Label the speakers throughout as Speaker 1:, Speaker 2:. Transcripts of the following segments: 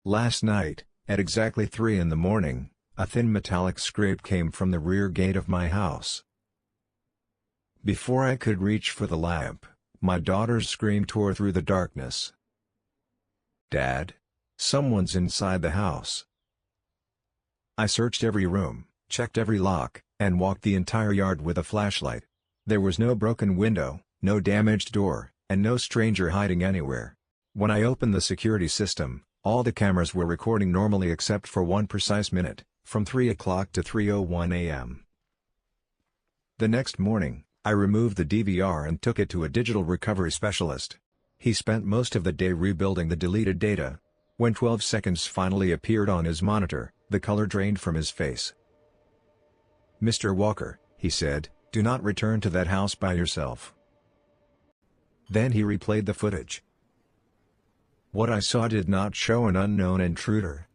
Speaker 1: Last night, at exactly 3 in the morning, a thin metallic scrape came from the rear gate of my house. Before I could reach for the lamp, my daughter's scream tore through the darkness. "Dad? Someone's inside the house." I searched every room, checked every lock, and walked the entire yard with a flashlight. There was no broken window, no damaged door, and no stranger hiding anywhere. When I opened the security system, all the cameras were recording normally except for one precise minute, from 3 o'clock to 3:01 a.m. The next morning, I removed the DVR and took it to a digital recovery specialist. He spent most of the day rebuilding the deleted data. When 12 seconds finally appeared on his monitor, the color drained from his face. "Mr. Walker," he said, "do not return to that house by yourself." Then he replayed the footage. What I saw did not show an unknown intruder.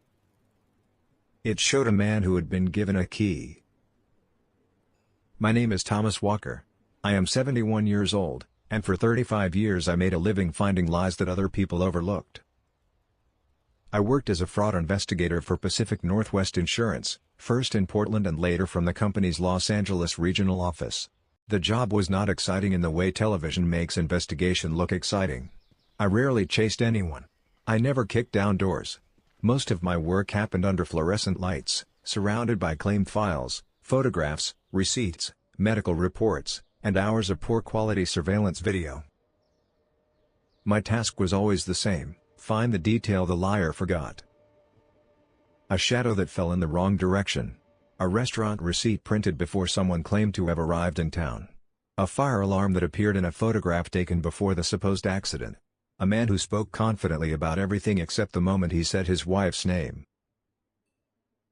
Speaker 1: It showed a man who had been given a key. "My name is Thomas Walker. I am 71 years old, and for 35 years I made a living finding lies that other people overlooked. I worked as a fraud investigator for Pacific Northwest Insurance, first in Portland and later from the company's Los Angeles regional office. The job was not exciting in the way television makes investigation look exciting. I rarely chased anyone. I never kicked down doors. Most of my work happened under fluorescent lights, surrounded by claimed files, photographs, receipts, medical reports, and hours of poor-quality surveillance video. My task was always the same: find the detail the liar forgot. A shadow that fell in the wrong direction. A restaurant receipt printed before someone claimed to have arrived in town. A fire alarm that appeared in a photograph taken before the supposed accident. A man who spoke confidently about everything except the moment he said his wife's name.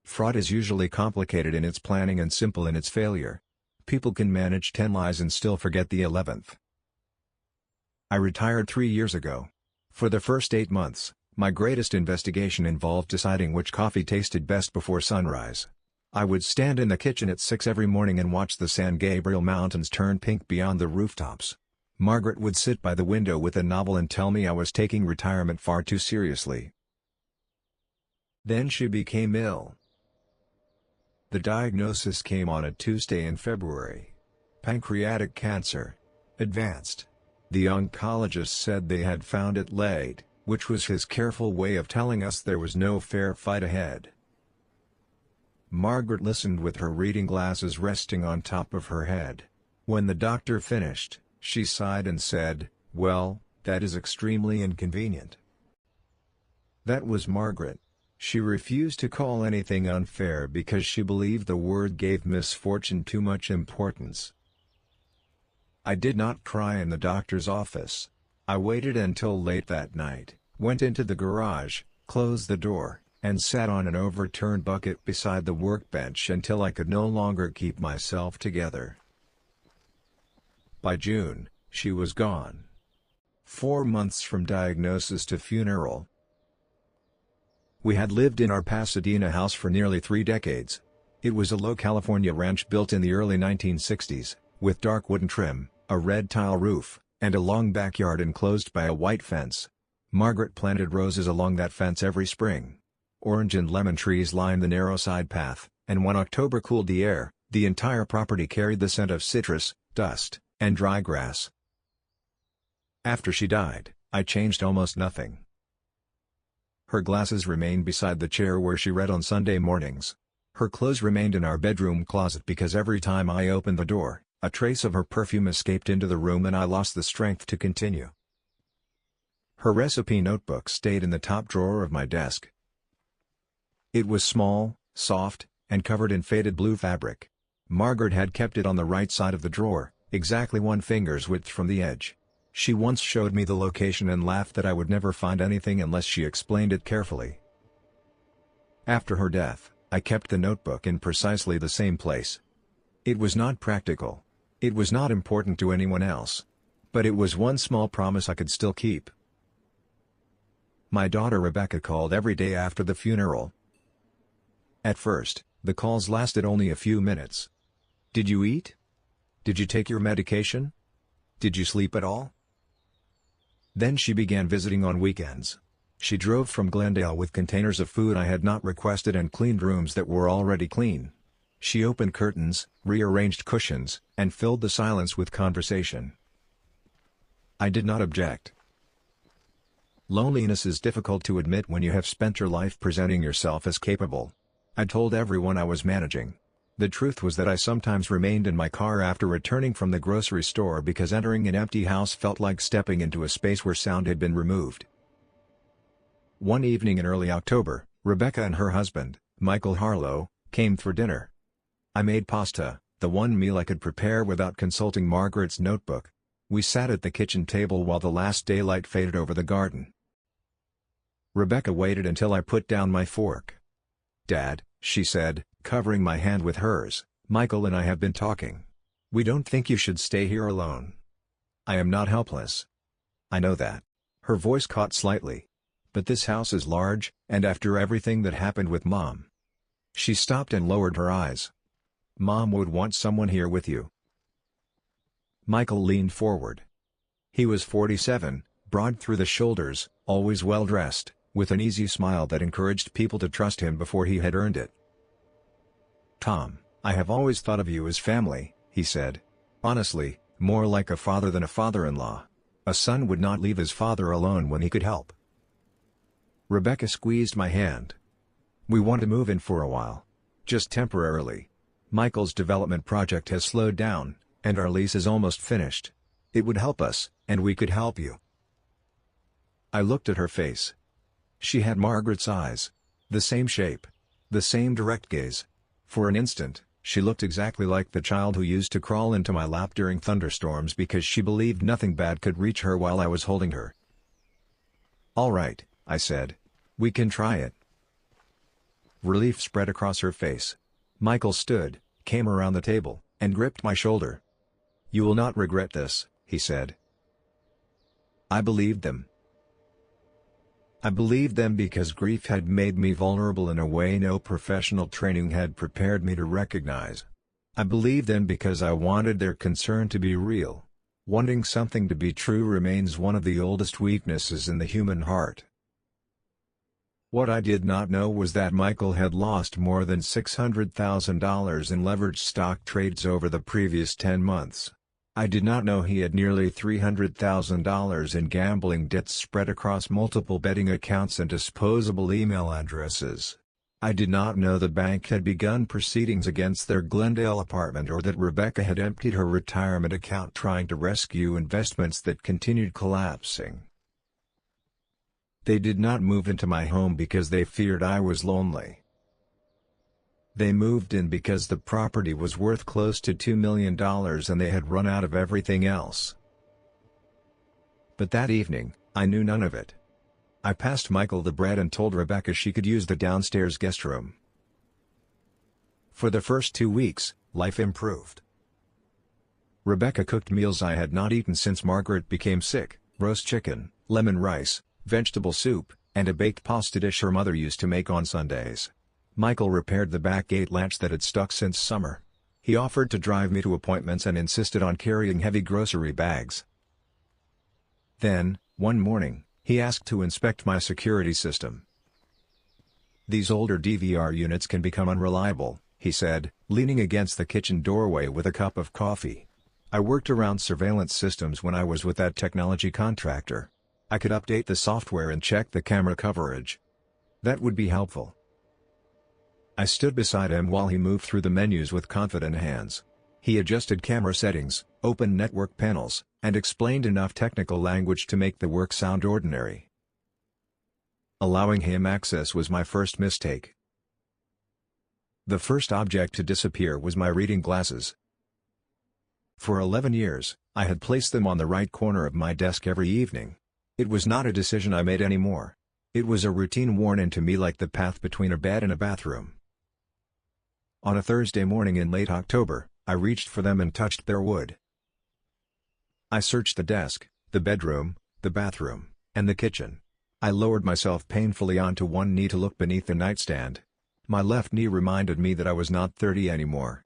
Speaker 1: Fraud is usually complicated in its planning and simple in its failure. People can manage 10 lies and still forget the 11th. I retired 3 years ago. For the first 8 months, my greatest investigation involved deciding which coffee tasted best before sunrise. I would stand in the kitchen at 6 every morning and watch the San Gabriel Mountains turn pink beyond the rooftops. Margaret would sit by the window with a novel and tell me I was taking retirement far too seriously. Then she became ill. The diagnosis came on a Tuesday in February. Pancreatic cancer. Advanced. The oncologist said they had found it late, which was his careful way of telling us there was no fair fight ahead. Margaret listened with her reading glasses resting on top of her head. When the doctor finished, she sighed and said, "Well, that is extremely inconvenient." That was Margaret. She refused to call anything unfair because she believed the word gave misfortune too much importance. I did not cry in the doctor's office. I waited until late that night, went into the garage, closed the door, and sat on an overturned bucket beside the workbench until I could no longer keep myself together. By June, she was gone. 4 months from diagnosis to funeral. We had lived in our Pasadena house for nearly 3 decades. It was a low California ranch built in the early 1960s, with dark wooden trim, a red tile roof, and a long backyard enclosed by a white fence. Margaret planted roses along that fence every spring. Orange and lemon trees lined the narrow side path, and when October cooled the air, the entire property carried the scent of citrus, dust, and dry grass. After she died, I changed almost nothing. Her glasses remained beside the chair where she read on Sunday mornings. Her clothes remained in our bedroom closet because every time I opened the door, a trace of her perfume escaped into the room and I lost the strength to continue. Her recipe notebook stayed in the top drawer of my desk. It was small, soft, and covered in faded blue fabric. Margaret had kept it on the right side of the drawer, exactly 1 finger's width from the edge. She once showed me the location and laughed that I would never find anything unless she explained it carefully. After her death, I kept the notebook in precisely the same place. It was not practical. It was not important to anyone else. But it was one small promise I could still keep. My daughter Rebecca called every day after the funeral. At first, the calls lasted only a few minutes. "Did you eat? Did you take your medication? Did you sleep at all?" Then she began visiting on weekends. She drove from Glendale with containers of food I had not requested and cleaned rooms that were already clean. She opened curtains, rearranged cushions, and filled the silence with conversation. I did not object. Loneliness is difficult to admit when you have spent your life presenting yourself as capable. I told everyone I was managing. The truth was that I sometimes remained in my car after returning from the grocery store because entering an empty house felt like stepping into a space where sound had been removed. One evening in early October, Rebecca and her husband, Michael Harlow, came for dinner. I made pasta, the one meal I could prepare without consulting Margaret's notebook. We sat at the kitchen table while the last daylight faded over the garden. Rebecca waited until I put down my fork. "Dad," she said, covering my hand with hers, "Michael and I have been talking. We don't think you should stay here alone. I am not helpless. I know that." Her voice caught slightly. "But this house is large, and after everything that happened with Mom." She stopped and lowered her eyes. "Mom would want someone here with you." Michael leaned forward. He was 47, broad through the shoulders, always well-dressed, with an easy smile that encouraged people to trust him before he had earned it. "Tom, I have always thought of you as family," he said. "Honestly, more like a father than a father-in-law. A son would not leave his father alone when he could help." Rebecca squeezed my hand. "We want to move in for a while. Just temporarily. Michael's development project has slowed down, and our lease is almost finished. It would help us, and we could help you." I looked at her face. She had Margaret's eyes. The same shape. The same direct gaze. For an instant, she looked exactly like the child who used to crawl into my lap during thunderstorms because she believed nothing bad could reach her while I was holding her. "All right," I said. "We can try it." Relief spread across her face. Michael stood, came around the table, and gripped my shoulder. "You will not regret this," he said. I believed them. I believed them because grief had made me vulnerable in a way no professional training had prepared me to recognize. I believed them because I wanted their concern to be real. Wanting something to be true remains one of the oldest weaknesses in the human heart. What I did not know was that Michael had lost more than $600,000 in leveraged stock trades over the previous 10 months. I did not know he had nearly $300,000 in gambling debts spread across multiple betting accounts and disposable email addresses. I did not know the bank had begun proceedings against their Glendale apartment or that Rebecca had emptied her retirement account trying to rescue investments that continued collapsing. They did not move into my home because they feared I was lonely. They moved in because the property was worth close to $2 million and they had run out of everything else. But that evening, I knew none of it. I passed Michael the bread and told Rebecca she could use the downstairs guest room. For the first 2 weeks, life improved. Rebecca cooked meals I had not eaten since Margaret became sick: roast chicken, lemon rice, vegetable soup, and a baked pasta dish her mother used to make on Sundays. Michael repaired the back gate latch that had stuck since summer. He offered to drive me to appointments and insisted on carrying heavy grocery bags. Then, one morning, he asked to inspect my security system. "These older DVR units can become unreliable," he said, leaning against the kitchen doorway with a cup of coffee. "I worked around surveillance systems when I was with that technology contractor. I could update the software and check the camera coverage. That would be helpful." I stood beside him while he moved through the menus with confident hands. He adjusted camera settings, opened network panels, and explained enough technical language to make the work sound ordinary. Allowing him access was my first mistake. The first object to disappear was my reading glasses. For 11 years, I had placed them on the right corner of my desk every evening. It was not a decision I made anymore. It was a routine worn into me like the path between a bed and a bathroom. On a Thursday morning in late October, I reached for them and touched their wood. I searched the desk, the bedroom, the bathroom, and the kitchen. I lowered myself painfully onto one knee to look beneath the nightstand. My left knee reminded me that I was not 30 anymore.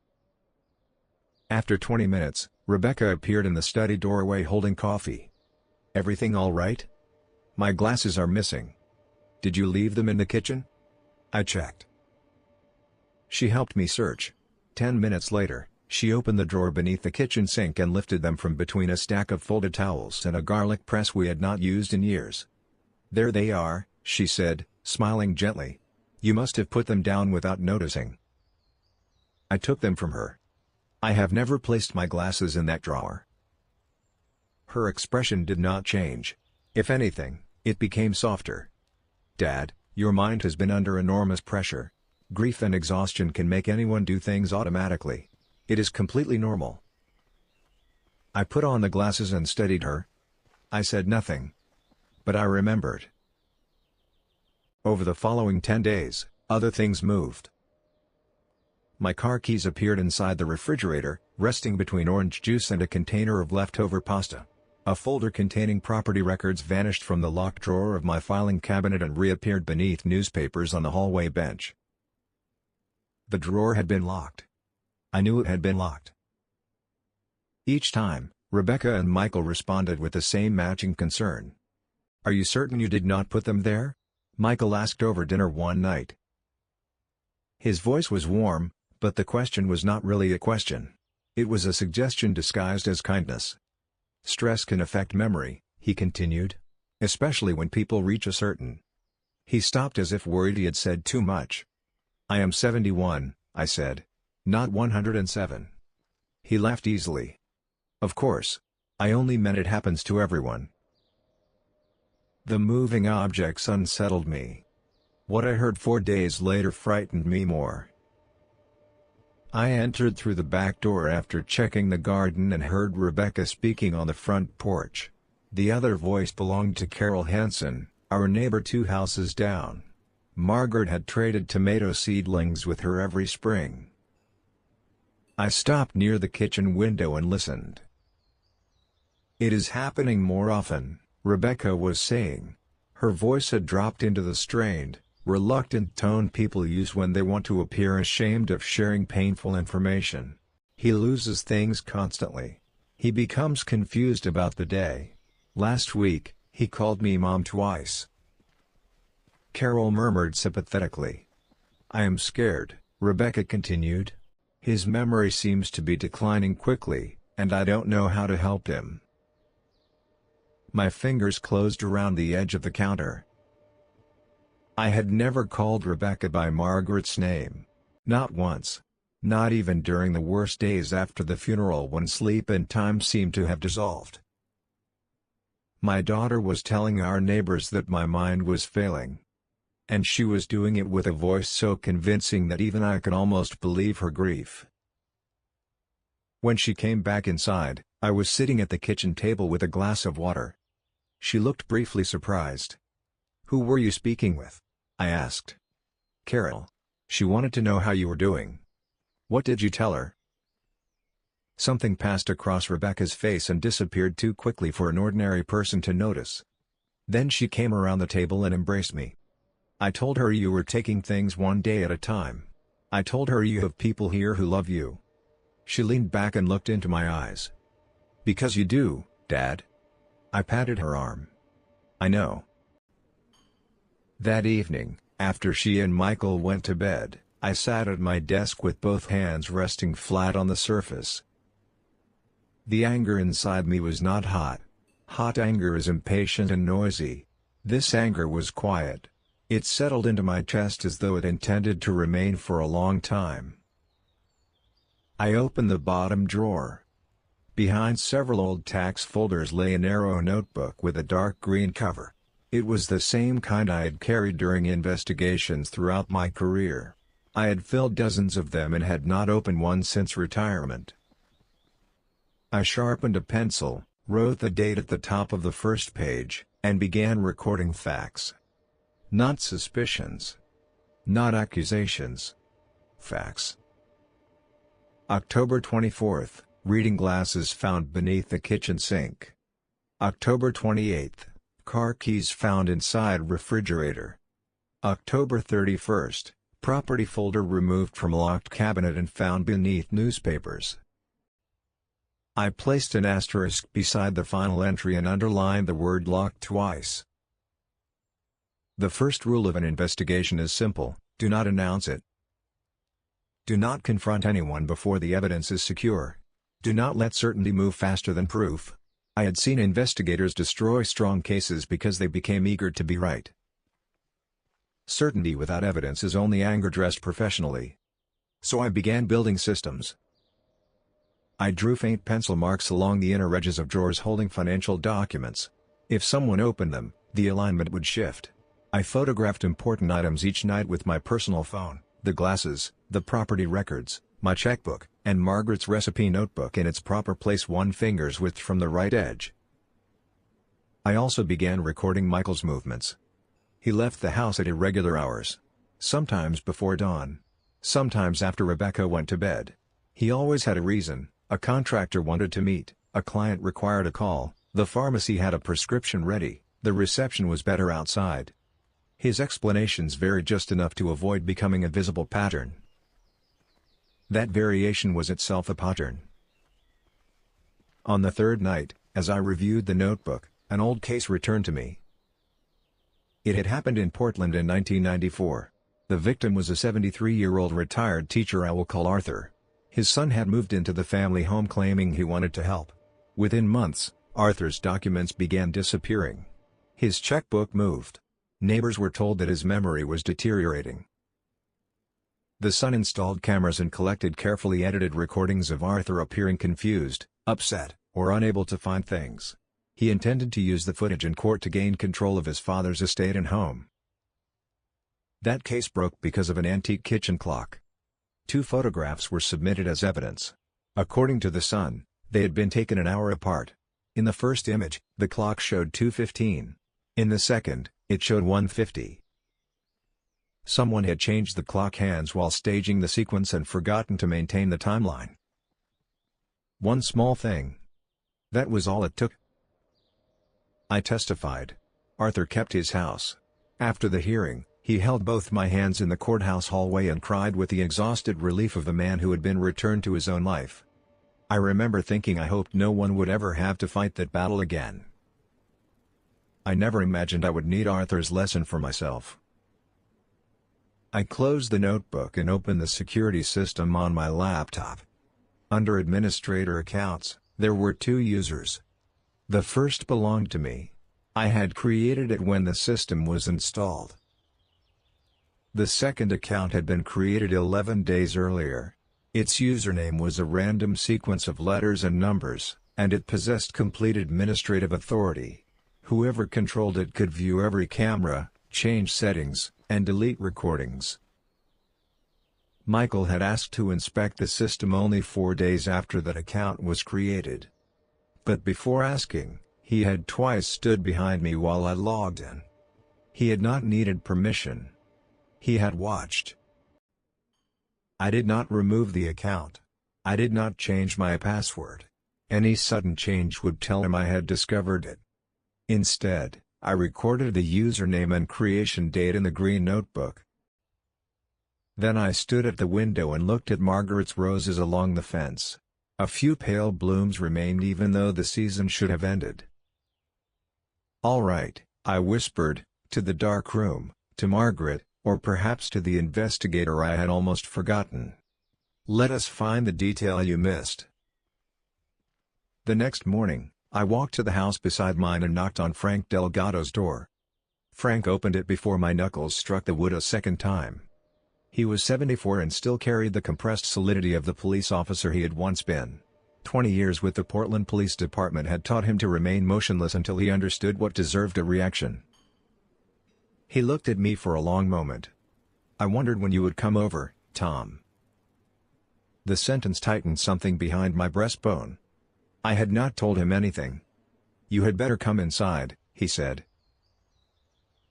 Speaker 1: After 20 minutes, Rebecca appeared in the study doorway holding coffee. "Everything all right? My glasses are missing." Did you leave them in the kitchen? I checked. She helped me search. 10 minutes later, she opened the drawer beneath the kitchen sink and lifted them from between a stack of folded towels and a garlic press we had not used in years. There they are, she said, smiling gently. You must have put them down without noticing. I took them from her. I have never placed my glasses in that drawer. Her expression did not change. If anything, it became softer. Dad, your mind has been under enormous pressure. Grief and exhaustion can make anyone do things automatically. It is completely normal. I put on the glasses and studied her. I said nothing. But I remembered. Over the following 10 days, other things moved. My car keys appeared inside the refrigerator, resting between orange juice and a container of leftover pasta. A folder containing property records vanished from the locked drawer of my filing cabinet and reappeared beneath newspapers on the hallway bench. The drawer had been locked. I knew it had been locked. Each time, Rebecca and Michael responded with the same matching concern. Are you certain you did not put them there? Michael asked over dinner one night. His voice was warm, but the question was not really a question. It was a suggestion disguised as kindness. Stress can affect memory, he continued. Especially when people reach a certain. He stopped as if worried he had said too much. I am 71, I said. Not 107. He laughed easily. Of course. I only meant it happens to everyone. The moving objects unsettled me. What I heard 4 days later frightened me more. I entered through the back door after checking the garden and heard Rebecca speaking on the front porch. The other voice belonged to Carol Hansen, our neighbor 2 houses down. Margaret had traded tomato seedlings with her every spring. I stopped near the kitchen window and listened. It is happening more often, Rebecca was saying. Her voice had dropped into the strained, reluctant tone people use when they want to appear ashamed of sharing painful information. He loses things constantly. He becomes confused about the day. Last week, he called me Mom twice. Carol murmured sympathetically. I am scared, Rebecca continued. His memory seems to be declining quickly, and I don't know how to help him. My fingers closed around the edge of the counter. I had never called Rebecca by Margaret's name. Not once. Not even during the worst days after the funeral when sleep and time seemed to have dissolved. My daughter was telling our neighbors that my mind was failing. And she was doing it with a voice so convincing that even I could almost believe her grief. When she came back inside, I was sitting at the kitchen table with a glass of water. She looked briefly surprised. Who were you speaking with? I asked. Carol. She wanted to know how you were doing. What did you tell her? Something passed across Rebecca's face and disappeared too quickly for an ordinary person to notice. Then she came around the table and embraced me. I told her you were taking things one day at a time. I told her you have people here who love you. She leaned back and looked into my eyes. Because you do, Dad. I patted her arm. I know. That evening, after she and Michael went to bed, I sat at my desk with both hands resting flat on the surface. The anger inside me was not hot. Hot anger is impatient and noisy. This anger was quiet. It settled into my chest as though it intended to remain for a long time. I opened the bottom drawer. Behind several old tax folders lay a narrow notebook with a dark green cover. It was the same kind I had carried during investigations throughout my career. I had filled dozens of them and had not opened one since retirement. I sharpened a pencil, wrote the date at the top of the first page, and began recording facts. Not suspicions. Not accusations. Facts. October 24th, reading glasses found beneath the kitchen sink. October 28th, car keys found inside refrigerator. October 31st, property folder removed from locked cabinet and found beneath newspapers. I placed an asterisk beside the final entry and underlined the word locked twice. The first rule of an investigation is simple: do not announce it. Do not confront anyone before the evidence is secure. Do not let certainty move faster than proof. I had seen investigators destroy strong cases because they became eager to be right. Certainty without evidence is only anger dressed professionally. So I began building systems. I drew faint pencil marks along the inner edges of drawers holding financial documents. If someone opened them, the alignment would shift. I photographed important items each night with my personal phone: the glasses, the property records, my checkbook, and Margaret's recipe notebook in its proper place 1 finger's width from the right edge. I also began recording Michael's movements. He left the house at irregular hours. Sometimes before dawn. Sometimes after Rebecca went to bed. He always had a reason: a contractor wanted to meet, a client required a call, the pharmacy had a prescription ready, the reception was better outside. His explanations varied just enough to avoid becoming a visible pattern. That variation was itself a pattern. On the third night, as I reviewed the notebook, an old case returned to me. It had happened in Portland in 1994. The victim was a 73-year-old retired teacher I will call Arthur. His son had moved into the family home claiming he wanted to help. Within months, Arthur's documents began disappearing. His checkbook moved. Neighbors were told that his memory was deteriorating. The son installed cameras and collected carefully edited recordings of Arthur appearing confused, upset, or unable to find things. He intended to use the footage in court to gain control of his father's estate and home. That case broke because of an antique kitchen clock. 2 photographs were submitted as evidence. According to the son, they had been taken an hour apart. In the first image, the clock showed 2:15. In the second, it showed 1:50. Someone had changed the clock hands while staging the sequence and forgotten to maintain the timeline. One small thing. That was all it took. I testified. Arthur kept his house. After the hearing, he held both my hands in the courthouse hallway and cried with the exhausted relief of a man who had been returned to his own life. I remember thinking I hoped no one would ever have to fight that battle again. I never imagined I would need Arthur's lesson for myself. I closed the notebook and opened the security system on my laptop. Under Administrator Accounts, there were 2 users. The first belonged to me. I had created it when the system was installed. The second account had been created 11 days earlier. Its username was a random sequence of letters and numbers, and it possessed complete administrative authority. Whoever controlled it could view every camera, change settings, and delete recordings. Michael had asked to inspect the system only 4 days after that account was created. But before asking, he had twice stood behind me while I logged in. He had not needed permission. He had watched. I did not remove the account. I did not change my password. Any sudden change would tell him I had discovered it. Instead, I recorded the username and creation date in the green notebook. Then I stood at the window and looked at Margaret's roses along the fence. A few pale blooms remained even though the season should have ended. "All right," I whispered, to the dark room, to Margaret, or perhaps to the investigator I had almost forgotten. "Let us find the detail you missed." The next morning, I walked to the house beside mine and knocked on Frank Delgado's door. Frank opened it before my knuckles struck the wood a second time. He was 74 and still carried the compressed solidity of the police officer he had once been. 20 years with the Portland Police Department had taught him to remain motionless until he understood what deserved a reaction. He looked at me for a long moment. "I wondered when you would come over, Tom." The sentence tightened something behind my breastbone. I had not told him anything. "You had better come inside," he said.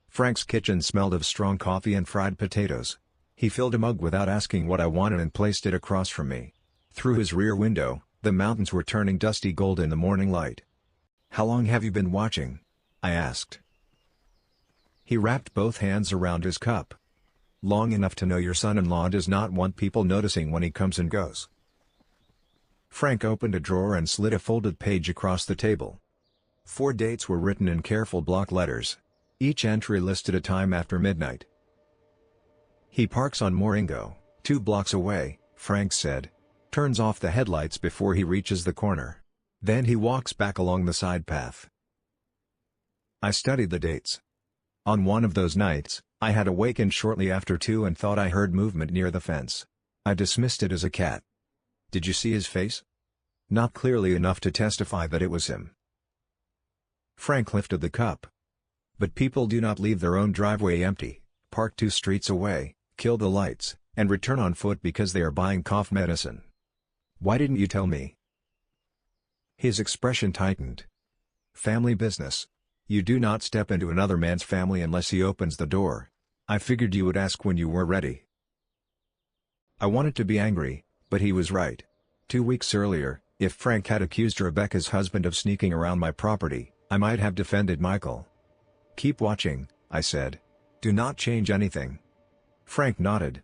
Speaker 1: Frank's kitchen smelled of strong coffee and fried potatoes. He filled a mug without asking what I wanted and placed it across from me. Through his rear window, the mountains were turning dusty gold in the morning light. "How long have you been watching?" I asked. He wrapped both hands around his cup. "Long enough to know your son-in-law does not want people noticing when he comes and goes." Frank opened a drawer and slid a folded page across the table. 4 dates were written in careful block letters. Each entry listed a time after midnight. He parks on Moringo, 2 blocks away, Frank said. Turns off the headlights before he reaches the corner. Then he walks back along the side path. I studied the dates. On one of those nights, I had awakened shortly after 2 and thought I heard movement near the fence. I dismissed it as a cat. Did you see his face? Not clearly enough to testify that it was him. Frank lifted the cup. But people do not leave their own driveway empty, park 2 streets away, kill the lights, and return on foot because they are buying cough medicine. Why didn't you tell me? His expression tightened. Family business. You do not step into another man's family unless he opens the door. I figured you would ask when you were ready. I wanted to be angry, but he was right. 2 weeks earlier, if Frank had accused Rebecca's husband of sneaking around my property, I might have defended Michael. Keep watching, I said. Do not change anything. Frank nodded.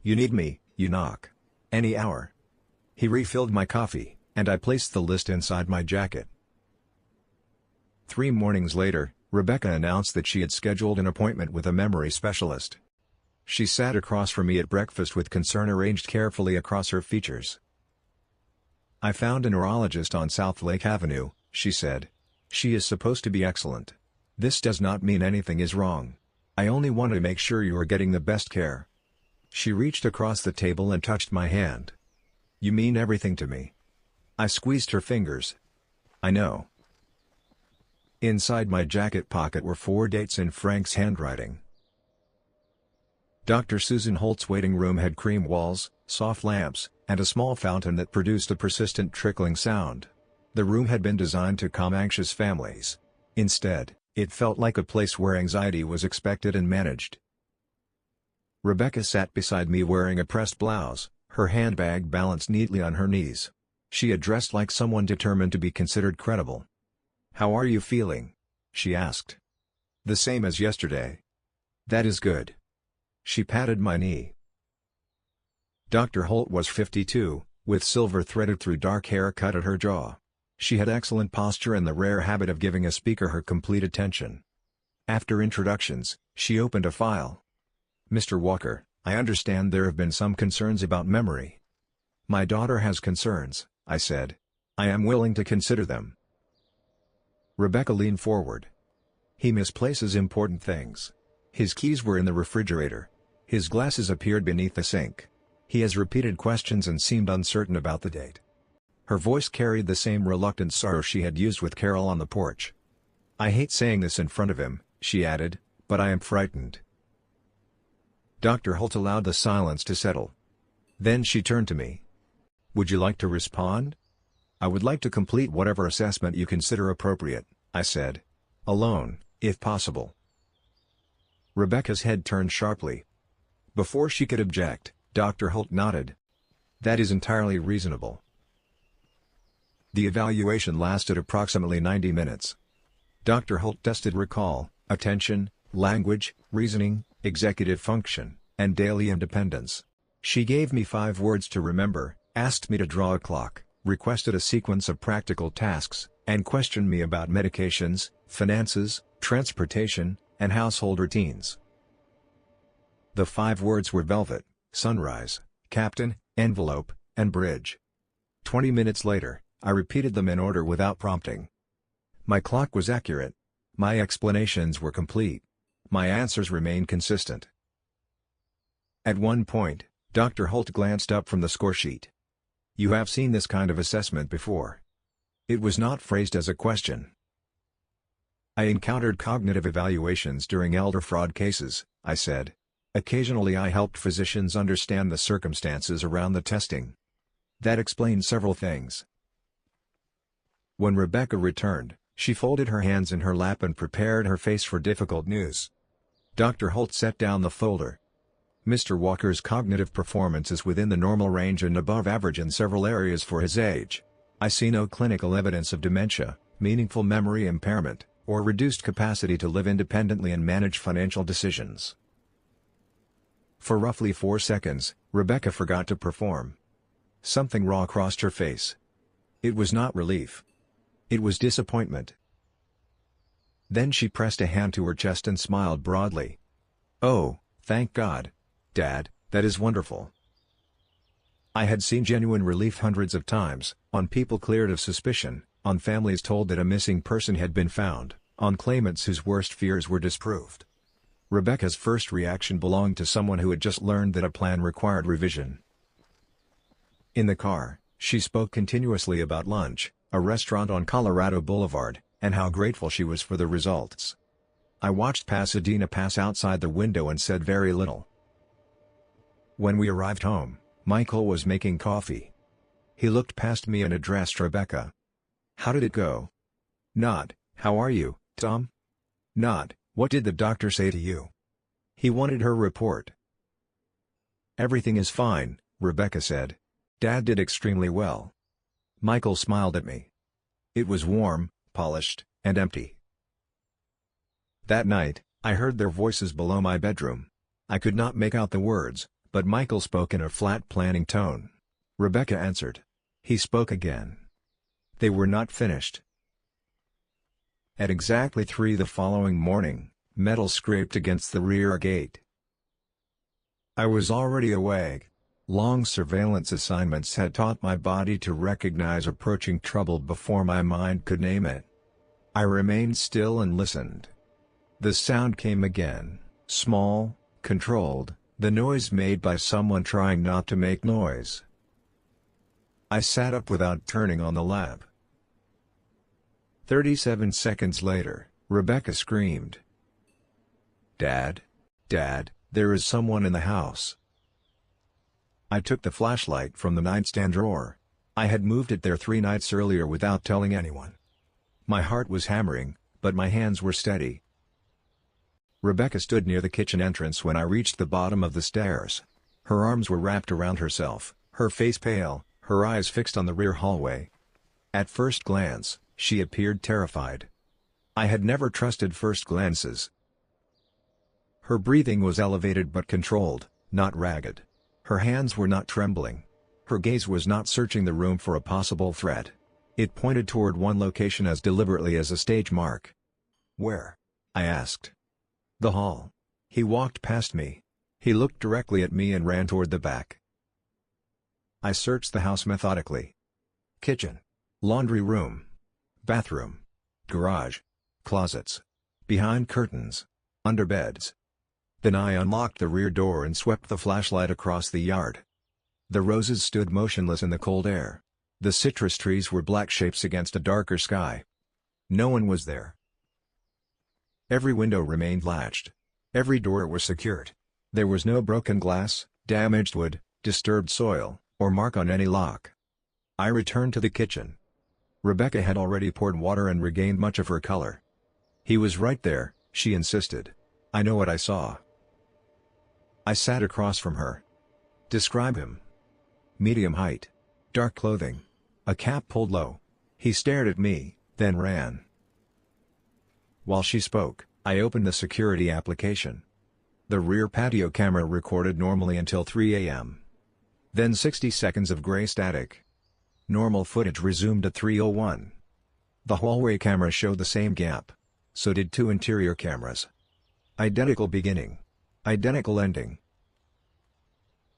Speaker 1: You need me, you knock. Any hour. He refilled my coffee, and I placed the list inside my jacket. 3 mornings later, Rebecca announced that she had scheduled an appointment with a memory specialist. She sat across from me at breakfast with concern arranged carefully across her features. I found a neurologist on South Lake Avenue, she said. She is supposed to be excellent. This does not mean anything is wrong. I only want to make sure you are getting the best care. She reached across the table and touched my hand. You mean everything to me. I squeezed her fingers. I know. Inside my jacket pocket were 4 dates in Frank's handwriting. Dr. Susan Holt's waiting room had cream walls, soft lamps, and a small fountain that produced a persistent trickling sound. The room had been designed to calm anxious families. Instead, it felt like a place where anxiety was expected and managed. Rebecca sat beside me wearing a pressed blouse, her handbag balanced neatly on her knees. She had dressed like someone determined to be considered credible. How are you feeling? She asked. The same as yesterday. That is good. She patted my knee. Dr. Holt was 52, with silver threaded through dark hair cut at her jaw. She had excellent posture and the rare habit of giving a speaker her complete attention. After introductions, she opened a file. Mr. Walker, I understand there have been some concerns about memory. My daughter has concerns, I said. I am willing to consider them. Rebecca leaned forward. He misplaces important things. His keys were in the refrigerator. His glasses appeared beneath the sink. He has repeated questions and seemed uncertain about the date. Her voice carried the same reluctant sorrow she had used with Carol on the porch. I hate saying this in front of him, she added, but I am frightened. Dr. Holt allowed the silence to settle. Then she turned to me. Would you like to respond? I would like to complete whatever assessment you consider appropriate, I said. Alone, if possible. Rebecca's head turned sharply. Before she could object, Dr. Holt nodded. That is entirely reasonable. The evaluation lasted approximately 90 minutes. Dr. Holt tested recall, attention, language, reasoning, executive function, and daily independence. She gave me 5 words to remember, asked me to draw a clock, requested a sequence of practical tasks, and questioned me about medications, finances, transportation, and household routines. The 5 words were velvet, sunrise, captain, envelope, and bridge. 20 minutes later, I repeated them in order without prompting. My clock was accurate. My explanations were complete. My answers remained consistent. At one point, Dr. Holt glanced up from the score sheet. You have seen this kind of assessment before. It was not phrased as a question. I encountered cognitive evaluations during elder fraud cases, I said. Occasionally I helped physicians understand the circumstances around the testing. That explained several things. When Rebecca returned, she folded her hands in her lap and prepared her face for difficult news. Dr. Holt set down the folder. Mr. Walker's cognitive performance is within the normal range and above average in several areas for his age. I see no clinical evidence of dementia, meaningful memory impairment, or reduced capacity to live independently and manage financial decisions. For roughly 4 seconds, Rebecca forgot to perform. Something raw crossed her face. It was not relief. It was disappointment. Then she pressed a hand to her chest and smiled broadly. "Oh, thank God. Dad, that is wonderful." I had seen genuine relief hundreds of times, on people cleared of suspicion, on families told that a missing person had been found, on claimants whose worst fears were disproved. Rebecca's first reaction belonged to someone who had just learned that a plan required revision. In the car, she spoke continuously about lunch, a restaurant on Colorado Boulevard, and how grateful she was for the results. I watched Pasadena pass outside the window and said very little. When we arrived home, Michael was making coffee. He looked past me and addressed Rebecca. "How did it go?" Not, "How are you, Tom?" Not, "What did the doctor say to you?" He wanted her report. "Everything is fine," Rebecca said. "Dad did extremely well." Michael smiled at me. It was warm, polished, and empty. That night, I heard their voices below my bedroom. I could not make out the words, but Michael spoke in a flat planning tone. Rebecca answered. He spoke again. They were not finished. At exactly 3 the following morning, metal scraped against the rear gate. I was already awake. Long surveillance assignments had taught my body to recognize approaching trouble before my mind could name it. I remained still and listened. The sound came again, small, controlled, the noise made by someone trying not to make noise. I sat up without turning on the lamp. 37 seconds later, Rebecca screamed. "Dad? Dad, there is someone in the house." I took the flashlight from the nightstand drawer. I had moved it there 3 nights earlier without telling anyone. My heart was hammering, but my hands were steady. Rebecca stood near the kitchen entrance when I reached the bottom of the stairs. Her arms were wrapped around herself, her face pale, her eyes fixed on the rear hallway. At first glance, she appeared terrified. I had never trusted first glances. Her breathing was elevated but controlled, not ragged. Her hands were not trembling. Her gaze was not searching the room for a possible threat. It pointed toward one location as deliberately as a stage mark. "Where?" I asked. "The hall." He walked past me. He looked directly at me and ran toward the back. I searched the house methodically. Kitchen. Laundry room. Bathroom. Garage. Closets. Behind curtains. Under beds. Then I unlocked the rear door and swept the flashlight across the yard. The roses stood motionless in the cold air. The citrus trees were black shapes against a darker sky. No one was there. Every window remained latched. Every door was secured. There was no broken glass, damaged wood, disturbed soil, or mark on any lock. I returned to the kitchen. Rebecca had already poured water and regained much of her color. "He was right there," she insisted. "I know what I saw." I sat across from her. "Describe him." "Medium height. Dark clothing. A cap pulled low." He stared at me, then ran. While she spoke, I opened the security application. The rear patio camera recorded normally until 3 a.m. Then 60 seconds of gray static. Normal footage resumed at 3:01. The hallway camera showed the same gap. So did 2 interior cameras. Identical beginning. Identical ending.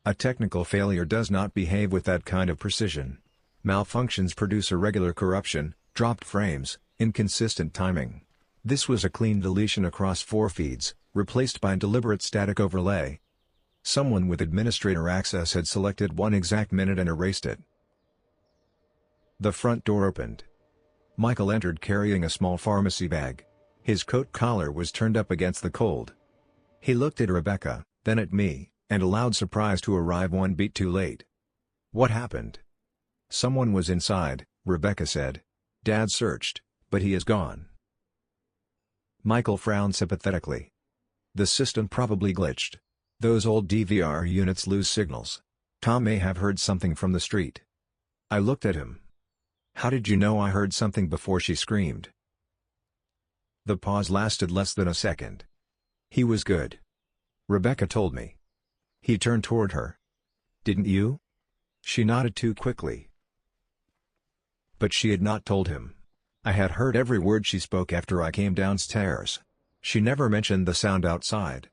Speaker 1: A technical failure does not behave with that kind of precision. Malfunctions produce irregular corruption, dropped frames, inconsistent timing. This was a clean deletion across 4 feeds, replaced by deliberate static overlay. Someone with administrator access had selected one exact minute and erased it. The front door opened. Michael entered carrying a small pharmacy bag. His coat collar was turned up against the cold. He looked at Rebecca, then at me, and allowed surprise to arrive 1 beat too late. "What happened?" "Someone was inside," Rebecca said. "Dad searched, but he is gone." Michael frowned sympathetically. "The system probably glitched. Those old DVR units lose signals. Tom may have heard something from the street." I looked at him. "How did you know I heard something before she screamed?" The pause lasted less than a second. "He was good. Rebecca told me." He turned toward her. "Didn't you?" She nodded too quickly. But she had not told him. I had heard every word she spoke after I came downstairs. She never mentioned the sound outside.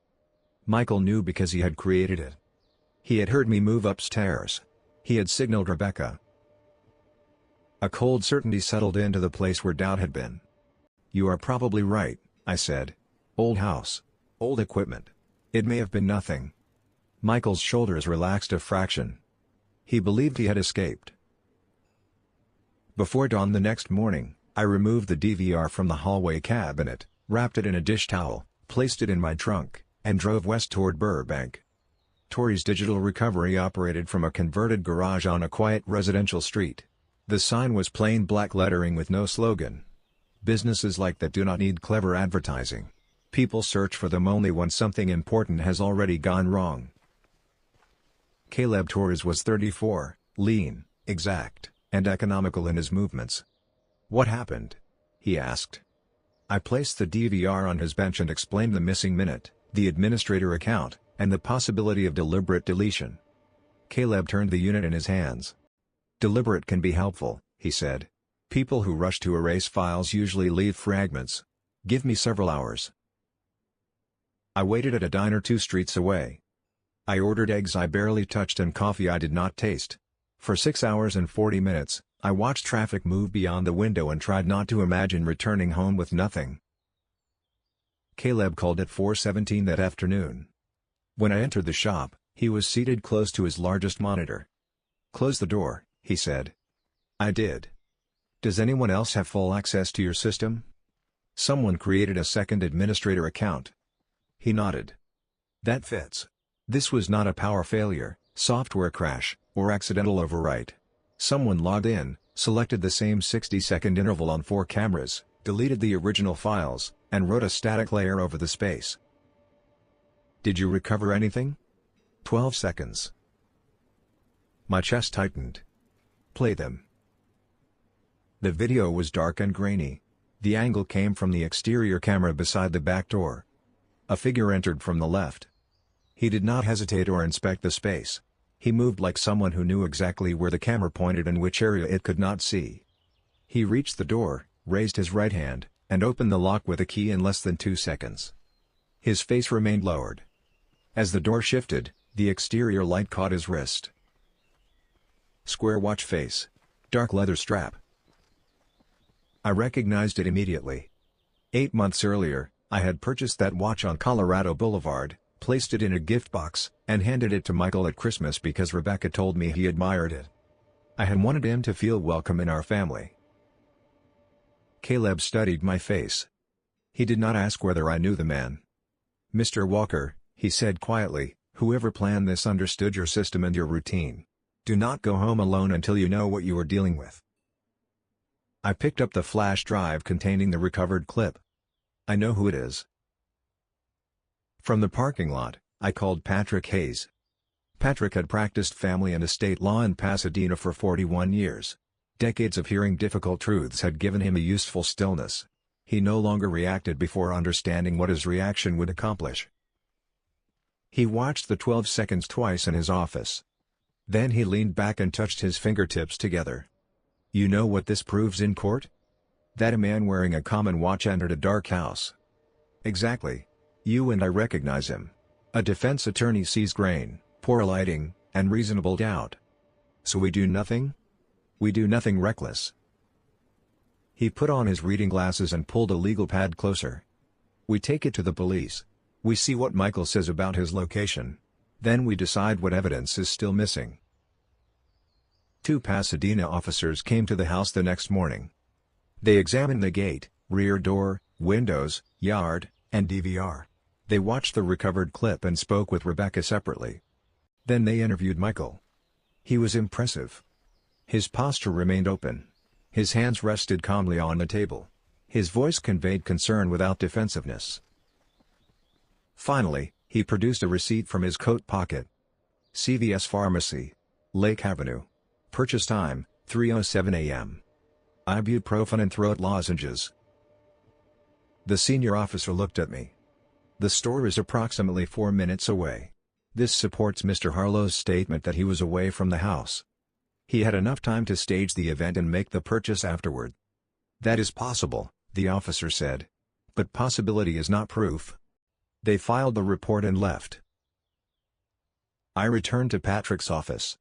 Speaker 1: Michael knew because he had created it. He had heard me move upstairs. He had signaled Rebecca. A cold certainty settled into the place where doubt had been. "You are probably right," I said. "Old house. Old equipment. It may have been nothing." Michael's shoulders relaxed a fraction. He believed he had escaped. Before dawn the next morning, I removed the DVR from the hallway cabinet, wrapped it in a dish towel, placed it in my trunk, and drove west toward Burbank. Tori's Digital Recovery operated from a converted garage on a quiet residential street. The sign was plain black lettering with no slogan. Businesses like that do not need clever advertising. People search for them only when something important has already gone wrong. Caleb Torres was 34, lean, exact, and economical in his movements. "What happened?" he asked. I placed the DVR on his bench and explained the missing minute, the administrator account, and the possibility of deliberate deletion. Caleb turned the unit in his hands. "Deliberate can be helpful," he said. "People who rush to erase files usually leave fragments. Give me several hours." I waited at a diner 2 streets away. I ordered eggs I barely touched and coffee I did not taste. For 6 hours and 40 minutes, I watched traffic move beyond the window and tried not to imagine returning home with nothing. Caleb called at 4:17 that afternoon. When I entered the shop, he was seated close to his largest monitor. "Close the door," he said. I did. "Does anyone else have full access to your system?" "Someone created a second administrator account." He nodded. "That fits. This was not a power failure, software crash, or accidental overwrite. Someone logged in, selected the same 60-second interval on 4 cameras, deleted the original files, and wrote a static layer over the space." "Did you recover anything?" 12 seconds. My chest tightened. "Play them." The video was dark and grainy. The angle came from the exterior camera beside the back door. A figure entered from the left. He did not hesitate or inspect the space. He moved like someone who knew exactly where the camera pointed and which area it could not see. He reached the door, raised his right hand, and opened the lock with a key in less than 2 seconds. His face remained lowered. As the door shifted, the exterior light caught his wrist. Square watch face. Dark leather strap. I recognized it immediately. 8 months earlier, I had purchased that watch on Colorado Boulevard, placed it in a gift box, and handed it to Michael at Christmas because Rebecca told me he admired it. I had wanted him to feel welcome in our family. Caleb studied my face. He did not ask whether I knew the man. "Mr. Walker," he said quietly, "whoever planned this understood your system and your routine. Do not go home alone until you know what you are dealing with." I picked up the flash drive containing the recovered clip. "I know who it is." From the parking lot, I called Patrick Hayes. Patrick had practiced family and estate law in Pasadena for 41 years. Decades of hearing difficult truths had given him a useful stillness. He no longer reacted before understanding what his reaction would accomplish. He watched the 12 seconds twice in his office. Then he leaned back and touched his fingertips together. "You know what this proves in court? That a man wearing a common watch entered a dark house." "Exactly. You and I recognize him. A defense attorney sees grain, poor lighting, and reasonable doubt. So we do nothing? We do nothing reckless." He put on his reading glasses and pulled a legal pad closer. "We take it to the police. We see what Michael says about his location. Then we decide what evidence is still missing." 2 Pasadena officers came to the house the next morning. They examined the gate, rear door, windows, yard, and DVR. They watched the recovered clip and spoke with Rebecca separately. Then they interviewed Michael. He was impressive. His posture remained open. His hands rested calmly on the table. His voice conveyed concern without defensiveness. Finally, he produced a receipt from his coat pocket. "CVS Pharmacy. Lake Avenue. Purchase time, 3:07 a.m. Ibuprofen and throat lozenges." The senior officer looked at me. "The store is approximately 4 minutes away. This supports Mr. Harlow's statement that he was away from the house. He had enough time to stage the event and make the purchase afterward." "That is possible," the officer said. "But possibility is not proof." They filed the report and left. I returned to Patrick's office.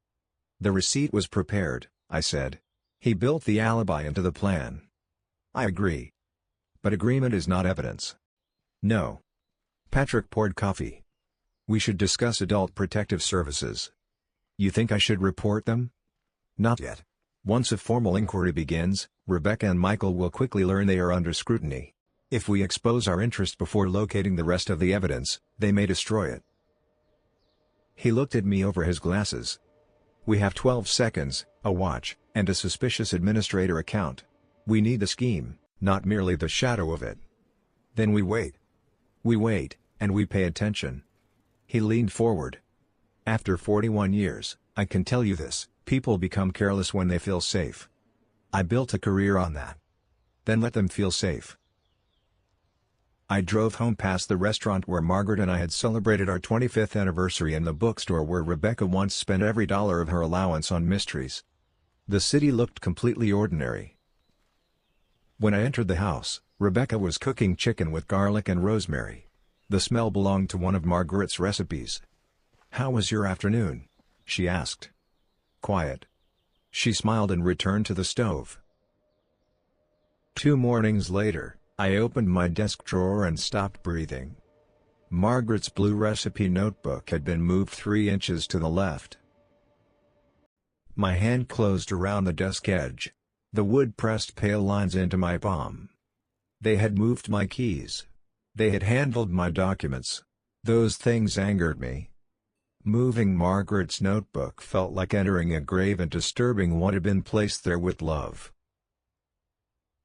Speaker 1: "The receipt was prepared," I said. "He built the alibi into the plan." "I agree. But agreement is not evidence." "No." Patrick poured coffee. "We should discuss adult protective services." "You think I should report them?" "Not yet. Once a formal inquiry begins, Rebecca and Michael will quickly learn they are under scrutiny. If we expose our interest before locating the rest of the evidence, they may destroy it." He looked at me over his glasses. "We have 12 seconds, a watch, and a suspicious administrator account. We need the scheme, not merely the shadow of it. Then we wait. We wait, and we pay attention." He leaned forward. "After 41 years, I can tell you this, people become careless when they feel safe. I built a career on that. Then let them feel safe." I drove home past the restaurant where Margaret and I had celebrated our 25th anniversary and the bookstore where Rebecca once spent every dollar of her allowance on mysteries. The city looked completely ordinary. When I entered the house, Rebecca was cooking chicken with garlic and rosemary. The smell belonged to one of Margaret's recipes. "How was your afternoon?" she asked. "Quiet." She smiled and returned to the stove. 2 mornings later, I opened my desk drawer and stopped breathing. Margaret's blue recipe notebook had been moved 3 inches to the left. My hand closed around the desk edge. The wood pressed pale lines into my palm. They had moved my keys. They had handled my documents. Those things angered me. Moving Margaret's notebook felt like entering a grave and disturbing what had been placed there with love.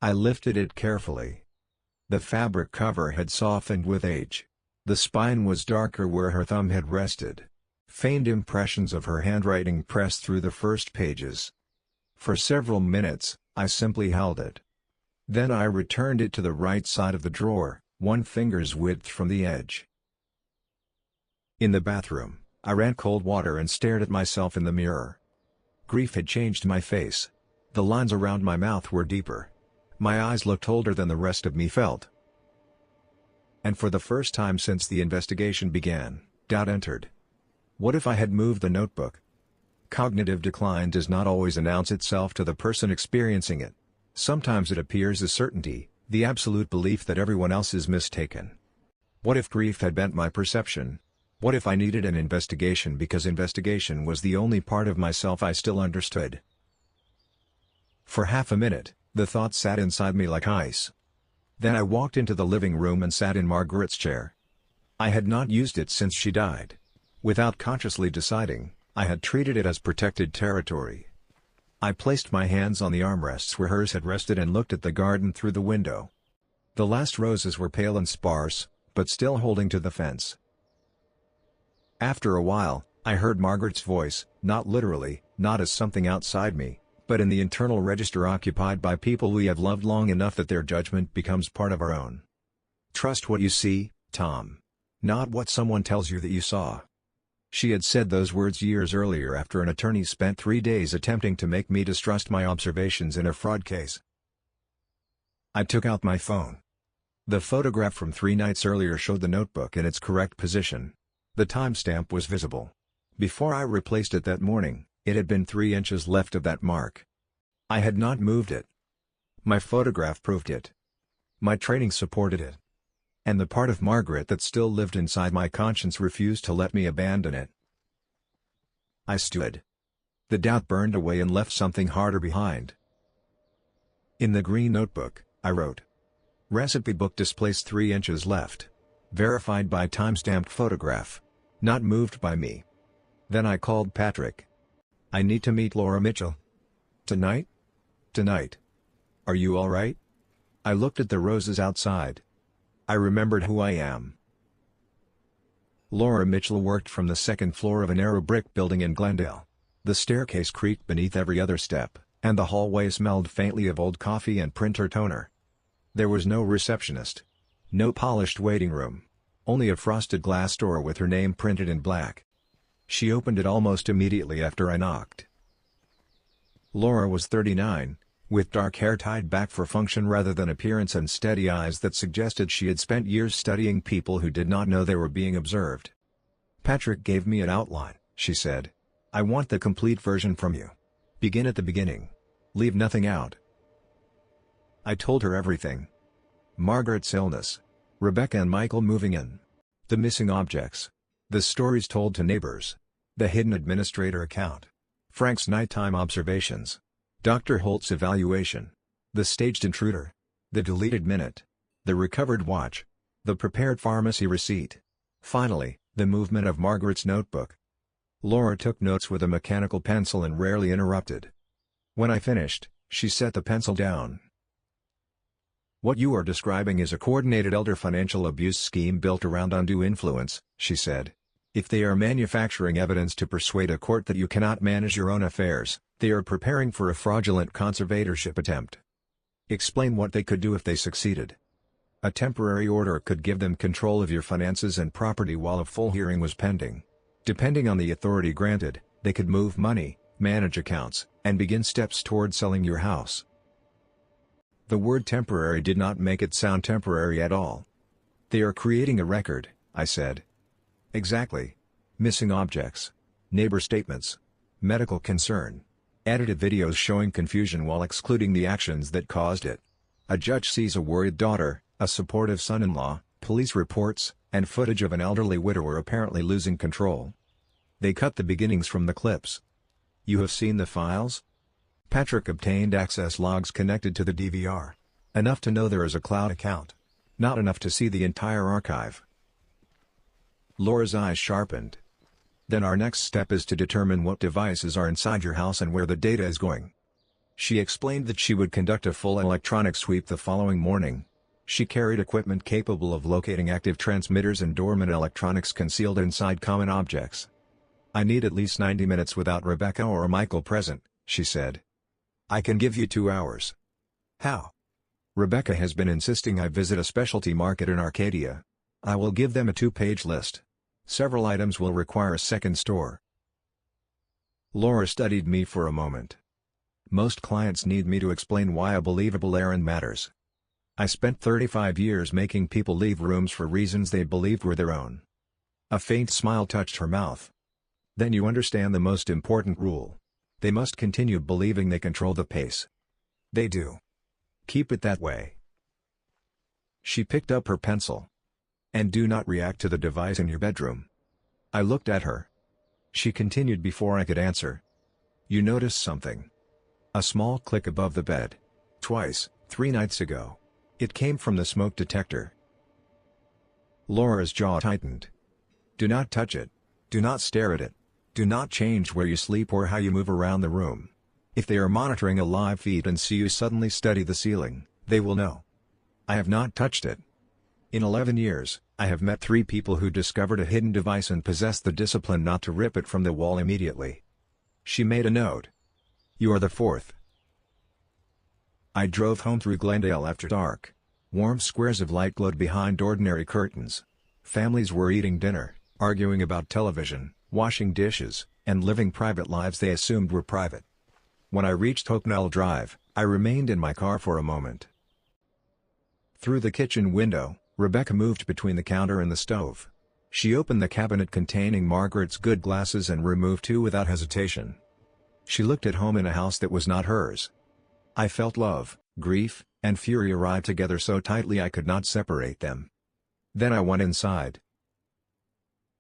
Speaker 1: I lifted it carefully. The fabric cover had softened with age. The spine was darker where her thumb had rested. Faint impressions of her handwriting pressed through the first pages. For several minutes, I simply held it. Then I returned it to the right side of the drawer, 1 finger's width from the edge. In the bathroom, I ran cold water and stared at myself in the mirror. Grief had changed my face. The lines around my mouth were deeper. My eyes looked older than the rest of me felt. And for the first time since the investigation began, doubt entered. What if I had moved the notebook? Cognitive decline does not always announce itself to the person experiencing it. Sometimes it appears as certainty, the absolute belief that everyone else is mistaken. What if grief had bent my perception? What if I needed an investigation because investigation was the only part of myself I still understood? For half a minute, the thought sat inside me like ice. Then I walked into the living room and sat in Margaret's chair. I had not used it since she died. Without consciously deciding, I had treated it as protected territory. I placed my hands on the armrests where hers had rested and looked at the garden through the window. The last roses were pale and sparse, but still holding to the fence. After a while, I heard Margaret's voice, not literally, not as something outside me, but in the internal register occupied by people we have loved long enough that their judgment becomes part of our own. "Trust what you see, Tom. Not what someone tells you that you saw." She had said those words years earlier after an attorney spent 3 days attempting to make me distrust my observations in a fraud case. I took out my phone. The photograph from 3 nights earlier showed the notebook in its correct position. The timestamp was visible. Before I replaced it that morning, it had been 3 inches left of that mark. I had not moved it. My photograph proved it. My training supported it. And the part of Margaret that still lived inside my conscience refused to let me abandon it. I stood. The doubt burned away and left something harder behind. In the green notebook, I wrote, "Recipe book displaced 3 inches left. Verified by timestamped photograph. Not moved by me." Then I called Patrick. "I need to meet Laura Mitchell." "Tonight?" "Tonight. Are you all right?" I looked at the roses outside. I remembered who I am. Laura Mitchell worked from the 2nd floor of a narrow brick building in Glendale. The staircase creaked beneath every other step, and the hallway smelled faintly of old coffee and printer toner. There was no receptionist. No polished waiting room. Only a frosted glass door with her name printed in black. She opened it almost immediately after I knocked. Laura was 39, with dark hair tied back for function rather than appearance and steady eyes that suggested she had spent years studying people who did not know they were being observed. "Patrick gave me an outline," she said. "I want the complete version from you. Begin at the beginning. Leave nothing out." I told her everything. Margaret's illness. Rebecca and Michael moving in. The missing objects. The stories told to neighbors. The hidden administrator account. Frank's nighttime observations. Dr. Holt's evaluation. The staged intruder. The deleted minute. The recovered watch. The prepared pharmacy receipt. Finally, the movement of Margaret's notebook. Laura took notes with a mechanical pencil and rarely interrupted. When I finished, she set the pencil down. "What you are describing is a coordinated elder financial abuse scheme built around undue influence," she said. "If they are manufacturing evidence to persuade a court that you cannot manage your own affairs, they are preparing for a fraudulent conservatorship attempt. Explain what they could do if they succeeded." "A temporary order could give them control of your finances and property while a full hearing was pending. Depending on the authority granted, they could move money, manage accounts, and begin steps toward selling your house." The word temporary did not make it sound temporary at all. "They are creating a record," I said. "Exactly. Missing objects. Neighbor statements. Medical concern. Edited videos showing confusion while excluding the actions that caused it. A judge sees a worried daughter, a supportive son-in-law, police reports, and footage of an elderly widower apparently losing control. They cut the beginnings from the clips." "You have seen the files?" Patrick obtained access logs connected to the DVR. Enough to know there is a cloud account. Not enough to see the entire archive. Laura's eyes sharpened. "Then our next step is to determine what devices are inside your house and where the data is going." She explained that she would conduct a full electronic sweep the following morning. She carried equipment capable of locating active transmitters and dormant electronics concealed inside common objects. "I need at least 90 minutes without Rebecca or Michael present," she said. "I can give you 2 hours." "How?" "Rebecca has been insisting I visit a specialty market in Arcadia. I will give them a 2-page list. Several items will require a second store." Laura studied me for a moment. "Most clients need me to explain why a believable errand matters. I spent 35 years making people leave rooms for reasons they believed were their own." A faint smile touched her mouth. "Then you understand the most important rule. They must continue believing they control the pace. They do. Keep it that way." She picked up her pencil. "And do not react to the device in your bedroom." I looked at her. She continued before I could answer. "You noticed something. A small click above the bed. Twice, 3 nights ago. It came from the smoke detector." Laura's jaw tightened. "Do not touch it. Do not stare at it. Do not change where you sleep or how you move around the room. If they are monitoring a live feed and see you suddenly study the ceiling, they will know." "I have not touched it. In 11 years, I have met 3 people who discovered a hidden device and possessed the discipline not to rip it from the wall immediately." She made a note. "You are the 4th." I drove home through Glendale after dark. Warm squares of light glowed behind ordinary curtains. Families were eating dinner, arguing about television, washing dishes, and living private lives they assumed were private. When I reached Hocknell Drive, I remained in my car for a moment. Through the kitchen window, Rebecca moved between the counter and the stove. She opened the cabinet containing Margaret's good glasses and removed 2 without hesitation. She looked at home in a house that was not hers. I felt love, grief, and fury arrive together so tightly I could not separate them. Then I went inside.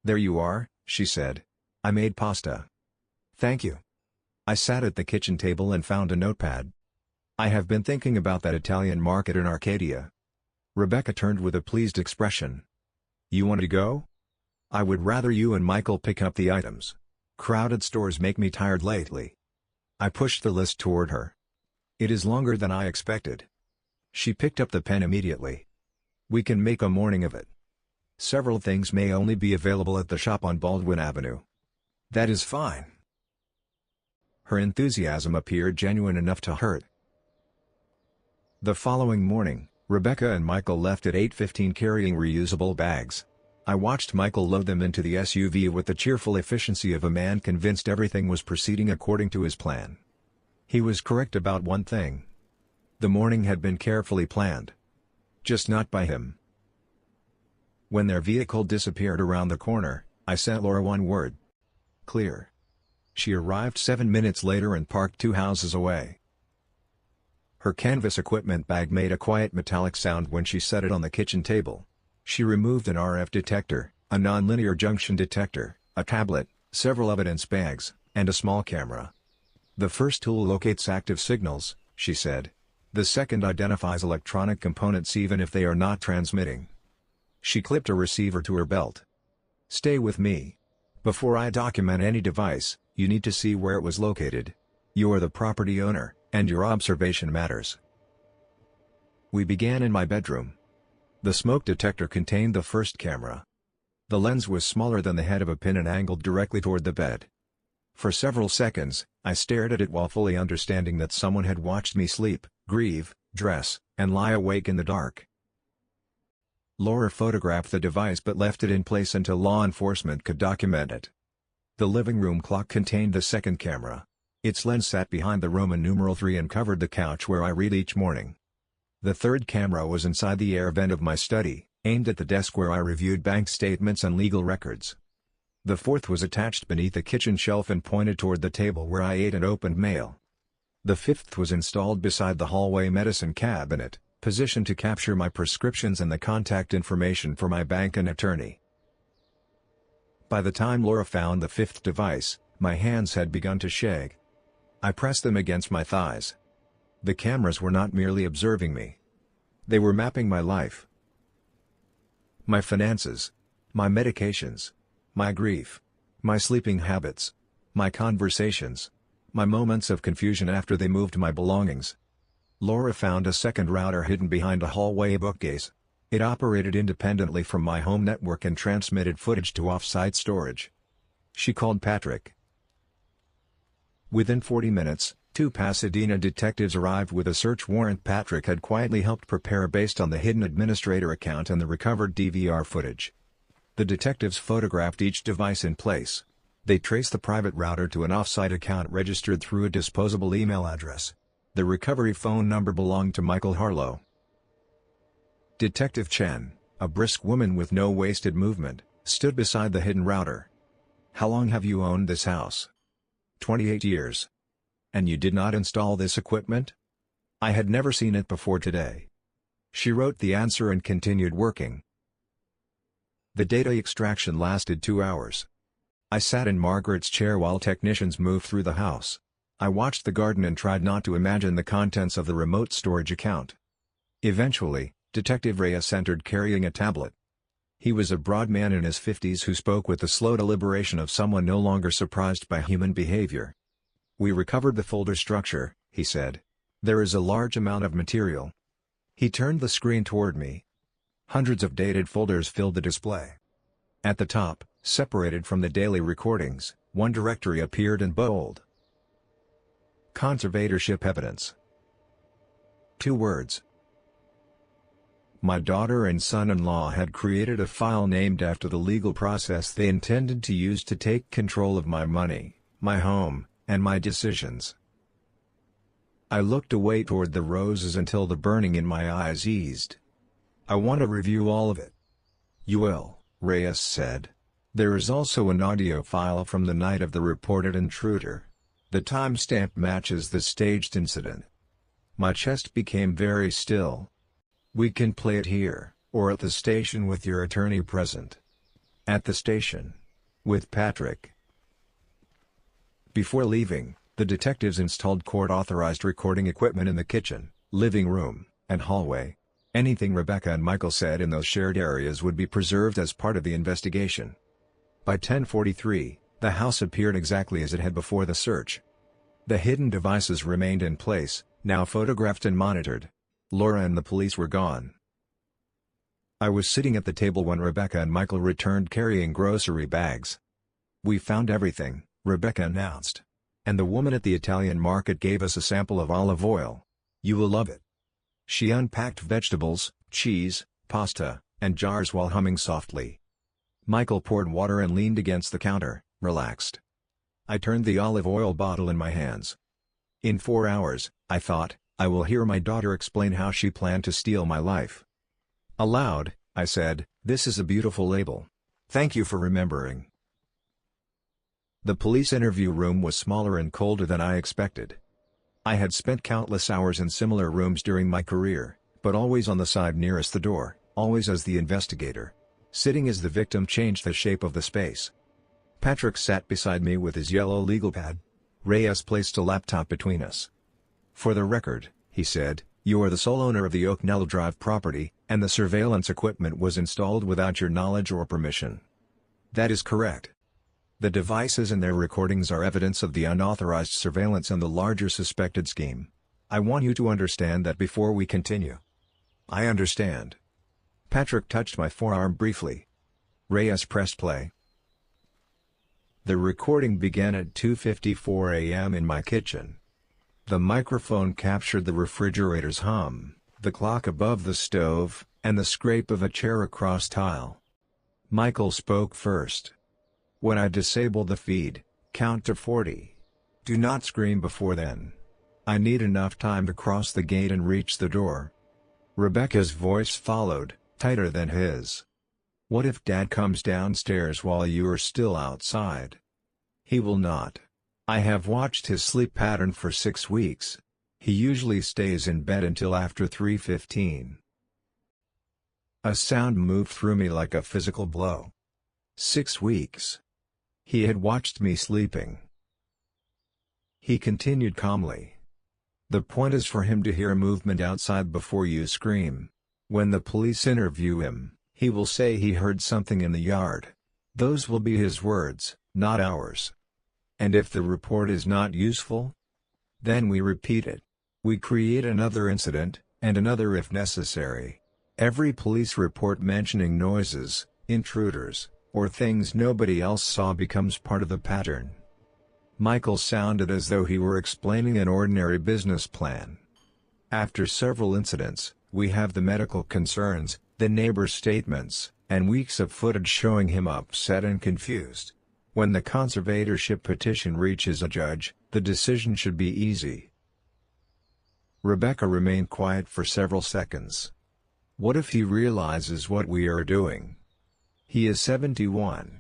Speaker 1: "There you are," she said. "I made pasta." "Thank you." I sat at the kitchen table and found a notepad. "I have been thinking about that Italian market in Arcadia." Rebecca turned with a pleased expression. "You want to go?" "I would rather you and Michael pick up the items. Crowded stores make me tired lately." I pushed the list toward her. "It is longer than I expected." She picked up the pen immediately. "We can make a morning of it. Several things may only be available at the shop on Baldwin Avenue." "That is fine." Her enthusiasm appeared genuine enough to hurt. The following morning, Rebecca and Michael left at 8:15 carrying reusable bags. I watched Michael load them into the SUV with the cheerful efficiency of a man convinced everything was proceeding according to his plan. He was correct about one thing. The morning had been carefully planned. Just not by him. When their vehicle disappeared around the corner, I sent Laura one word. Clear. She arrived 7 minutes later and parked 2 houses away. Her canvas equipment bag made a quiet metallic sound when she set it on the kitchen table. She removed an RF detector, a nonlinear junction detector, a tablet, several evidence bags, and a small camera. The first tool locates active signals, she said. The second identifies electronic components even if they are not transmitting. She clipped a receiver to her belt. Stay with me. Before I document any device, you need to see where it was located. You are the property owner, and your observation matters. We began in my bedroom. The smoke detector contained the first camera. The lens was smaller than the head of a pin and angled directly toward the bed. For several seconds, I stared at it while fully understanding that someone had watched me sleep, grieve, dress, and lie awake in the dark. Laura photographed the device but left it in place until law enforcement could document it. The living room clock contained the second camera. Its lens sat behind the Roman numeral 3 and covered the couch where I read each morning. The third camera was inside the air vent of my study, aimed at the desk where I reviewed bank statements and legal records. The fourth was attached beneath the kitchen shelf and pointed toward the table where I ate and opened mail. The fifth was installed beside the hallway medicine cabinet, positioned to capture my prescriptions and the contact information for my bank and attorney. By the time Laura found the fifth device, my hands had begun to shake. I pressed them against my thighs. The cameras were not merely observing me. They were mapping my life. My finances. My medications. My grief. My sleeping habits. My conversations. My moments of confusion after they moved my belongings. Laura found a second router hidden behind a hallway bookcase. It operated independently from my home network and transmitted footage to off-site storage. She called Patrick. Within 40 minutes, 2 Pasadena detectives arrived with a search warrant Patrick had quietly helped prepare based on the hidden administrator account and the recovered DVR footage. The detectives photographed each device in place. They traced the private router to an off-site account registered through a disposable email address. The recovery phone number belonged to Michael Harlow. Detective Chen, a brisk woman with no wasted movement, stood beside the hidden router. "How long have you owned this house?" 28 years. "And you did not install this equipment?" "I had never seen it before today." She wrote the answer and continued working. The data extraction lasted 2 hours. I sat in Margaret's chair while technicians moved through the house. I watched the garden and tried not to imagine the contents of the remote storage account. Eventually, Detective Reyes entered carrying a tablet. He was a broad man in his 50s who spoke with the slow deliberation of someone no longer surprised by human behavior. "We recovered the folder structure," he said. "There is a large amount of material." He turned the screen toward me. Hundreds of dated folders filled the display. At the top, separated from the daily recordings, one directory appeared in bold. Conservatorship evidence. 2 words. My daughter and son-in-law had created a file named after the legal process they intended to use to take control of my money, my home, and my decisions. I looked away toward the roses until the burning in my eyes eased. "I want to review all of it." "You will," Reyes said. "There is also an audio file from the night of the reported intruder. The timestamp matches the staged incident." My chest became very still. "We can play it here, or at the station with your attorney present." "At the station. With Patrick." Before leaving, the detectives installed court-authorized recording equipment in the kitchen, living room, and hallway. Anything Rebecca and Michael said in those shared areas would be preserved as part of the investigation. By 10:43, the house appeared exactly as it had before the search. The hidden devices remained in place, now photographed and monitored. Laura and the police were gone. I was sitting at the table when Rebecca and Michael returned carrying grocery bags. "We found everything," Rebecca announced. "And the woman at the Italian market gave us a sample of olive oil. You will love it." She unpacked vegetables, cheese, pasta, and jars while humming softly. Michael poured water and leaned against the counter, relaxed. I turned the olive oil bottle in my hands. In 4 hours, I thought, I will hear my daughter explain how she planned to steal my life." Aloud, I said, "This is a beautiful label. Thank you for remembering." The police interview room was smaller and colder than I expected. I had spent countless hours in similar rooms during my career, but always on the side nearest the door, always as the investigator. Sitting as the victim changed the shape of the space. Patrick sat beside me with his yellow legal pad. Reyes placed a laptop between us. "For the record," he said, "you are the sole owner of the Oaknell Drive property, and the surveillance equipment was installed without your knowledge or permission." "That is correct. The devices and their recordings are evidence of the unauthorized surveillance and the larger suspected scheme. I want you to understand that before we continue." "I understand." Patrick touched my forearm briefly. Reyes pressed play. The recording began at 2:54 a.m. in my kitchen. The microphone captured the refrigerator's hum, the clock above the stove, and the scrape of a chair across tile. Michael spoke first. "When I disable the feed, count to 40. Do not scream before then. I need enough time to cross the gate and reach the door." Rebecca's voice followed, tighter than his. "What if Dad comes downstairs while you are still outside?" "He will not. I have watched his sleep pattern for 6 weeks. He usually stays in bed until after 3:15. A sound moved through me like a physical blow. 6 weeks. He had watched me sleeping. He continued calmly. "The point is for him to hear movement outside before you scream. When the police interview him, he will say he heard something in the yard. Those will be his words, not ours. And if the report is not useful, then we repeat it. We create another incident, and another if necessary. Every police report mentioning noises, intruders, or things nobody else saw becomes part of the pattern." Michael sounded as though he were explaining an ordinary business plan. "After several incidents, we have the medical concerns, the neighbors' statements, and weeks of footage showing him upset and confused. When the conservatorship petition reaches a judge, the decision should be easy." Rebecca remained quiet for several seconds. "What if he realizes what we are doing? He is 71.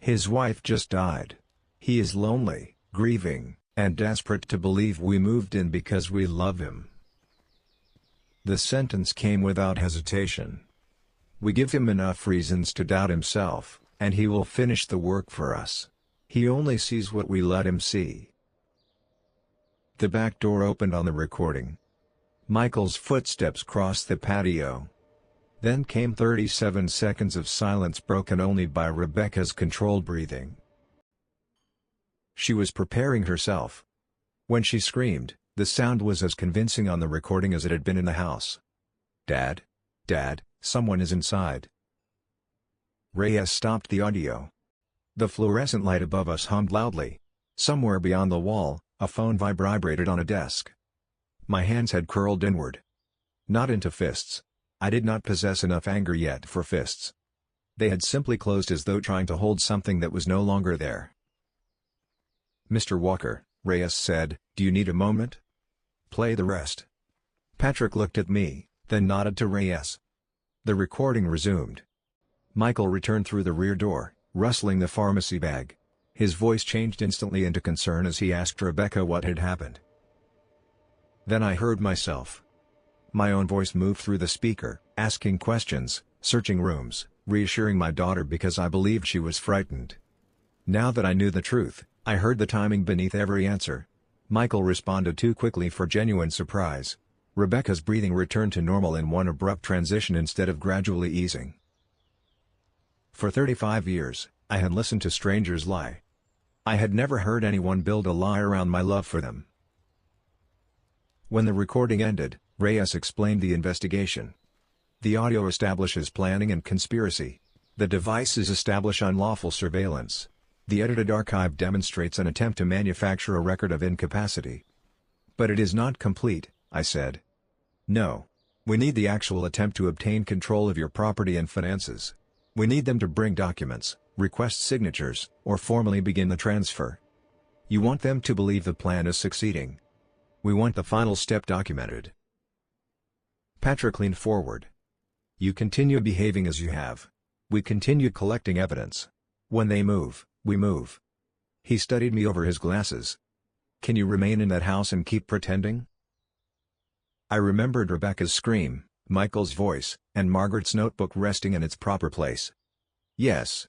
Speaker 1: His wife just died. He is lonely, grieving, and desperate to believe we moved in because we love him." The sentence came without hesitation. "We give him enough reasons to doubt himself, and he will finish the work for us. He only sees what we let him see." The back door opened on the recording. Michael's footsteps crossed the patio. Then came 37 seconds of silence broken only by Rebecca's controlled breathing. She was preparing herself. When she screamed, the sound was as convincing on the recording as it had been in the house. "Dad? Dad, someone is inside." Reyes stopped the audio. The fluorescent light above us hummed loudly. Somewhere beyond the wall, a phone vibrated on a desk. My hands had curled inward. Not into fists. I did not possess enough anger yet for fists. They had simply closed as though trying to hold something that was no longer there. "Mr. Walker," Reyes said, "do you need a moment? Play the rest." Patrick looked at me, then nodded to Reyes. The recording resumed. Michael returned through the rear door, rustling the pharmacy bag. His voice changed instantly into concern as he asked Rebecca what had happened. Then I heard myself. My own voice moved through the speaker, asking questions, searching rooms, reassuring my daughter because I believed she was frightened. Now that I knew the truth, I heard the timing beneath every answer. Michael responded too quickly for genuine surprise. Rebecca's breathing returned to normal in one abrupt transition instead of gradually easing. For 35 years, I had listened to strangers lie. I had never heard anyone build a lie around my love for them. When the recording ended, Reyes explained the investigation. The audio establishes planning and conspiracy. The devices establish unlawful surveillance. The edited archive demonstrates an attempt to manufacture a record of incapacity. But it is not complete, I said. No. We need the actual attempt to obtain control of your property and finances. We need them to bring documents, request signatures, or formally begin the transfer. You want them to believe the plan is succeeding. We want the final step documented." Patrick leaned forward. "You continue behaving as you have. We continue collecting evidence. When they move, we move." He studied me over his glasses. "Can you remain in that house and keep pretending?" I remembered Rebecca's scream, Michael's voice, and Margaret's notebook resting in its proper place. "Yes."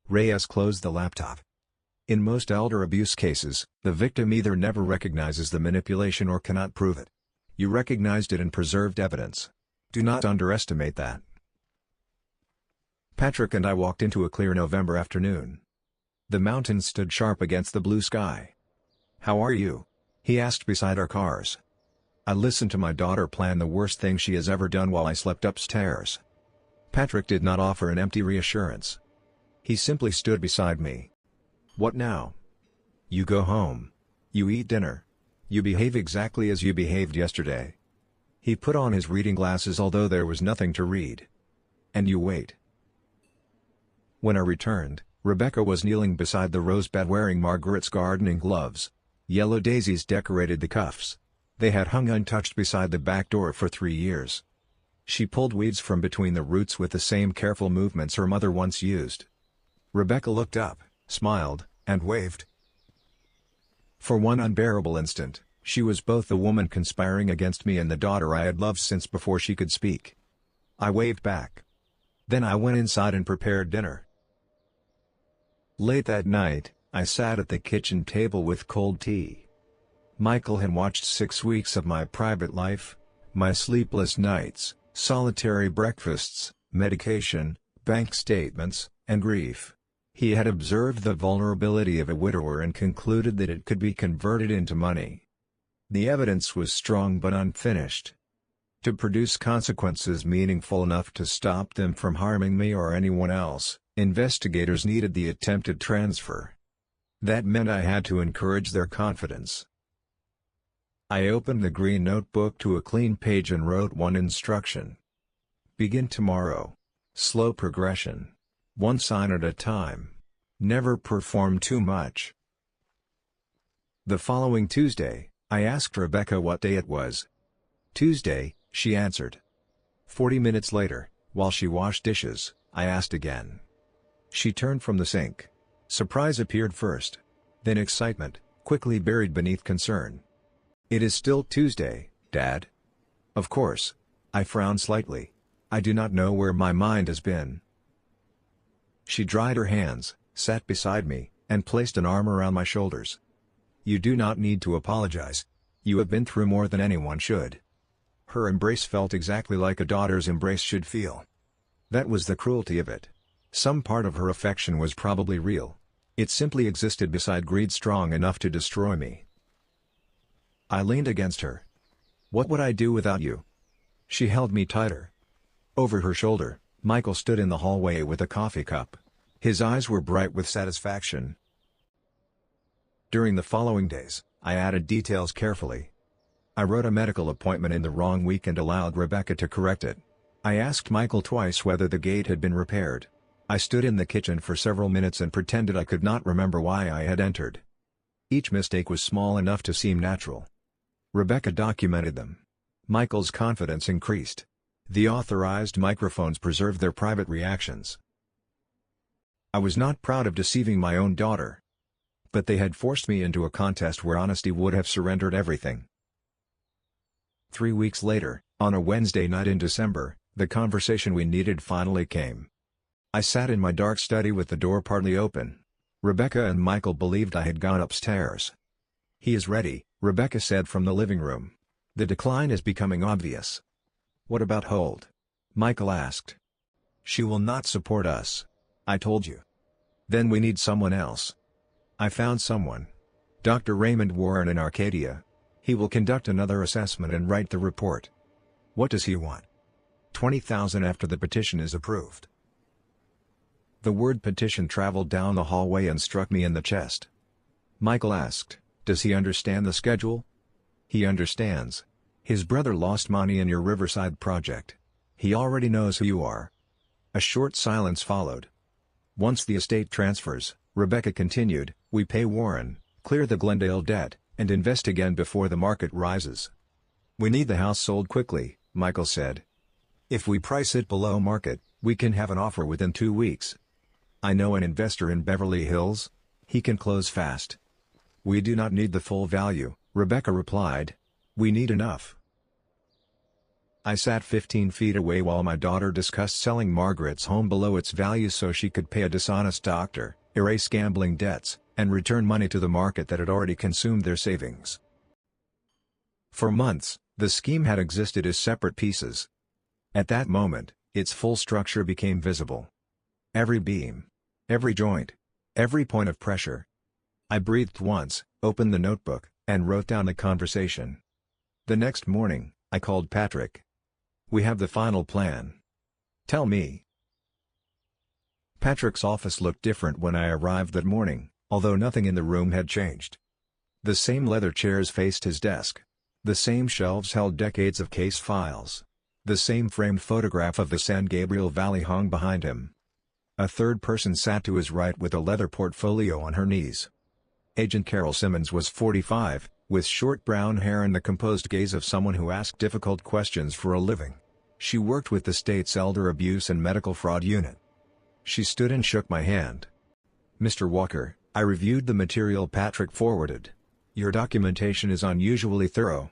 Speaker 1: Reyes closed the laptop. In most elder abuse cases, the victim either never recognizes the manipulation or cannot prove it. You recognized it and preserved evidence. Do not underestimate that. Patrick and I walked into a clear November afternoon. The mountains stood sharp against the blue sky. "How are you?" he asked beside our cars. I listened to my daughter plan the worst thing she has ever done while I slept upstairs. Patrick did not offer an empty reassurance. He simply stood beside me. "What now?" "You go home. You eat dinner. You behave exactly as you behaved yesterday." He put on his reading glasses although there was nothing to read. "And you wait." When I returned, Rebecca was kneeling beside the rosebed wearing Margaret's gardening gloves. Yellow daisies decorated the cuffs. They had hung untouched beside the back door for 3 years. She pulled weeds from between the roots with the same careful movements her mother once used. Rebecca looked up, smiled, and waved. For one unbearable instant, she was both the woman conspiring against me and the daughter I had loved since before she could speak. I waved back. Then I went inside and prepared dinner. Late that night, I sat at the kitchen table with cold tea. Michael had watched 6 weeks of my private life, my sleepless nights, solitary breakfasts, medication, bank statements, and grief. He had observed the vulnerability of a widower and concluded that it could be converted into money. The evidence was strong but unfinished. To produce consequences meaningful enough to stop them from harming me or anyone else, investigators needed the attempted transfer. That meant I had to encourage their confidence. I opened the green notebook to a clean page and wrote one instruction. Begin tomorrow. Slow progression. One sign at a time. Never perform too much. The following Tuesday, I asked Rebecca what day it was. "Tuesday," she answered. 40 minutes later, while she washed dishes, I asked again. She turned from the sink. Surprise appeared first. Then excitement, quickly buried beneath concern. "It is still Tuesday, Dad." "Of course." I frowned slightly. I do not know where my mind has been. She dried her hands, sat beside me, and placed an arm around my shoulders. "You do not need to apologize. You have been through more than anyone should." Her embrace felt exactly like a daughter's embrace should feel. That was the cruelty of it. Some part of her affection was probably real. It simply existed beside greed strong enough to destroy me. I leaned against her. "What would I do without you?" She held me tighter. Over her shoulder, Michael stood in the hallway with a coffee cup. His eyes were bright with satisfaction. During the following days, I added details carefully. I wrote a medical appointment in the wrong week and allowed Rebecca to correct it. I asked Michael twice whether the gate had been repaired. I stood in the kitchen for several minutes and pretended I could not remember why I had entered. Each mistake was small enough to seem natural. Rebecca documented them. Michael's confidence increased. The authorized microphones preserved their private reactions. I was not proud of deceiving my own daughter. But they had forced me into a contest where honesty would have surrendered everything. 3 weeks later, on a Wednesday night in December, the conversation we needed finally came. I sat in my dark study with the door partly open. Rebecca and Michael believed I had gone upstairs. "He is ready," Rebecca said from the living room. "The decline is becoming obvious." "What about Holt?" Michael asked. "She will not support us. I told you." "Then we need someone else." "I found someone. Dr. Raymond Warren in Arcadia. He will conduct another assessment and write the report." "What does he want?" "20,000 after the petition is approved." The word petition traveled down the hallway and struck me in the chest. Michael asked, "Does he understand the schedule?" "He understands. His brother lost money in your Riverside project. He already knows who you are." A short silence followed. "Once the estate transfers," Rebecca continued, "we pay Warren, clear the Glendale debt, and invest again before the market rises. We need the house sold quickly, Michael said. If we price it below market, we can have an offer within 2 weeks. I know an investor in Beverly Hills. He can close fast. We do not need the full value, Rebecca replied. We need enough. I sat 15 feet away while my daughter discussed selling Margaret's home below its value so she could pay a dishonest doctor, erase gambling debts, and return money to the market that had already consumed their savings. For months, the scheme had existed as separate pieces. At that moment, its full structure became visible. Every beam, every joint, every point of pressure. I breathed once, opened the notebook, and wrote down the conversation. The next morning, I called Patrick. We have the final plan. Tell me. Patrick's office looked different when I arrived that morning, although nothing in the room had changed. The same leather chairs faced his desk. The same shelves held decades of case files. The same framed photograph of the San Gabriel Valley hung behind him. A third person sat to his right with a leather portfolio on her knees. Agent Carol Simmons was 45, with short brown hair and the composed gaze of someone who asked difficult questions for a living. She worked with the state's Elder Abuse and Medical Fraud Unit. She stood and shook my hand. Mr. Walker, I reviewed the material Patrick forwarded. Your documentation is unusually thorough.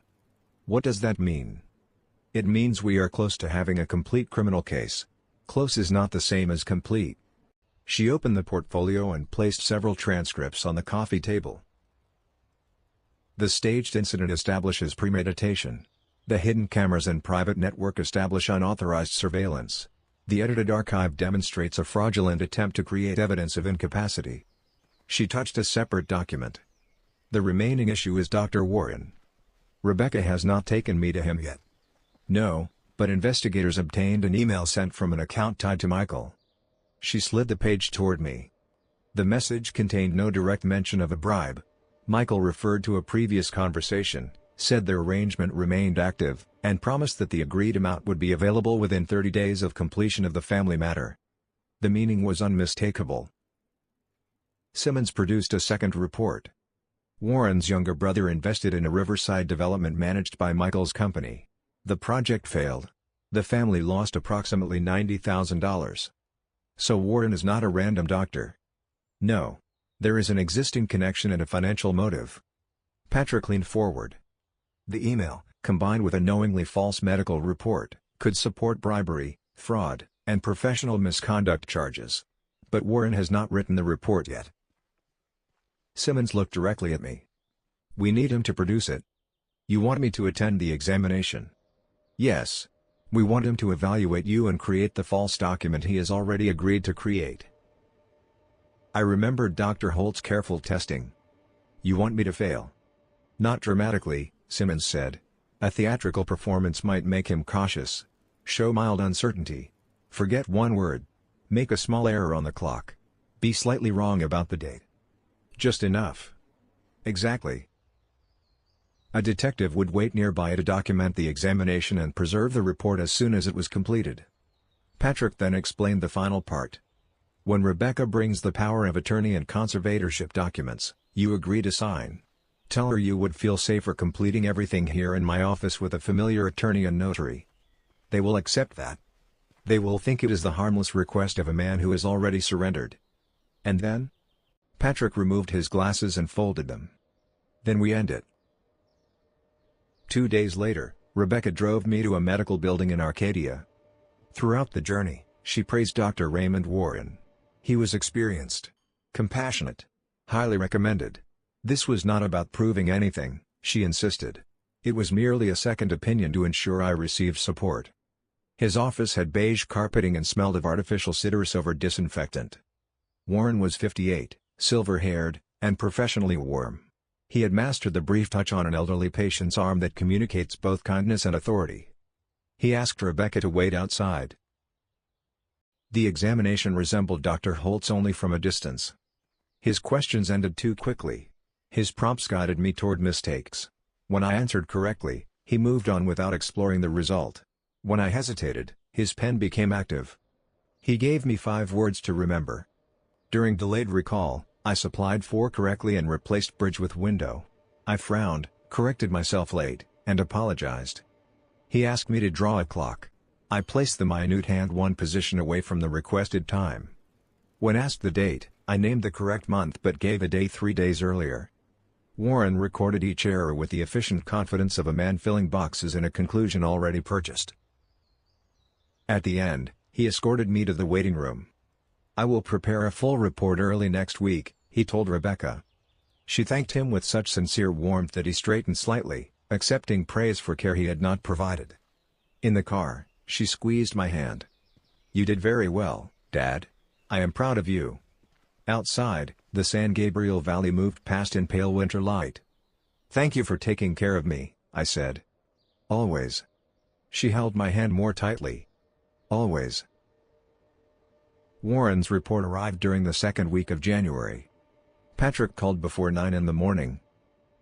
Speaker 1: What does that mean? It means we are close to having a complete criminal case. Close is not the same as complete. She opened the portfolio and placed several transcripts on the coffee table. The staged incident establishes premeditation. The hidden cameras and private network establish unauthorized surveillance. The edited archive demonstrates a fraudulent attempt to create evidence of incapacity. She touched a separate document. The remaining issue is Dr. Warren. Rebecca has not taken me to him yet. No, but investigators obtained an email sent from an account tied to Michael. She slid the page toward me. The message contained no direct mention of a bribe. Michael referred to a previous conversation, said their arrangement remained active, and promised that the agreed amount would be available within 30 days of completion of the family matter. The meaning was unmistakable. Simmons produced a second report. Warren's younger brother invested in a riverside development managed by Michael's company. The project failed. The family lost approximately $90,000. So Warren is not a random doctor. No. There is an existing connection and a financial motive. Patrick leaned forward. The email, combined with a knowingly false medical report, could support bribery, fraud, and professional misconduct charges. But Warren has not written the report yet. Simmons looked directly at me. We need him to produce it. You want me to attend the examination? Yes. We want him to evaluate you and create the false document he has already agreed to create. I remembered Dr. Holt's careful testing. You want me to fail? Not dramatically, Simmons said. A theatrical performance might make him cautious. Show mild uncertainty. Forget one word. Make a small error on the clock. Be slightly wrong about the date. Just enough. Exactly. A detective would wait nearby to document the examination and preserve the report as soon as it was completed. Patrick then explained the final part. When Rebecca brings the power of attorney and conservatorship documents, you agree to sign. Tell her you would feel safer completing everything here in my office with a familiar attorney and notary. They will accept that. They will think it is the harmless request of a man who has already surrendered. And then? Patrick removed his glasses and folded them. Then we end it. 2 days later, Rebecca drove me to a medical building in Arcadia. Throughout the journey, she praised Dr. Raymond Warren. He was experienced, compassionate, highly recommended. This was not about proving anything, she insisted. It was merely a second opinion to ensure I received support. His office had beige carpeting and smelled of artificial citrus over disinfectant. Warren was 58, silver-haired, and professionally warm. He had mastered the brief touch on an elderly patient's arm that communicates both kindness and authority. He asked Rebecca to wait outside. The examination resembled Dr. Holt's only from a distance. His questions ended too quickly. His prompts guided me toward mistakes. When I answered correctly, he moved on without exploring the result. When I hesitated, his pen became active. He gave me 5 words to remember. During delayed recall, I supplied 4 correctly and replaced bridge with window. I frowned, corrected myself late, and apologized. He asked me to draw a clock. I placed the minute hand one position away from the requested time. When asked the date, I named the correct month but gave a day 3 days earlier. Warren recorded each error with the efficient confidence of a man filling boxes in a conclusion already purchased. At the end, he escorted me to the waiting room. "I will prepare a full report early next week," he told Rebecca. She thanked him with such sincere warmth that he straightened slightly, accepting praise for care he had not provided. In the car, she squeezed my hand. "You did very well, Dad. I am proud of you." Outside, the San Gabriel Valley moved past in pale winter light. "Thank you for taking care of me," I said. "Always." She held my hand more tightly. "Always." Warren's report arrived during the second week of January. Patrick called before 9 in the morning.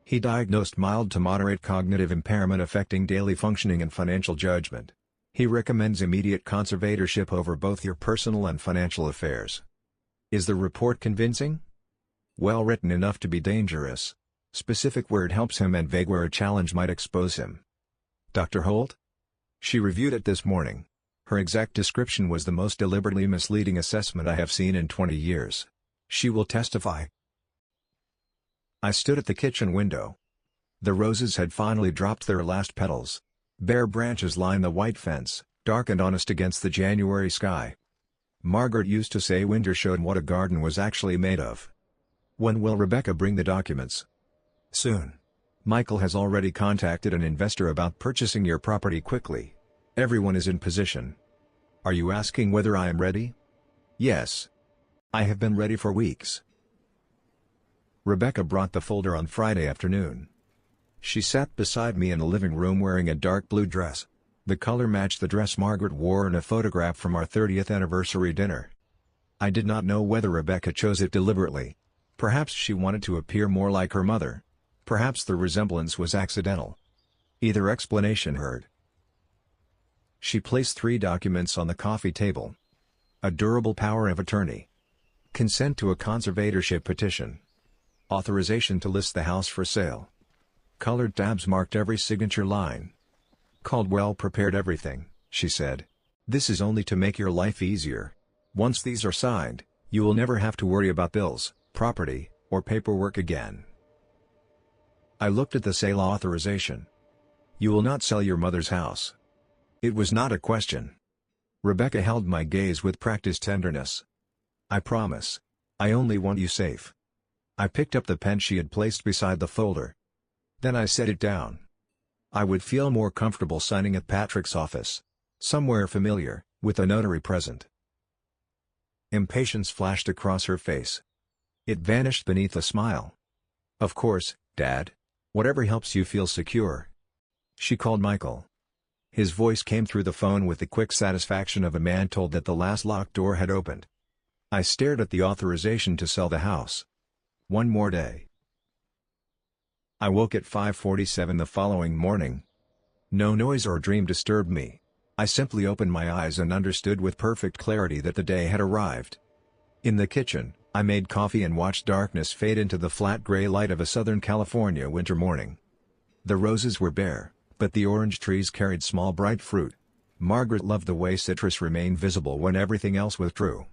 Speaker 1: He diagnosed mild to moderate cognitive impairment affecting daily functioning and financial judgment. He recommends immediate conservatorship over both your personal and financial affairs. Is the report convincing? Well written enough to be dangerous. Specific where it helps him and vague where a challenge might expose him. Dr. Holt? She reviewed it this morning. Her exact description was the most deliberately misleading assessment I have seen in 20 years. She will testify. I stood at the kitchen window. The roses had finally dropped their last petals. Bare branches line the white fence, dark and honest against the January sky. Margaret used to say winter showed what a garden was actually made of. When will Rebecca bring the documents? Soon. Michael has already contacted an investor about purchasing your property quickly. Everyone is in position. Are you asking whether I am ready? Yes. I have been ready for weeks. Rebecca brought the folder on Friday afternoon. She sat beside me in the living room wearing a dark blue dress. The color matched the dress Margaret wore in a photograph from our 30th anniversary dinner. I did not know whether Rebecca chose it deliberately. Perhaps she wanted to appear more like her mother. Perhaps the resemblance was accidental. Either explanation heard. She placed 3 documents on the coffee table. A durable power of attorney. Consent to a conservatorship petition. Authorization to list the house for sale. Colored tabs marked every signature line. Caldwell prepared everything, she said. This is only to make your life easier. Once these are signed, you will never have to worry about bills, property, or paperwork again. I looked at the sale authorization. You will not sell your mother's house. It was not a question. Rebecca held my gaze with practiced tenderness. I promise. I only want you safe. I picked up the pen she had placed beside the folder. Then I set it down. I would feel more comfortable signing at Patrick's office. Somewhere familiar, with a notary present. Impatience flashed across her face. It vanished beneath a smile. Of course, Dad. Whatever helps you feel secure. She called Michael. His voice came through the phone with the quick satisfaction of a man told that the last locked door had opened. I stared at the authorization to sell the house. One more day. I woke at 5:47 the following morning. No noise or dream disturbed me. I simply opened my eyes and understood with perfect clarity that the day had arrived. In the kitchen, I made coffee and watched darkness fade into the flat gray light of a Southern California winter morning. The roses were bare, but the orange trees carried small bright fruit. Margaret loved the way citrus remained visible when everything else withdrew.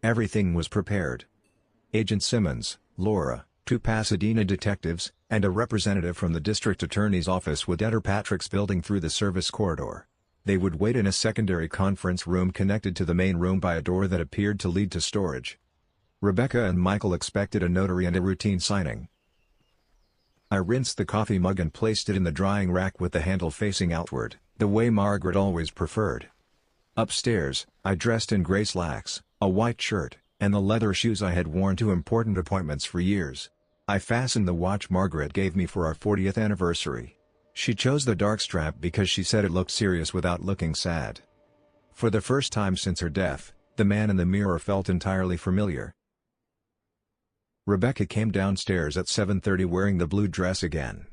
Speaker 1: Everything was prepared. Agent Simmons, Laura, 2 Pasadena detectives, and a representative from the district attorney's office would enter Patrick's building through the service corridor. They would wait in a secondary conference room connected to the main room by a door that appeared to lead to storage. Rebecca and Michael expected a notary and a routine signing. I rinsed the coffee mug and placed it in the drying rack with the handle facing outward, the way Margaret always preferred. Upstairs, I dressed in gray slacks, a white shirt, and the leather shoes I had worn to important appointments for years. I fastened the watch Margaret gave me for our 40th anniversary. She chose the dark strap because she said it looked serious without looking sad. For the first time since her death, the man in the mirror felt entirely familiar. Rebecca came downstairs at 7:30 wearing the blue dress again.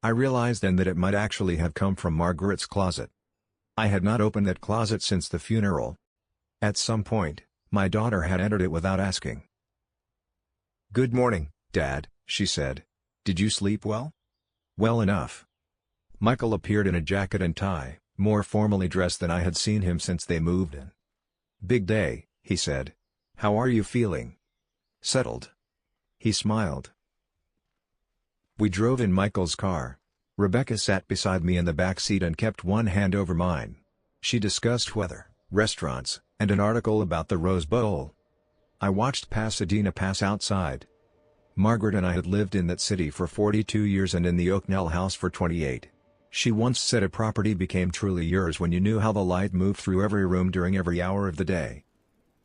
Speaker 1: I realized then that it might actually have come from Margaret's closet. I had not opened that closet since the funeral. At some point, my daughter had entered it without asking. "Good morning, Dad," she said. Did you sleep well? Well enough. Michael appeared in a jacket and tie, more formally dressed than I had seen him since they moved in. Big day, he said. How are you feeling? Settled. He smiled. We drove in Michael's car. Rebecca sat beside me in the back seat and kept one hand over mine. She discussed weather, restaurants, and an article about the Rose Bowl. I watched Pasadena pass outside. Margaret and I had lived in that city for 42 years and in the Oaknell house for 28. She once said a property became truly yours when you knew how the light moved through every room during every hour of the day.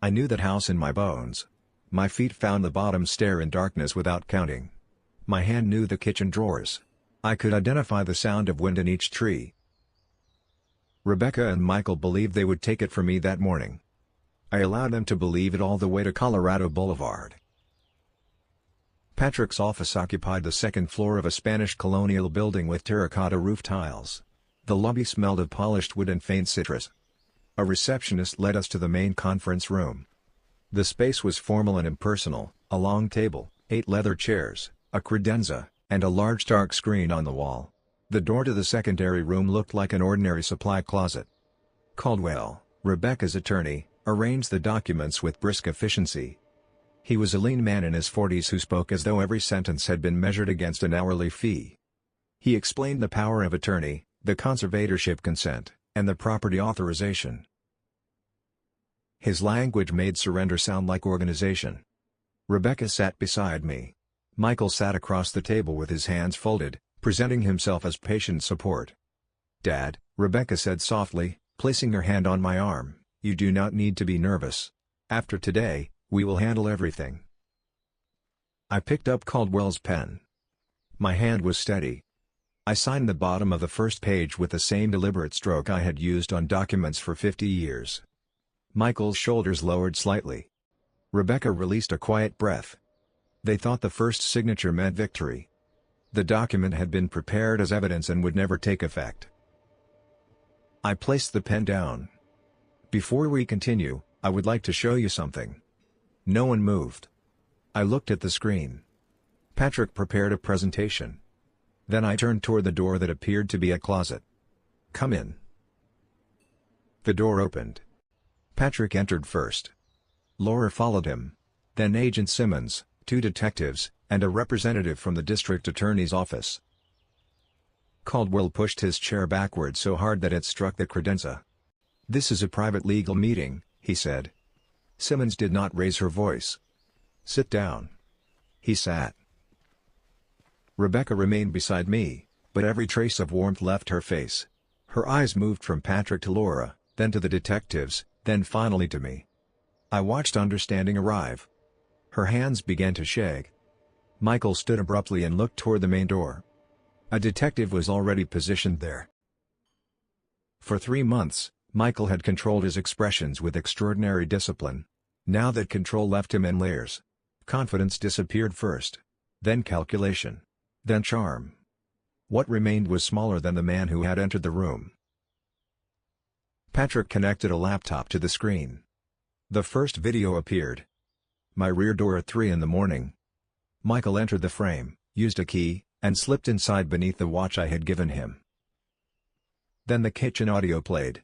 Speaker 1: I knew that house in my bones. My feet found the bottom stair in darkness without counting. My hand knew the kitchen drawers. I could identify the sound of wind in each tree. Rebecca and Michael believed they would take it from me that morning. I allowed them to believe it all the way to Colorado Boulevard. Patrick's office occupied the second floor of a Spanish colonial building with terracotta roof tiles. The lobby smelled of polished wood and faint citrus. A receptionist led us to the main conference room. The space was formal and impersonal, a long table, 8 leather chairs, a credenza, and a large dark screen on the wall. The door to the secondary room looked like an ordinary supply closet. Caldwell, Rebecca's attorney, arranged the documents with brisk efficiency. He was a lean man in his 40s who spoke as though every sentence had been measured against an hourly fee. He explained the power of attorney, the conservatorship consent, and the property authorization. His language made surrender sound like organization. Rebecca sat beside me. Michael sat across the table with his hands folded, presenting himself as patient support. "Dad," Rebecca said softly, placing her hand on my arm, "you do not need to be nervous. After today, we will handle everything." I picked up Caldwell's pen. My hand was steady. I signed the bottom of the first page with the same deliberate stroke I had used on documents for 50 years. Michael's shoulders lowered slightly. Rebecca released a quiet breath. They thought the first signature meant victory. The document had been prepared as evidence and would never take effect. I placed the pen down. "Before we continue, I would like to show you something." No one moved. I looked at the screen. Patrick prepared a presentation. Then I turned toward the door that appeared to be a closet. "Come in." The door opened. Patrick entered first. Laura followed him. Then Agent Simmons, 2 detectives, and a representative from the district attorney's office. Caldwell pushed his chair backward so hard that it struck the credenza. "This is a private legal meeting," he said. Simmons did not raise her voice. "Sit down." He sat. Rebecca remained beside me, but every trace of warmth left her face. Her eyes moved from Patrick to Laura, then to the detectives, then finally to me. I watched understanding arrive. Her hands began to shake. Michael stood abruptly and looked toward the main door. A detective was already positioned there. For 3 months, Michael had controlled his expressions with extraordinary discipline. Now that control left him in layers. Confidence disappeared first. Then calculation. Then charm. What remained was smaller than the man who had entered the room. Patrick connected a laptop to the screen. The first video appeared. My rear door at 3 in the morning. Michael entered the frame, used a key, and slipped inside beneath the watch I had given him. Then the kitchen audio played.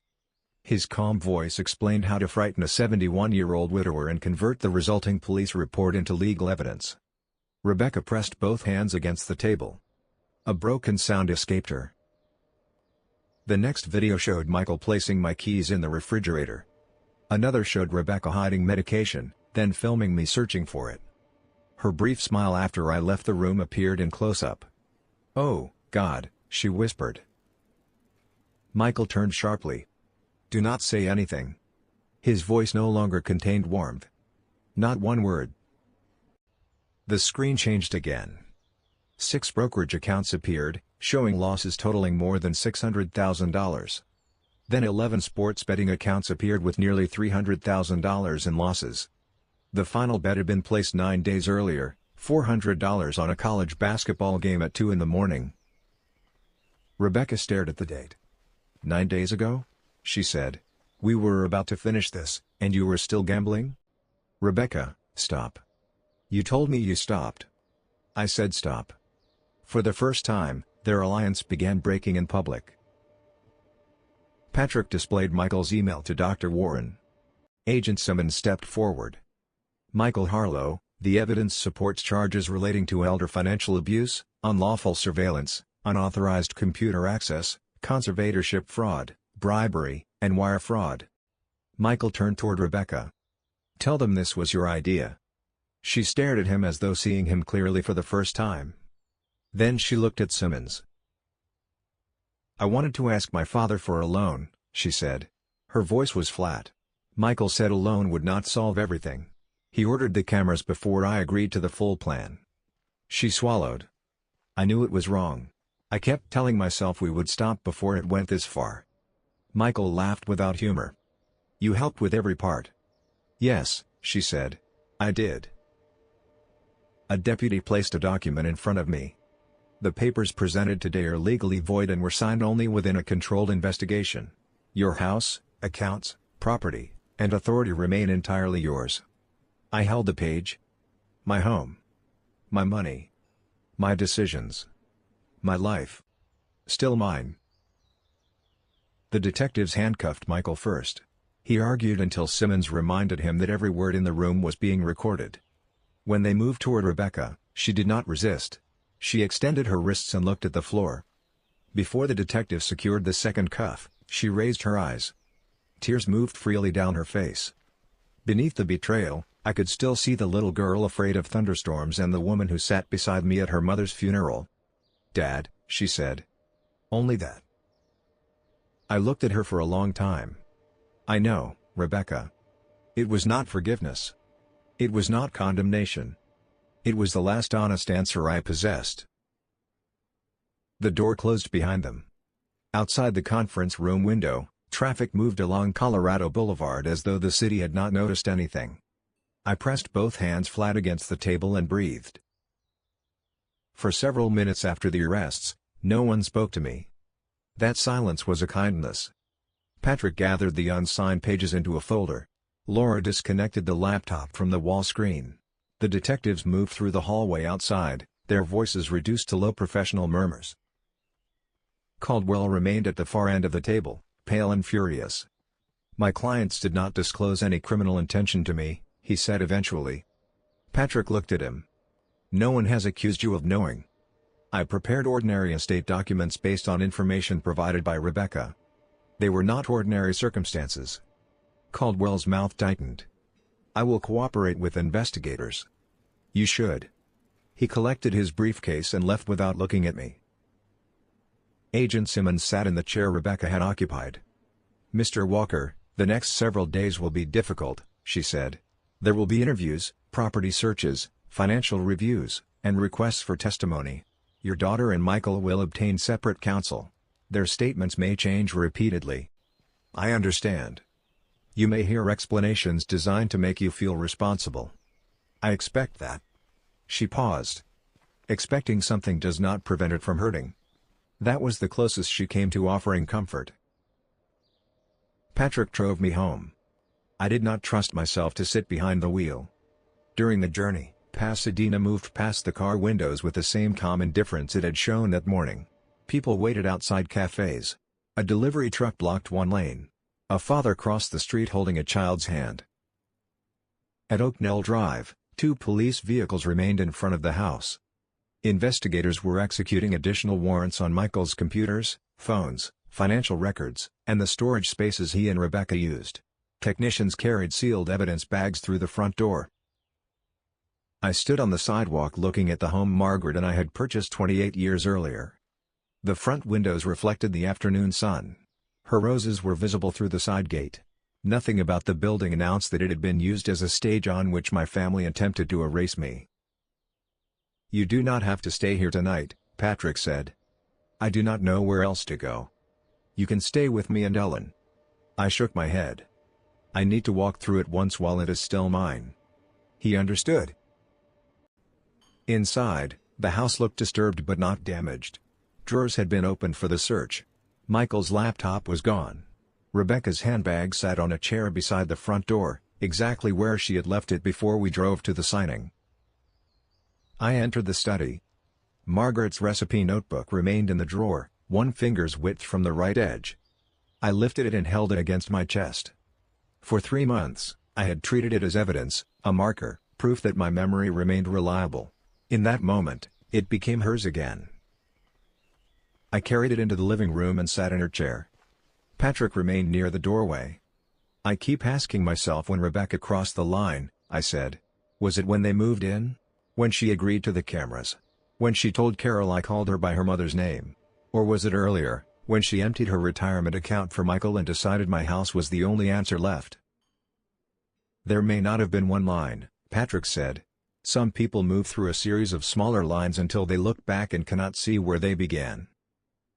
Speaker 1: His calm voice explained how to frighten a 71-year-old widower and convert the resulting police report into legal evidence. Rebecca pressed both hands against the table. A broken sound escaped her. The next video showed Michael placing my keys in the refrigerator. Another showed Rebecca hiding medication, then filming me searching for it. Her brief smile after I left the room appeared in close-up. "Oh, God," she whispered. Michael turned sharply. "Do not say anything." His voice no longer contained warmth. "Not one word." The screen changed again. 6 brokerage accounts appeared, showing losses totaling more than $600,000. Then 11 sports betting accounts appeared with nearly $300,000 in losses. The final bet had been placed 9 days earlier, $400 on a college basketball game at 2 in the morning. Rebecca stared at the date. 9 days ago? She said. "We were about to finish this, and you were still gambling?" "Rebecca, stop. You told me you stopped." "I said stop." For the first time, their alliance began breaking in public. Patrick displayed Michael's email to Dr. Warren. Agent Simmons stepped forward. Michael Harlow, the evidence supports charges relating to elder financial abuse, unlawful surveillance, unauthorized computer access, conservatorship fraud, bribery, and wire fraud. Michael turned toward Rebecca. "Tell them this was your idea." She stared at him as though seeing him clearly for the first time. Then she looked at Simmons. "I wanted to ask my father for a loan," she said. Her voice was flat. Michael said a loan would not solve everything. He ordered the cameras before I agreed to the full plan. She swallowed. I knew it was wrong. I kept telling myself we would stop before it went this far. Michael laughed without humor. "You helped with every part." "Yes," she said. "I did." A deputy placed a document in front of me. "The papers presented today are legally void and were signed only within a controlled investigation. Your house, accounts, property, and authority remain entirely yours." I held the page. My home. My money. My decisions. My life. Still mine. The detectives handcuffed Michael first. He argued until Simmons reminded him that every word in the room was being recorded. When they moved toward Rebecca, she did not resist. She extended her wrists and looked at the floor. Before the detective secured the second cuff, she raised her eyes. Tears moved freely down her face. Beneath the betrayal, I could still see the little girl afraid of thunderstorms and the woman who sat beside me at her mother's funeral. "Dad," she said. "Only that." I looked at her for a long time. "I know, Rebecca." It was not forgiveness. It was not condemnation. It was the last honest answer I possessed. The door closed behind them. Outside the conference room window, traffic moved along Colorado Boulevard as though the city had not noticed anything. I pressed both hands flat against the table and breathed. For several minutes after the arrests, no one spoke to me. That silence was a kindness. Patrick gathered the unsigned pages into a folder. Laura disconnected the laptop from the wall screen. The detectives moved through the hallway outside, their voices reduced to low professional murmurs. Caldwell remained at the far end of the table, pale and furious. "My clients did not disclose any criminal intention to me," he said eventually. Patrick looked at him. "No one has accused you of knowing. I prepared ordinary estate documents based on information provided by Rebecca. They were not ordinary circumstances." Caldwell's mouth tightened. "I will cooperate with investigators." "You should." He collected his briefcase and left without looking at me. Agent Simmons sat in the chair Rebecca had occupied. "Mr. Walker, the next several days will be difficult," she said. "There will be interviews, property searches, financial reviews, and requests for testimony. Your daughter and Michael will obtain separate counsel. Their statements may change repeatedly." "I understand. You may hear explanations designed to make you feel responsible." "I expect that." She paused. Expecting something does not prevent it from hurting. That was the closest she came to offering comfort. Patrick drove me home. I did not trust myself to sit behind the wheel. During the journey, Pasadena moved past the car windows with the same calm indifference it had shown that morning. People waited outside cafes. A delivery truck blocked one lane. A father crossed the street holding a child's hand. At Oaknell Drive, 2 police vehicles remained in front of the house. Investigators were executing additional warrants on Michael's computers, phones, financial records, and the storage spaces he and Rebecca used. Technicians carried sealed evidence bags through the front door. I stood on the sidewalk looking at the home Margaret and I had purchased 28 years earlier. The front windows reflected the afternoon sun. Her roses were visible through the side gate. Nothing about the building announced that it had been used as a stage on which my family attempted to erase me. "You do not have to stay here tonight," Patrick said. "I do not know where else to go. You can stay with me and Ellen." I shook my head. "I need to walk through it once while it is still mine." He understood. Inside, the house looked disturbed but not damaged. Drawers had been opened for the search. Michael's laptop was gone. Rebecca's handbag sat on a chair beside the front door, exactly where she had left it before we drove to the signing. I entered the study. Margaret's recipe notebook remained in the drawer, 1 finger's width from the right edge. I lifted it and held it against my chest. For 3 months, I had treated it as evidence, a marker, proof that my memory remained reliable. In that moment, it became hers again. I carried it into the living room and sat in her chair. Patrick remained near the doorway. "I keep asking myself when Rebecca crossed the line," I said. "Was it when they moved in? When she agreed to the cameras? When she told Carol I called her by her mother's name? Or was it earlier, when she emptied her retirement account for Michael and decided my house was the only answer left?" "There may not have been one line," Patrick said. "Some people move through a series of smaller lines until they look back and cannot see where they began.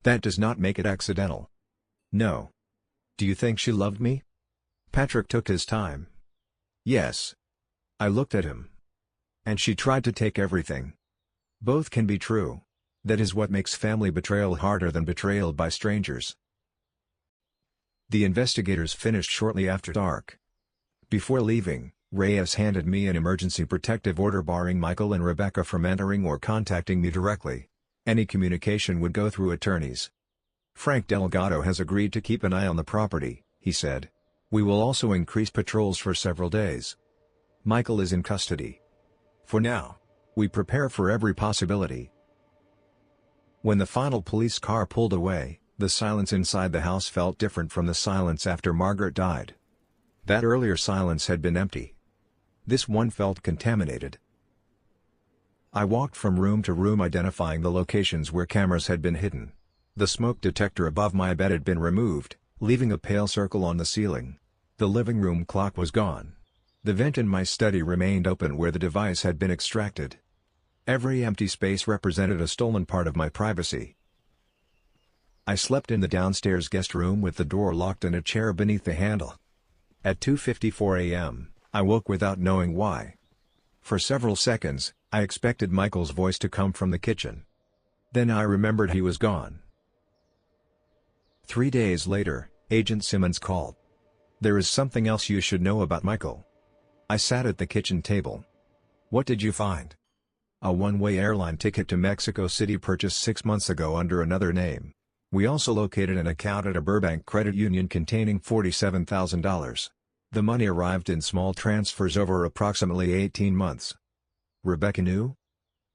Speaker 1: That does not make it accidental." "No. Do you think she loved me?" Patrick took his time. "Yes." I looked at him. "And she tried to take everything." "Both can be true. That is what makes family betrayal harder than betrayal by strangers." The investigators finished shortly after dark. Before leaving, Reyes handed me an emergency protective order barring Michael and Rebecca from entering or contacting me directly. Any communication would go through attorneys. "Frank Delgado has agreed to keep an eye on the property," he said. "We will also increase patrols for several days. Michael is in custody. For now, we prepare for every possibility." When the final police car pulled away, the silence inside the house felt different from the silence after Margaret died. That earlier silence had been empty. This one felt contaminated. I walked from room to room identifying the locations where cameras had been hidden. The smoke detector above my bed had been removed, leaving a pale circle on the ceiling. The living room clock was gone. The vent in my study remained open where the device had been extracted. Every empty space represented a stolen part of my privacy. I slept in the downstairs guest room with the door locked and a chair beneath the handle. At 2:54 a.m., I woke without knowing why. For several seconds, I expected Michael's voice to come from the kitchen. Then I remembered he was gone. 3 days later, Agent Simmons called. "There is something else you should know about Michael." I sat at the kitchen table. "What did you find?" "A one-way airline ticket to Mexico City purchased 6 months ago under another name. We also located an account at a Burbank credit union containing $47,000. The money arrived in small transfers over approximately 18 months. Rebecca knew?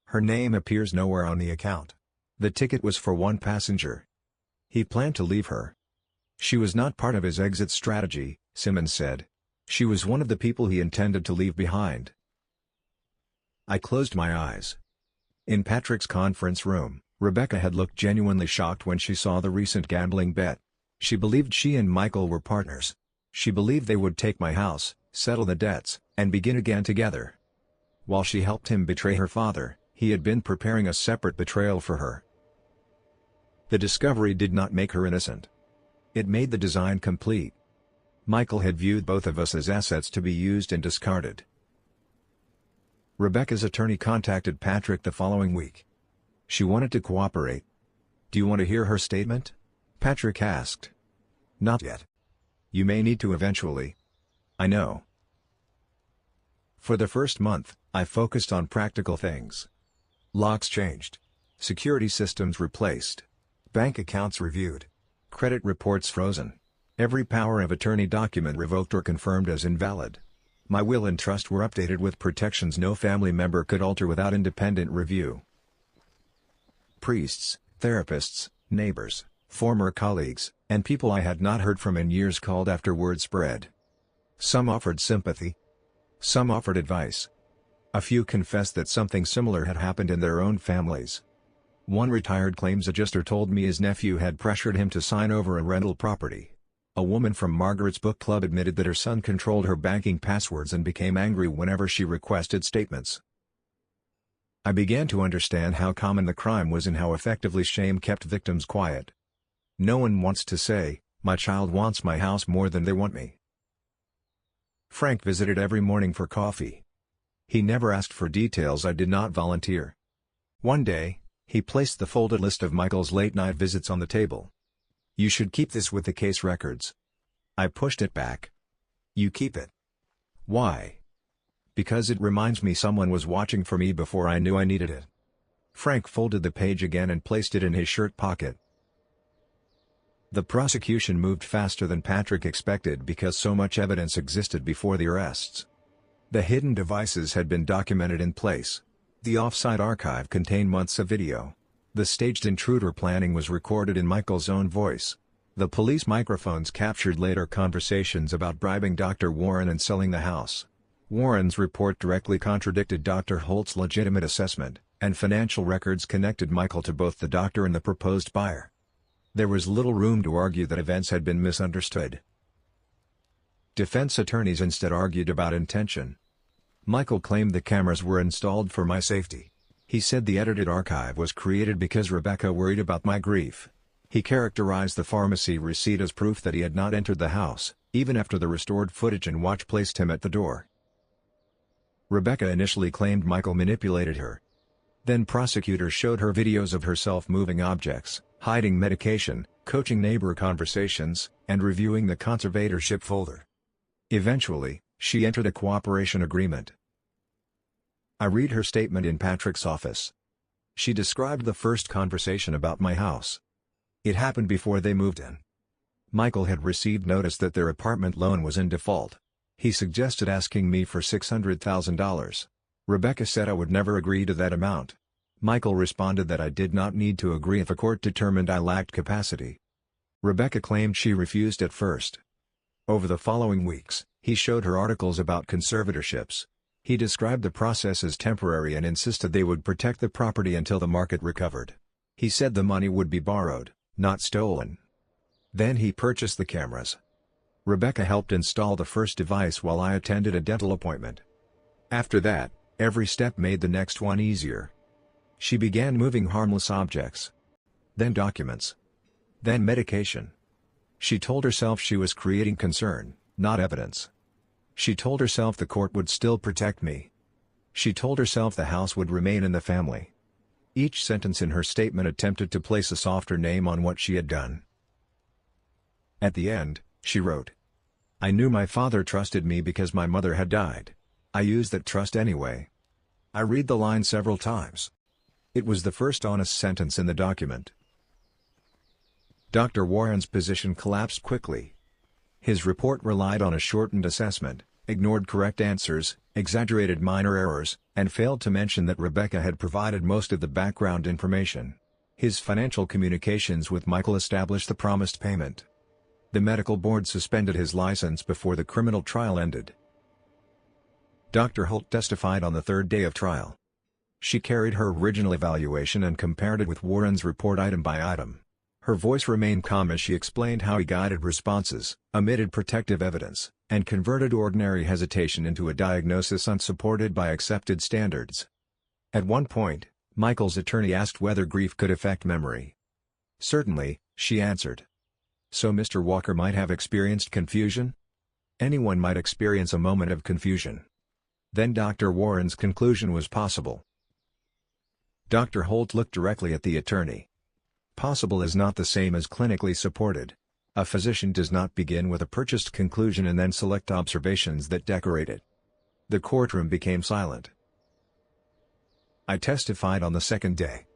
Speaker 1: Her name appears nowhere on the account. The ticket was for one passenger. He planned to leave her. She was not part of his exit strategy," Simmons said. "She was one of the people he intended to leave behind." I closed my eyes. In Patrick's conference room, Rebecca had looked genuinely shocked when she saw the recent gambling bet. She believed she and Michael were partners. She believed they would take my house, settle the debts, and begin again together. While she helped him betray her father, he had been preparing a separate betrayal for her. The discovery did not make her innocent. It made the design complete. Michael had viewed both of us as assets to be used and discarded. Rebecca's attorney contacted Patrick the following week. She wanted to cooperate. "Do you want to hear her statement?" Patrick asked. "Not yet. You may need to eventually." "I know." For the first month, I focused on practical things. Locks changed. Security systems replaced. Bank accounts reviewed. Credit reports frozen. Every power of attorney document revoked or confirmed as invalid. My will and trust were updated with protections no family member could alter without independent review. Priests, therapists, neighbors, former colleagues, and people I had not heard from in years called after word spread. Some offered sympathy. Some offered advice. A few confessed that something similar had happened in their own families. One retired claims adjuster told me his nephew had pressured him to sign over a rental property. A woman from Margaret's book club admitted that her son controlled her banking passwords and became angry whenever she requested statements. I began to understand how common the crime was and how effectively shame kept victims quiet. No one wants to say, "My child wants my house more than they want me." Frank visited every morning for coffee. He never asked for details I did not volunteer. One day, he placed the folded list of Michael's late-night visits on the table. "You should keep this with the case records." I pushed it back. "You keep it." "Why?" "Because it reminds me someone was watching for me before I knew I needed it." Frank folded the page again and placed it in his shirt pocket. The prosecution moved faster than Patrick expected because so much evidence existed before the arrests. The hidden devices had been documented in place. The off-site archive contained months of video. The staged intruder planning was recorded in Michael's own voice. The police microphones captured later conversations about bribing Dr. Warren and selling the house. Warren's report directly contradicted Dr. Holt's legitimate assessment, and financial records connected Michael to both the doctor and the proposed buyer. There was little room to argue that events had been misunderstood. Defense attorneys instead argued about intention. Michael claimed the cameras were installed for my safety. He said the edited archive was created because Rebecca worried about my grief. He characterized the pharmacy receipt as proof that he had not entered the house, even after the restored footage and watch placed him at the door. Rebecca initially claimed Michael manipulated her. Then prosecutors showed her videos of herself moving objects, hiding medication, coaching neighbor conversations, and reviewing the conservatorship folder. Eventually, she entered a cooperation agreement. I read her statement in Patrick's office. She described the first conversation about my house. It happened before they moved in. Michael had received notice that their apartment loan was in default. He suggested asking me for $600,000. Rebecca said I would never agree to that amount. Michael responded that I did not need to agree if a court determined I lacked capacity. Rebecca claimed she refused at first. Over the following weeks, he showed her articles about conservatorships. He described the process as temporary and insisted they would protect the property until the market recovered. He said the money would be borrowed, not stolen. Then he purchased the cameras. Rebecca helped install the first device while I attended a dental appointment. After that, every step made the next one easier. She began moving harmless objects. Then documents. Then medication. She told herself she was creating concern, not evidence. She told herself the court would still protect me. She told herself the house would remain in the family. Each sentence in her statement attempted to place a softer name on what she had done. At the end, she wrote, "I knew my father trusted me because my mother had died. I used that trust anyway." I read the line several times. It was the first honest sentence in the document. Dr. Warren's position collapsed quickly. His report relied on a shortened assessment, ignored correct answers, exaggerated minor errors, and failed to mention that Rebecca had provided most of the background information. His financial communications with Michael established the promised payment. The medical board suspended his license before the criminal trial ended. Dr. Holt testified on the third day of trial. She carried her original evaluation and compared it with Warren's report item by item. Her voice remained calm as she explained how he guided responses, omitted protective evidence, and converted ordinary hesitation into a diagnosis unsupported by accepted standards. At one point, Michael's attorney asked whether grief could affect memory. "Certainly," she answered. "So Mr. Walker might have experienced confusion?" "Anyone might experience a moment of confusion." Then Dr. Warren's conclusion was possible. Dr. Holt looked directly at the attorney. Possible is not the same as clinically supported. A physician does not begin with a purchased conclusion and then select observations that decorate it. The courtroom became silent. I testified on the second day.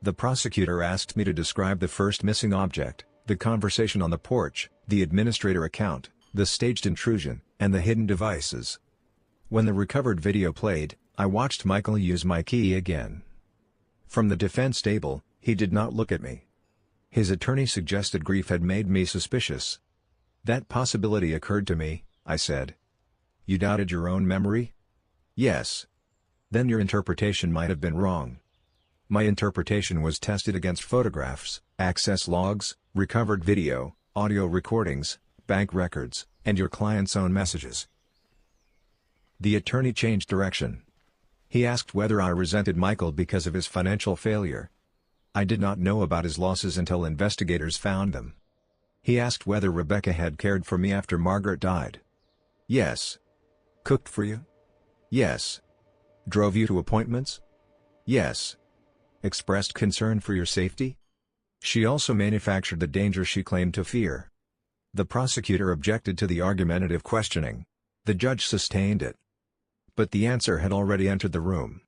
Speaker 1: The prosecutor asked me to describe the first missing object, the conversation on the porch, the administrator account, the staged intrusion, and the hidden devices. When the recovered video played, I watched Michael use my key again. From the defense table, he did not look at me. His attorney suggested grief had made me suspicious. "That possibility occurred to me," I said. "You doubted your own memory?" "Yes." "Then your interpretation might have been wrong." "My interpretation was tested against photographs, access logs, recovered video, audio recordings, bank records, and your client's own messages." The attorney changed direction. He asked whether I resented Michael because of his financial failure. I did not know about his losses until investigators found them. He asked whether Rebecca had cared for me after Margaret died. "Yes." "Cooked for you?" "Yes." "Drove you to appointments?" "Yes." "Expressed concern for your safety?" She also manufactured the danger she claimed to fear. The prosecutor objected to the argumentative questioning. The judge sustained it. But the answer had already entered the room.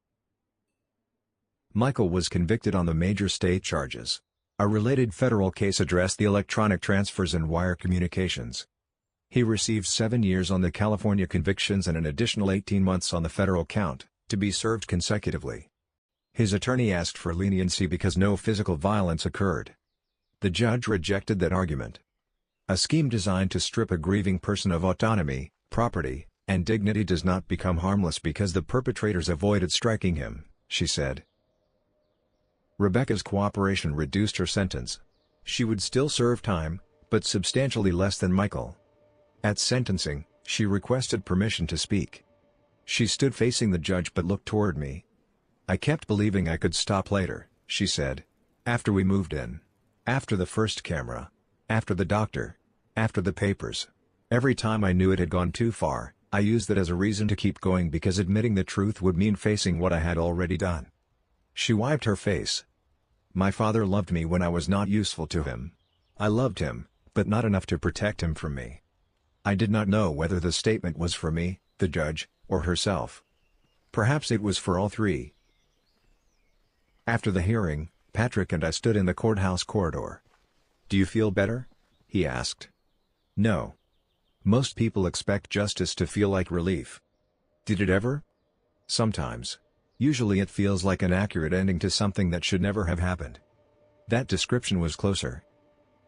Speaker 1: Michael was convicted on the major state charges. A related federal case addressed the electronic transfers and wire communications. He received 7 years on the California convictions and an additional 18 months on the federal count, to be served consecutively. His attorney asked for leniency because no physical violence occurred. The judge rejected that argument. A scheme designed to strip a grieving person of autonomy, property, and dignity does not become harmless because the perpetrators avoided striking him, she said. Rebecca's cooperation reduced her sentence. She would still serve time, but substantially less than Michael. At sentencing, she requested permission to speak. She stood facing the judge but looked toward me. "I kept believing I could stop later," she said. "After we moved in. After the first camera. After the doctor. After the papers. Every time I knew it had gone too far, I used that as a reason to keep going because admitting the truth would mean facing what I had already done." She wiped her face. "My father loved me when I was not useful to him. I loved him, but not enough to protect him from me." I did not know whether the statement was for me, the judge, or herself. Perhaps it was for all three. After the hearing, Patrick and I stood in the courthouse corridor. "Do you feel better?" he asked. "No. Most people expect justice to feel like relief. Did it ever?" "Sometimes. Usually it feels like an accurate ending to something that should never have happened." That description was closer.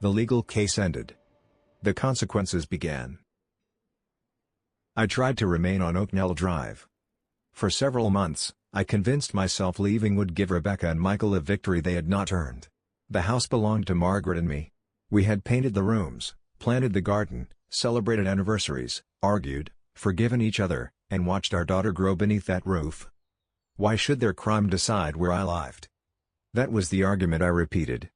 Speaker 1: The legal case ended. The consequences began. I tried to remain on Oaknell Drive. For several months, I convinced myself leaving would give Rebecca and Michael a victory they had not earned. The house belonged to Margaret and me. We had painted the rooms, planted the garden, celebrated anniversaries, argued, forgiven each other, and watched our daughter grow beneath that roof. Why should their crime decide where I lived? That was the argument I repeated.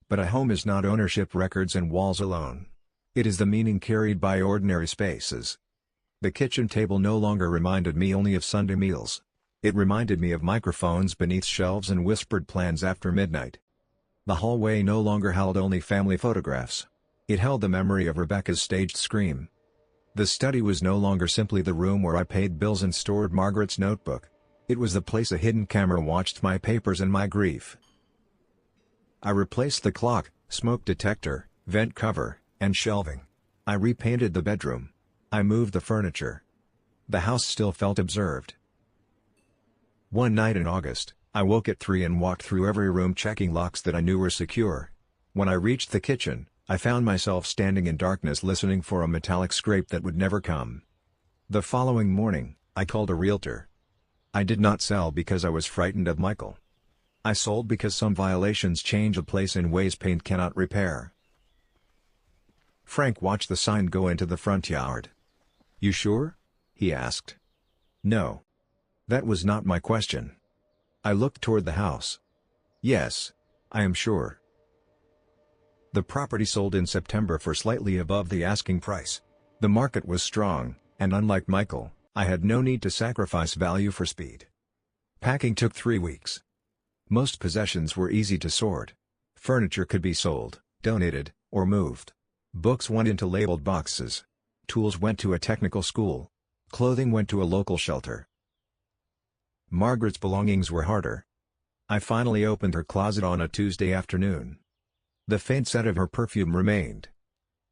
Speaker 1: But a home is not ownership records and walls alone. It is the meaning carried by ordinary spaces. The kitchen table no longer reminded me only of Sunday meals. It reminded me of microphones beneath shelves and whispered plans after midnight. The hallway no longer held only family photographs. It held the memory of Rebecca's staged scream. The study was no longer simply the room where I paid bills and stored Margaret's notebook. It was the place a hidden camera watched my papers and my grief. I replaced the clock, smoke detector, vent cover, and shelving. I repainted the bedroom. I moved the furniture. The house still felt observed. One night in August, I woke at 3 and walked through every room checking locks that I knew were secure. When I reached the kitchen, I found myself standing in darkness listening for a metallic scrape that would never come. The following morning, I called a realtor. I did not sell because I was frightened of Michael. I sold because some violations change a place in ways paint cannot repair. Frank watched the sign go into the front yard. "You sure?" he asked. "No. That was not my question." I looked toward the house. "Yes, I am sure." The property sold in September for slightly above the asking price. The market was strong, and unlike Michael, I had no need to sacrifice value for speed. Packing took 3 weeks. Most possessions were easy to sort. Furniture could be sold, donated, or moved. Books went into labeled boxes. Tools went to a technical school. Clothing went to a local shelter. Margaret's belongings were harder. I finally opened her closet on a Tuesday afternoon. The faint scent of her perfume remained.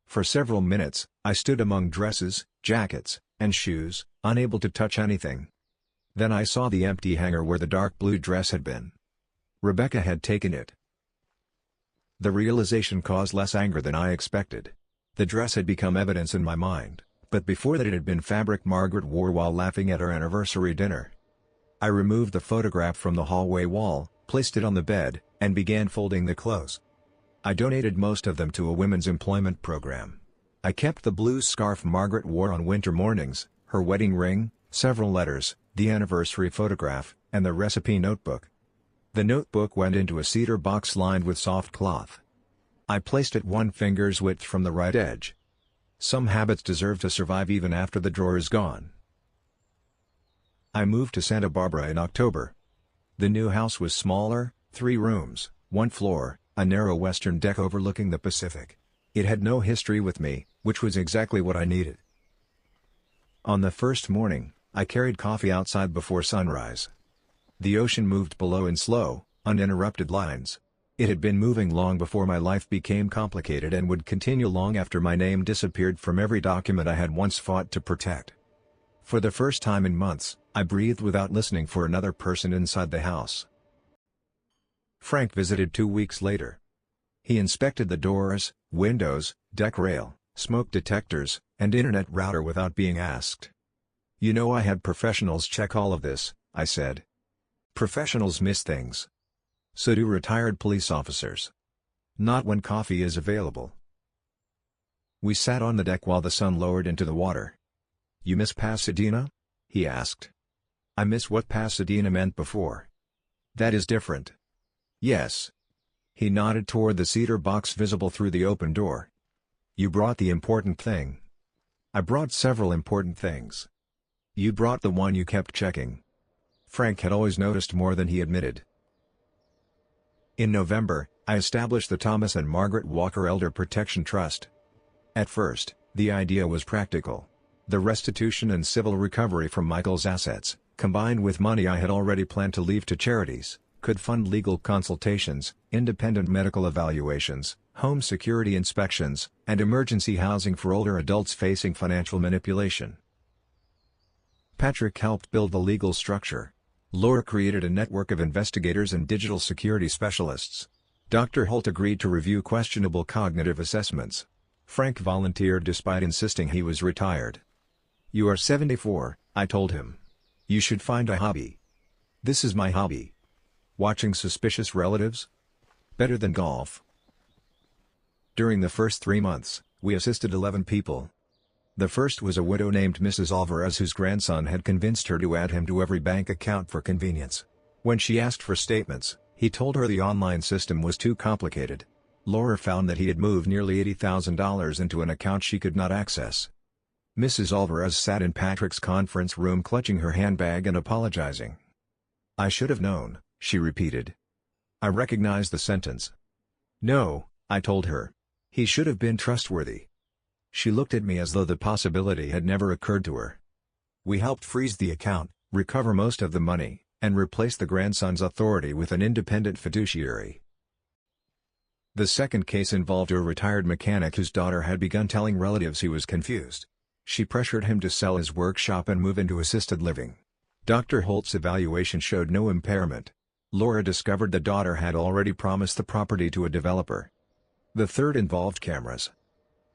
Speaker 1: For several minutes, I stood among dresses, jackets, and shoes, unable to touch anything. Then I saw the empty hanger where the dark blue dress had been. Rebecca had taken it. The realization caused less anger than I expected. The dress had become evidence in my mind, but before that it had been fabric Margaret wore while laughing at our anniversary dinner. I removed the photograph from the hallway wall, placed it on the bed, and began folding the clothes. I donated most of them to a women's employment program. I kept the blue scarf Margaret wore on winter mornings, her wedding ring, several letters, the anniversary photograph, and the recipe notebook. The notebook went into a cedar box lined with soft cloth. I placed it 1 finger's width from the right edge. Some habits deserve to survive even after the drawer is gone. I moved to Santa Barbara in October. The new house was smaller, 3 rooms, 1 floor, a narrow western deck overlooking the Pacific. It had no history with me, which was exactly what I needed. On the first morning, I carried coffee outside before sunrise. The ocean moved below in slow, uninterrupted lines. It had been moving long before my life became complicated and would continue long after my name disappeared from every document I had once fought to protect. For the first time in months, I breathed without listening for another person inside the house. Frank visited 2 weeks later. He inspected the doors, windows, deck rail, smoke detectors, and internet router without being asked. "You know I had professionals check all of this," I said. "Professionals miss things. So do retired police officers. Not when coffee is available." We sat on the deck while the sun lowered into the water. "You miss Pasadena?" he asked. "I miss what Pasadena meant before. That is different." "Yes." He nodded toward the cedar box visible through the open door. "You brought the important thing." "I brought several important things." "You brought the one you kept checking." Frank had always noticed more than he admitted. In November, I established the Thomas and Margaret Walker Elder Protection Trust. At first, the idea was practical. The restitution and civil recovery from Michael's assets, combined with money I had already planned to leave to charities, could fund legal consultations, independent medical evaluations, home security inspections, and emergency housing for older adults facing financial manipulation. Patrick helped build the legal structure. Laura created a network of investigators and digital security specialists. Dr. Holt agreed to review questionable cognitive assessments. Frank volunteered despite insisting he was retired. "You are 74, I told him. "You should find a hobby." "This is my hobby." "Watching suspicious relatives? Better than golf." During the first 3 months, we assisted 11 people. The first was a widow named Mrs. Alvarez whose grandson had convinced her to add him to every bank account for convenience. When she asked for statements, he told her the online system was too complicated. Laura found that he had moved nearly $80,000 into an account she could not access. Mrs. Alvarez sat in Patrick's conference room clutching her handbag and apologizing. "I should have known," she repeated. I recognized the sentence. "No," I told her. "He should have been trustworthy." She looked at me as though the possibility had never occurred to her. We helped freeze the account, recover most of the money, and replace the grandson's authority with an independent fiduciary. The second case involved a retired mechanic whose daughter had begun telling relatives he was confused. She pressured him to sell his workshop and move into assisted living. Dr. Holt's evaluation showed no impairment. Laura discovered the daughter had already promised the property to a developer. The third involved cameras.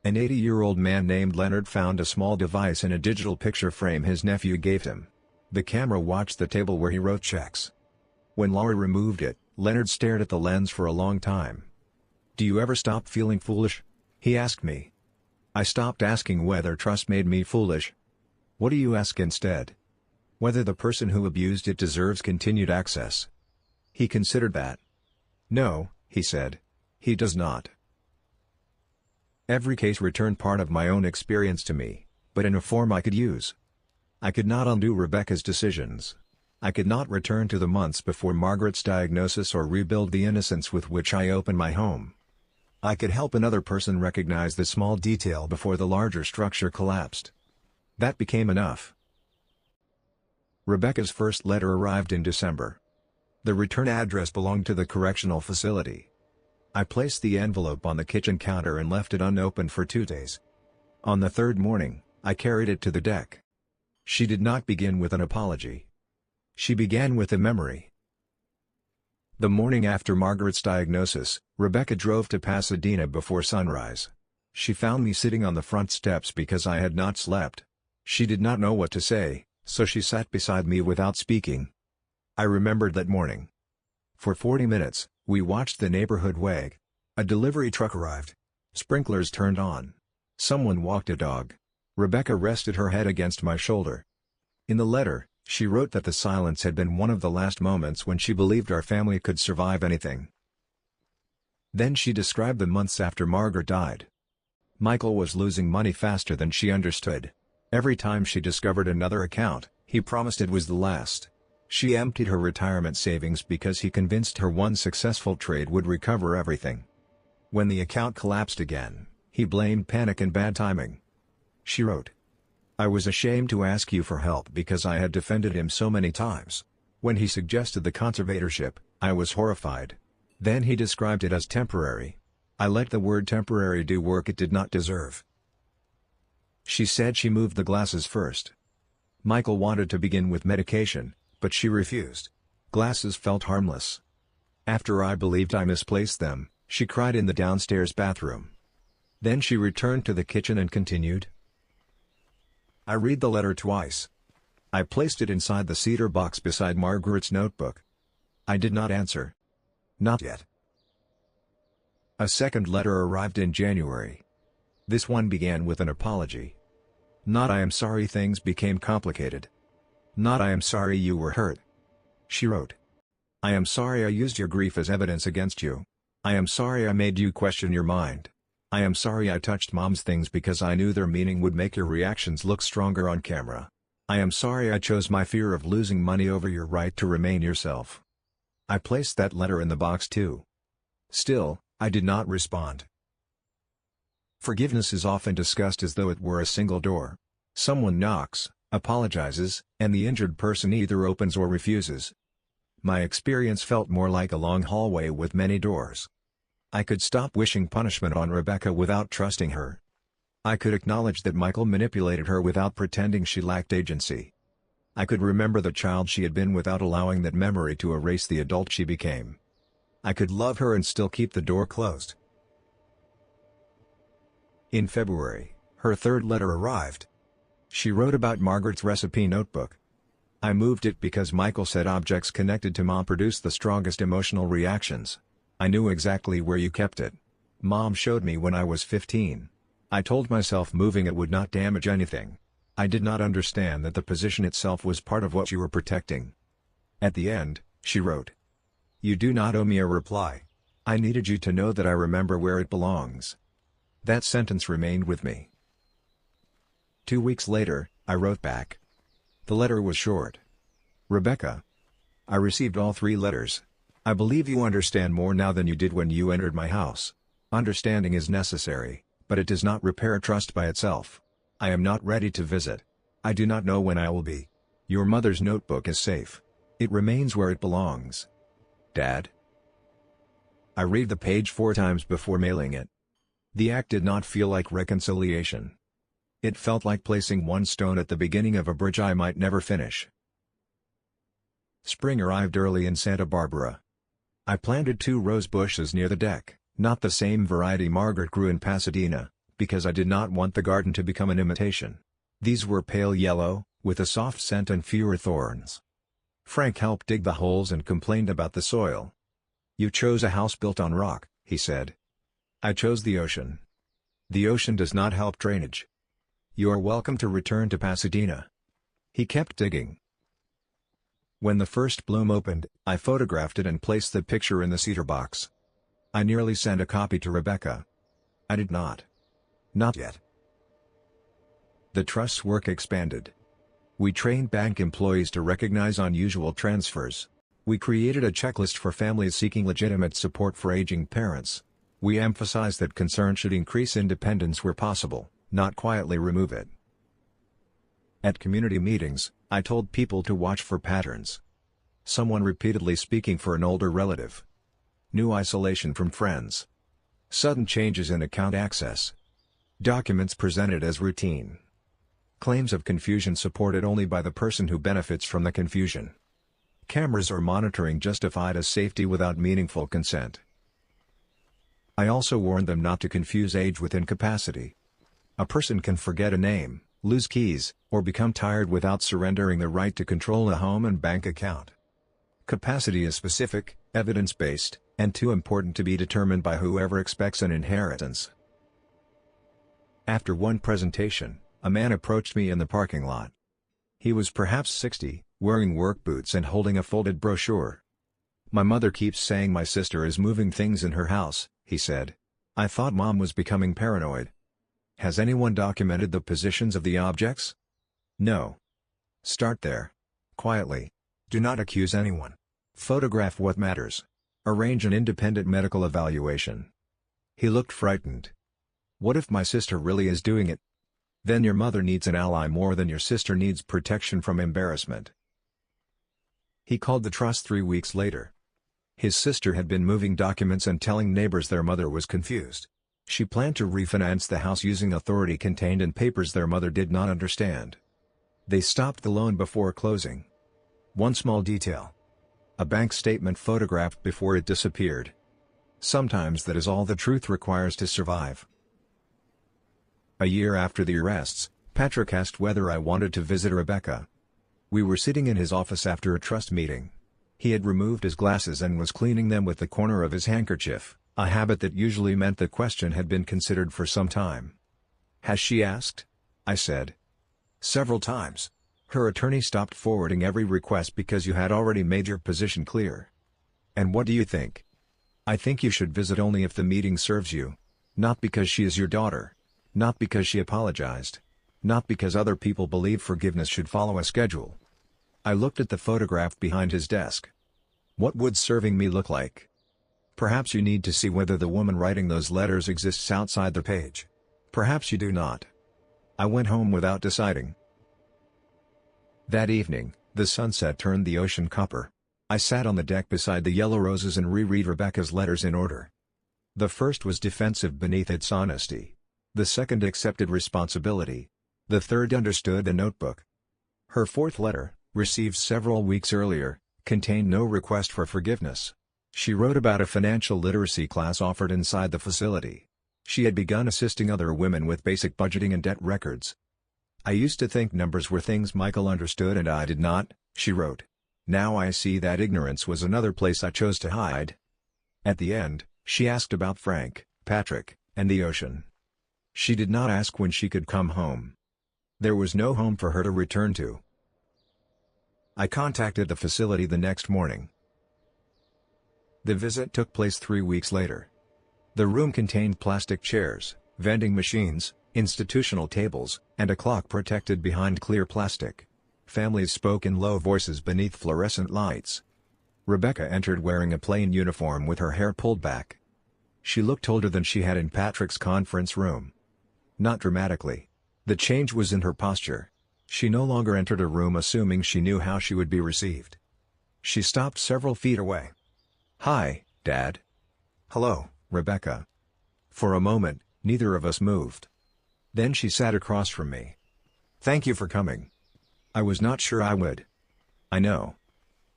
Speaker 1: An 80-year-old man named Leonard found a small device in a digital picture frame his nephew gave him. The camera watched the table where he wrote checks. When Laura removed it, Leonard stared at the lens for a long time. "Do you ever stop feeling foolish?" he asked me. I stopped asking whether trust made me foolish. "What do you ask instead?" "Whether the person who abused it deserves continued access." He considered that. "No," he said. "He does not." Every case returned part of my own experience to me, but in a form I could use. I could not undo Rebecca's decisions. I could not return to the months before Margaret's diagnosis or rebuild the innocence with which I opened my home. I could help another person recognize the small detail before the larger structure collapsed. That became enough. Rebecca's first letter arrived in December. The return address belonged to the correctional facility. I placed the envelope on the kitchen counter and left it unopened for 2 days. On the third morning, I carried it to the deck. She did not begin with an apology. She began with a memory. The morning after Margaret's diagnosis, Rebecca drove to Pasadena before sunrise. She found me sitting on the front steps because I had not slept. She did not know what to say, so she sat beside me without speaking. I remembered that morning. For 40 minutes, we watched the neighborhood wag. A delivery truck arrived. Sprinklers turned on. Someone walked a dog. Rebecca rested her head against my shoulder. In the letter, she wrote that the silence had been one of the last moments when she believed our family could survive anything. Then she described the months after Margaret died. Michael was losing money faster than she understood. Every time she discovered another account, he promised it was the last. She emptied her retirement savings because he convinced her one successful trade would recover everything. When the account collapsed again, he blamed panic and bad timing. She wrote, "I was ashamed to ask you for help because I had defended him so many times. When he suggested the conservatorship, I was horrified. Then he described it as temporary. I let the word temporary do work it did not deserve. She said she moved the glasses first. Michael wanted to begin with medication, but she refused. Glasses felt harmless. After I believed I misplaced them, she cried in the downstairs bathroom. Then she returned to the kitchen and continued. I read the letter twice. I placed it inside the cedar box beside Margaret's notebook. I did not answer. Not yet. A second letter arrived in January. This one began with an apology. Not I am sorry things became complicated. Not I am sorry you were hurt. She wrote. I am sorry I used your grief as evidence against you. I am sorry I made you question your mind. I am sorry I touched Mom's things because I knew their meaning would make your reactions look stronger on camera. I am sorry I chose my fear of losing money over your right to remain yourself. I placed that letter in the box too. Still, I did not respond. Forgiveness is often discussed as though it were a single door. Someone knocks, apologizes, and the injured person either opens or refuses. My experience felt more like a long hallway with many doors. I could stop wishing punishment on Rebecca without trusting her. I could acknowledge that Michael manipulated her without pretending she lacked agency. I could remember the child she had been without allowing that memory to erase the adult she became. I could love her and still keep the door closed. In February, her third letter arrived. She wrote about Margaret's recipe notebook. I moved it because Michael said objects connected to Mom produced the strongest emotional reactions. I knew exactly where you kept it. Mom showed me when I was 15. I told myself moving it would not damage anything. I did not understand that the position itself was part of what you were protecting. At the end, she wrote. You do not owe me a reply. I needed you to know that I remember where it belongs. That sentence remained with me. 2 weeks later, I wrote back. The letter was short. Rebecca. I received all 3 letters. I believe you understand more now than you did when you entered my house. Understanding is necessary, but it does not repair trust by itself. I am not ready to visit. I do not know when I will be. Your mother's notebook is safe. It remains where it belongs. Dad. I read the page 4 times before mailing it. The act did not feel like reconciliation. It felt like placing one stone at the beginning of a bridge I might never finish. Spring arrived early in Santa Barbara. I planted 2 rose bushes near the deck, not the same variety Margaret grew in Pasadena, because I did not want the garden to become an imitation. These were pale yellow, with a soft scent and fewer thorns. Frank helped dig the holes and complained about the soil. You chose a house built on rock, he said. I chose the ocean. The ocean does not help drainage. You are welcome to return to Pasadena. He kept digging. When the first bloom opened, I photographed it and placed the picture in the cedar box. I nearly sent a copy to Rebecca. I did not. Not yet. The trust's work expanded. We trained bank employees to recognize unusual transfers. We created a checklist for families seeking legitimate support for aging parents. We emphasized that concern should increase independence where possible, not quietly remove it. At community meetings, I told people to watch for patterns. Someone repeatedly speaking for an older relative. New isolation from friends. Sudden changes in account access. Documents presented as routine. Claims of confusion supported only by the person who benefits from the confusion. Cameras or monitoring justified as safety without meaningful consent. I also warned them not to confuse age with incapacity. A person can forget a name, lose keys, or become tired without surrendering the right to control a home and bank account. Capacity is specific, evidence-based, and too important to be determined by whoever expects an inheritance. After one presentation, a man approached me in the parking lot. He was perhaps 60, wearing work boots and holding a folded brochure. My mother keeps saying my sister is moving things in her house, he said. I thought Mom was becoming paranoid. Has anyone documented the positions of the objects? No. Start there. Quietly. Do not accuse anyone. Photograph what matters. Arrange an independent medical evaluation. He looked frightened. What if my sister really is doing it? Then your mother needs an ally more than your sister needs protection from embarrassment. He called the trust 3 weeks later. His sister had been moving documents and telling neighbors their mother was confused. She planned to refinance the house using authority contained in papers their mother did not understand. They stopped the loan before closing. One small detail. A bank statement photographed before it disappeared. Sometimes that is all the truth requires to survive. A year after the arrests, Patrick asked whether I wanted to visit Rebecca. We were sitting in his office after a trust meeting. He had removed his glasses and was cleaning them with the corner of his handkerchief, a habit that usually meant the question had been considered for some time. "Has she asked?" I said. "Several times. Her attorney stopped forwarding every request because you had already made your position clear." "And what do you think?" "I think you should visit only if the meeting serves you. Not because she is your daughter. Not because she apologized. Not because other people believe forgiveness should follow a schedule." I looked at the photograph behind his desk. "What would serving me look like?" "Perhaps you need to see whether the woman writing those letters exists outside the page. Perhaps you do not." I went home without deciding. That evening, the sunset turned the ocean copper. I sat on the deck beside the yellow roses and reread Rebecca's letters in order. The first was defensive beneath its honesty. The second accepted responsibility. The third understood the notebook. Her fourth letter, received several weeks earlier, contained no request for forgiveness. She wrote about a financial literacy class offered inside the facility. She had begun assisting other women with basic budgeting and debt records. "I used to think numbers were things Michael understood and I did not," she wrote. "Now I see that ignorance was another place I chose to hide." At the end, she asked about Frank, Patrick, and the ocean. She did not ask when she could come home. There was no home for her to return to. I contacted the facility the next morning. The visit took place 3 weeks later. The room contained plastic chairs, vending machines, institutional tables, and a clock protected behind clear plastic. Families spoke in low voices beneath fluorescent lights. Rebecca entered wearing a plain uniform with her hair pulled back. She looked older than she had in Patrick's conference room. Not dramatically. The change was in her posture. She no longer entered a room assuming she knew how she would be received. She stopped several feet away. "Hi, Dad." "Hello, Rebecca." For a moment, neither of us moved. Then she sat across from me. "Thank you for coming. I was not sure I would." "I know."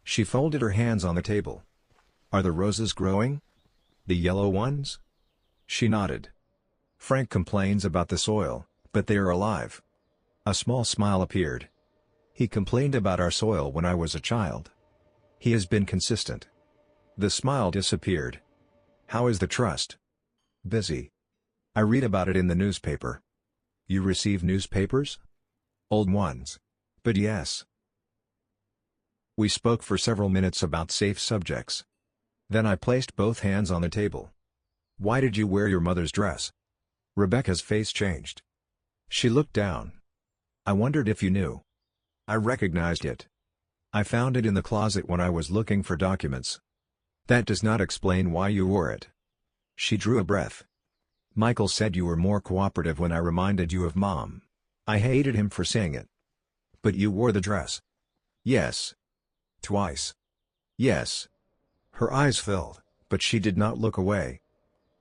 Speaker 1: She folded her hands on the table. "Are the roses growing? The yellow ones?" She nodded. "Frank complains about the soil, but they are alive." A small smile appeared. "He complained about our soil when I was a child. He has been consistent." The smile disappeared. "How is the trust?" "Busy. I read about it in the newspaper." "You receive newspapers?" "Old ones. But yes." We spoke for several minutes about safe subjects. Then I placed both hands on the table. "Why did you wear your mother's dress?" Rebecca's face changed. She looked down. "I wondered if you knew." I recognized it. "I found it in the closet when I was looking for documents." "That does not explain why you wore it." She drew a breath. "Michael said you were more cooperative when I reminded you of Mom. I hated him for saying it." "But you wore the dress." "Yes." "Twice." "Yes." Her eyes filled, but she did not look away.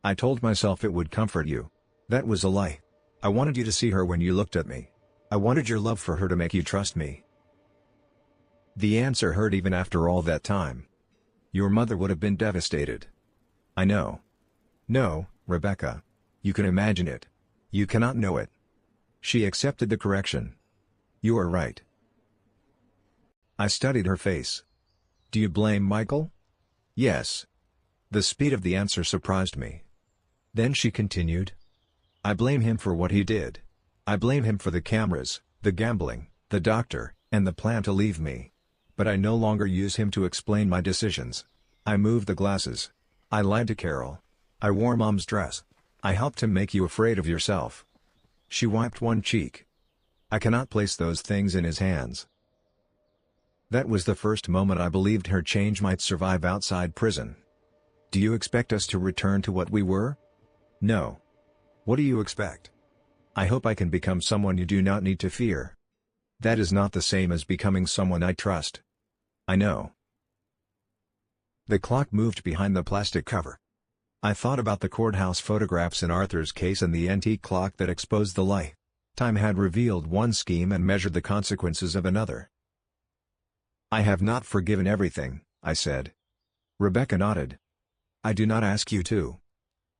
Speaker 1: "I told myself it would comfort you. That was a lie. I wanted you to see her when you looked at me. I wanted your love for her to make you trust me." The answer hurt even after all that time. "Your mother would have been devastated." "I know." "No, Rebecca. You can imagine it. You cannot know it." She accepted the correction. "You are right." I studied her face. "Do you blame Michael?" "Yes." The speed of the answer surprised me. Then she continued. "I blame him for what he did. I blame him for the cameras, the gambling, the doctor, and the plan to leave me. But I no longer use him to explain my decisions. I moved the glasses. I lied to Carol. I wore Mom's dress. I helped him make you afraid of yourself." She wiped one cheek. "I cannot place those things in his hands." That was the first moment I believed her change might survive outside prison. "Do you expect us to return to what we were?" "No." "What do you expect?" "I hope I can become someone you do not need to fear." "That is not the same as becoming someone I trust." "I know. The clock moved behind the plastic cover. I thought about the courthouse photographs in Arthur's case and the antique clock that exposed the lie. Time had revealed one scheme and measured the consequences of another. "I have not forgiven everything," I said. Rebecca nodded. "I do not ask you to.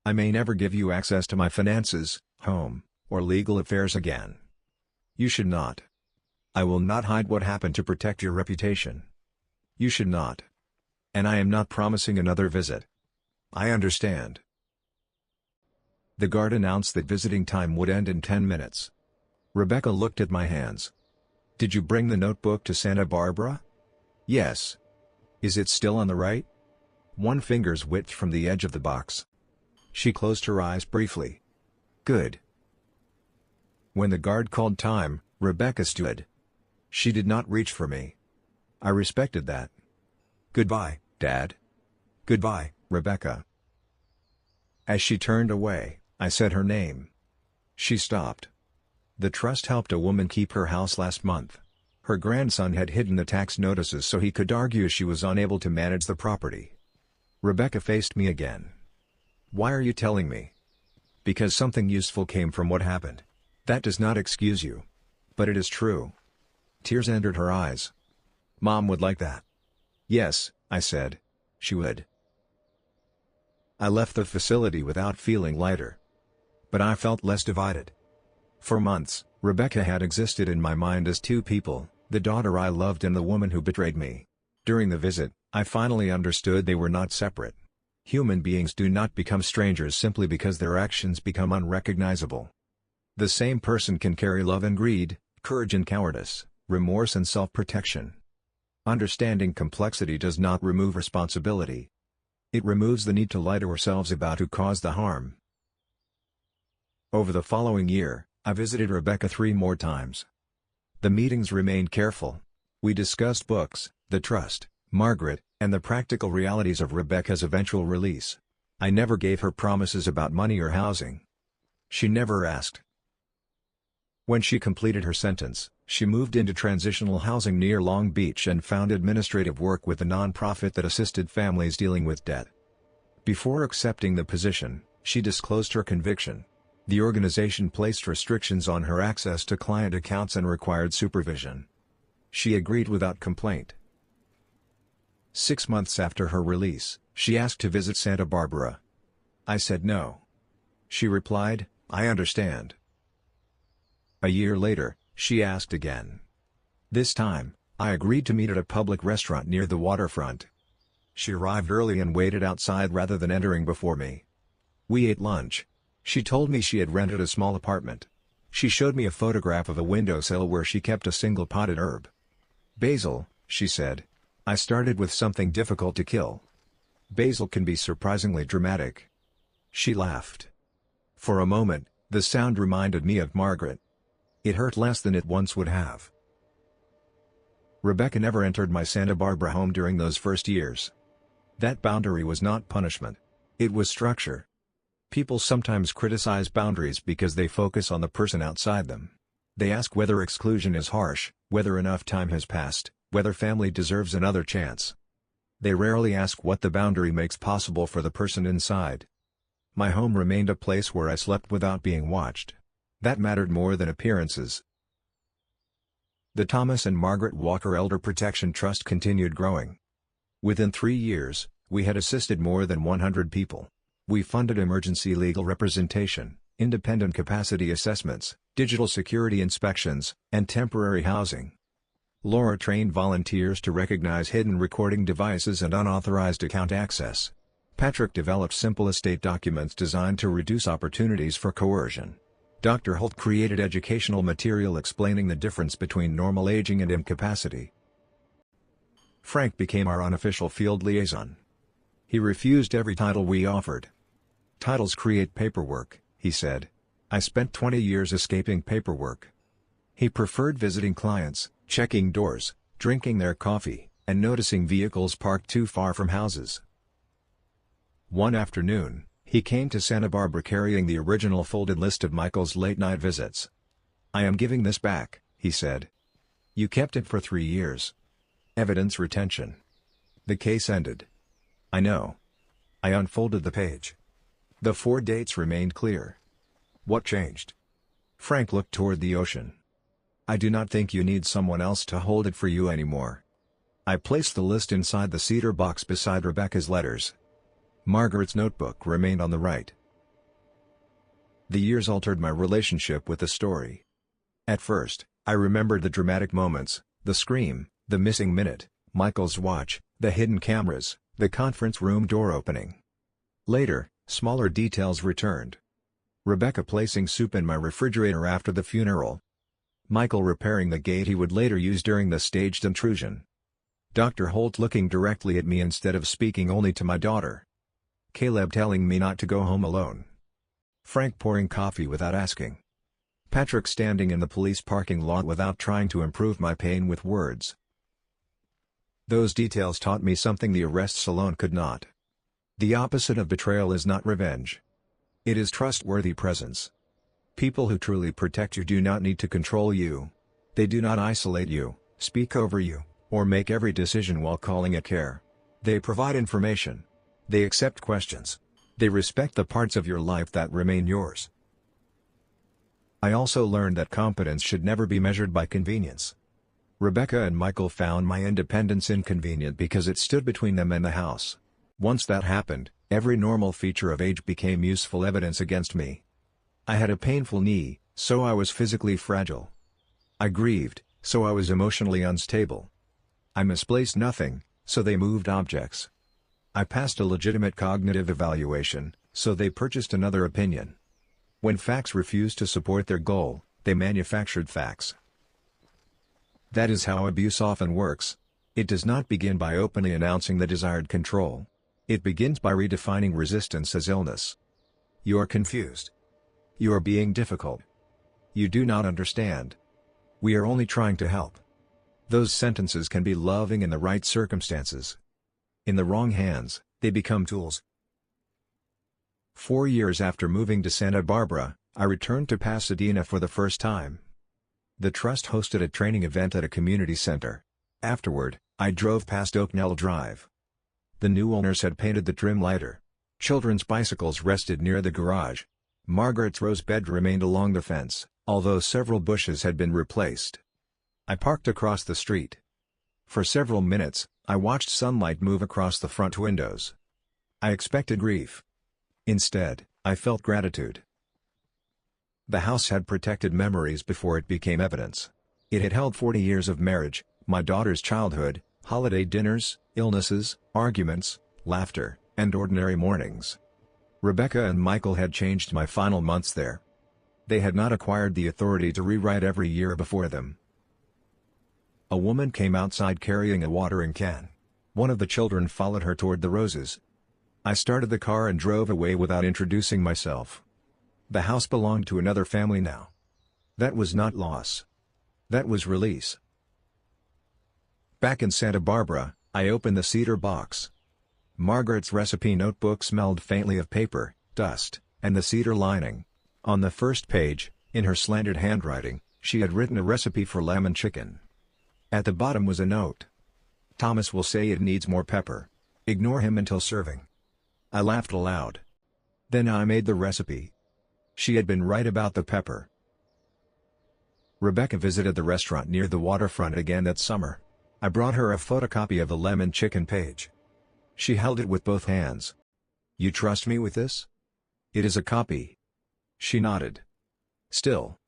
Speaker 1: I may never give you access to my finances, home, or legal affairs again. You should not. I will not hide what happened to protect your reputation. You should not. And I am not promising another visit. I understand." The guard announced that visiting time would end in 10 minutes. Rebecca looked at my hands. "Did you bring the notebook to Santa Barbara?" "Yes." "Is it still on the right?" "One finger's width from the edge of the box." She closed her eyes briefly. "Good." When the guard called time, Rebecca stood. She did not reach for me. I respected that. "Goodbye, Dad." "Goodbye, Rebecca." As she turned away, I said her name. She stopped. The trust helped a woman keep her house last month. Her grandson had hidden the tax notices so he could argue she was unable to manage the property. Rebecca faced me again. "Why are you telling me?" "Because something useful came from what happened. That does not excuse you. But it is true." Tears entered her eyes. "Mom would like that." "Yes," I said. "She would." I left the facility without feeling lighter. But I felt less divided. For months, Rebecca had existed in my mind as two people, the daughter I loved and the woman who betrayed me. During the visit, I finally understood they were not separate. Human beings do not become strangers simply because their actions become unrecognizable. The same person can carry love and greed, courage and cowardice, remorse and self-protection. Understanding complexity does not remove responsibility. It removes the need to lie to ourselves about who caused the harm. Over the following year, I visited Rebecca 3 more times. The meetings remained careful. We discussed books, the trust, Margaret, and the practical realities of Rebecca's eventual release. I never gave her promises about money or housing. She never asked. When she completed her sentence, she moved into transitional housing near Long Beach and found administrative work with a nonprofit that assisted families dealing with debt. Before accepting the position, she disclosed her conviction. The organization placed restrictions on her access to client accounts and required supervision. She agreed without complaint. 6 months after her release, she asked to visit Santa Barbara. I said no. She replied, "I understand." A year later, she asked again. This time, I agreed to meet at a public restaurant near the waterfront. She arrived early and waited outside rather than entering before me. We ate lunch. She told me she had rented a small apartment. She showed me a photograph of a windowsill where she kept a single potted herb. "Basil," she said. "I started with something difficult to kill." Basil can be surprisingly dramatic. She laughed. For a moment, the sound reminded me of Margaret. It hurt less than it once would have. Rebecca never entered my Santa Barbara home during those first years. That boundary was not punishment. It was structure. People sometimes criticize boundaries because they focus on the person outside them. They ask whether exclusion is harsh, whether enough time has passed, whether family deserves another chance. They rarely ask what the boundary makes possible for the person inside. My home remained a place where I slept without being watched. That mattered more than appearances. The Thomas and Margaret Walker Elder Protection Trust continued growing. Within 3 years, we had assisted more than 100 people. We funded emergency legal representation, independent capacity assessments, digital security inspections, and temporary housing. Laura trained volunteers to recognize hidden recording devices and unauthorized account access. Patrick developed simple estate documents designed to reduce opportunities for coercion. Dr. Holt created educational material explaining the difference between normal aging and incapacity. Frank became our unofficial field liaison. He refused every title we offered. "Titles create paperwork," he said. "I spent 20 years escaping paperwork." He preferred visiting clients, checking doors, drinking their coffee, and noticing vehicles parked too far from houses. One afternoon, he came to Santa Barbara carrying the original folded list of Michael's late-night visits. "I am giving this back," he said. "You kept it for 3 years. Evidence retention." The case ended. I know. I unfolded the page. The 4 dates remained clear. What changed? Frank looked toward the ocean. I do not think you need someone else to hold it for you anymore. I placed the list inside the cedar box beside Rebecca's letters. Margaret's notebook remained on the right. The years altered my relationship with the story. At first, I remembered the dramatic moments, the scream, the missing minute, Michael's watch, the hidden cameras, the conference room door opening. Later, smaller details returned. Rebecca placing soup in my refrigerator after the funeral. Michael repairing the gate he would later use during the staged intrusion. Dr. Holt looking directly at me instead of speaking only to my daughter. Caleb telling me not to go home alone. Frank pouring coffee without asking. Patrick standing in the police parking lot without trying to improve my pain with words. Those details taught me something the arrests alone could not. The opposite of betrayal is not revenge. It is trustworthy presence. People who truly protect you do not need to control you. They do not isolate you, speak over you, or make every decision while calling it care. They provide information. They accept questions. They respect the parts of your life that remain yours. I also learned that competence should never be measured by convenience. Rebecca and Michael found my independence inconvenient because it stood between them and the house. Once that happened, every normal feature of age became useful evidence against me. I had a painful knee, so I was physically fragile. I grieved, so I was emotionally unstable. I misplaced nothing, so they moved objects. I passed a legitimate cognitive evaluation, so they purchased another opinion. When facts refused to support their goal, they manufactured facts. That is how abuse often works. It does not begin by openly announcing the desired control. It begins by redefining resistance as illness. You are confused. You are being difficult. You do not understand. We are only trying to help. Those sentences can be loving in the right circumstances. In the wrong hands, they become tools. 4 years after moving to Santa Barbara, I returned to Pasadena for the first time. The trust hosted a training event at a community center. Afterward, I drove past Oaknell Drive. The new owners had painted the trim lighter. Children's bicycles rested near the garage. Margaret's rose bed remained along the fence, although several bushes had been replaced. I parked across the street. For several minutes, I watched sunlight move across the front windows. I expected grief. Instead, I felt gratitude. The house had protected memories before it became evidence. It had held 40 years of marriage, my daughter's childhood, holiday dinners, illnesses, arguments, laughter, and ordinary mornings. Rebecca and Michael had changed my final months there. They had not acquired the authority to rewrite every year before them. A woman came outside carrying a watering can. One of the children followed her toward the roses. I started the car and drove away without introducing myself. The house belonged to another family now. That was not loss. That was release. Back in Santa Barbara, I opened the cedar box. Margaret's recipe notebook smelled faintly of paper, dust, and the cedar lining. On the first page, in her slanted handwriting, she had written a recipe for lemon chicken. At the bottom was a note. Thomas will say it needs more pepper. Ignore him until serving. I laughed aloud. Then I made the recipe. She had been right about the pepper. Rebecca visited the restaurant near the waterfront again that summer. I brought her a photocopy of the lemon chicken page. She held it with both hands. You trust me with this? It is a copy. She nodded. Still.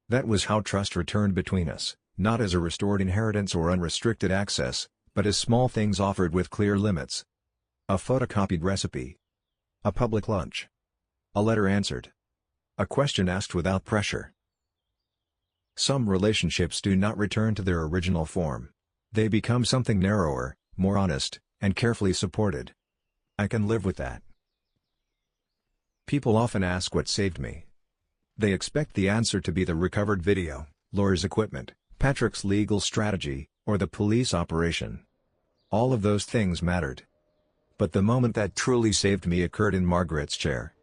Speaker 1: That was how trust returned between us, not as a restored inheritance or unrestricted access, but as small things offered with clear limits. A photocopied recipe. A public lunch. A letter answered. A question asked without pressure. Some relationships do not return to their original form. They become something narrower, more honest, and carefully supported. I can live with that. People often ask what saved me. They expect the answer to be the recovered video, lawyer's equipment, Patrick's legal strategy, or the police operation. All of those things mattered. But the moment that truly saved me occurred in Margaret's chair.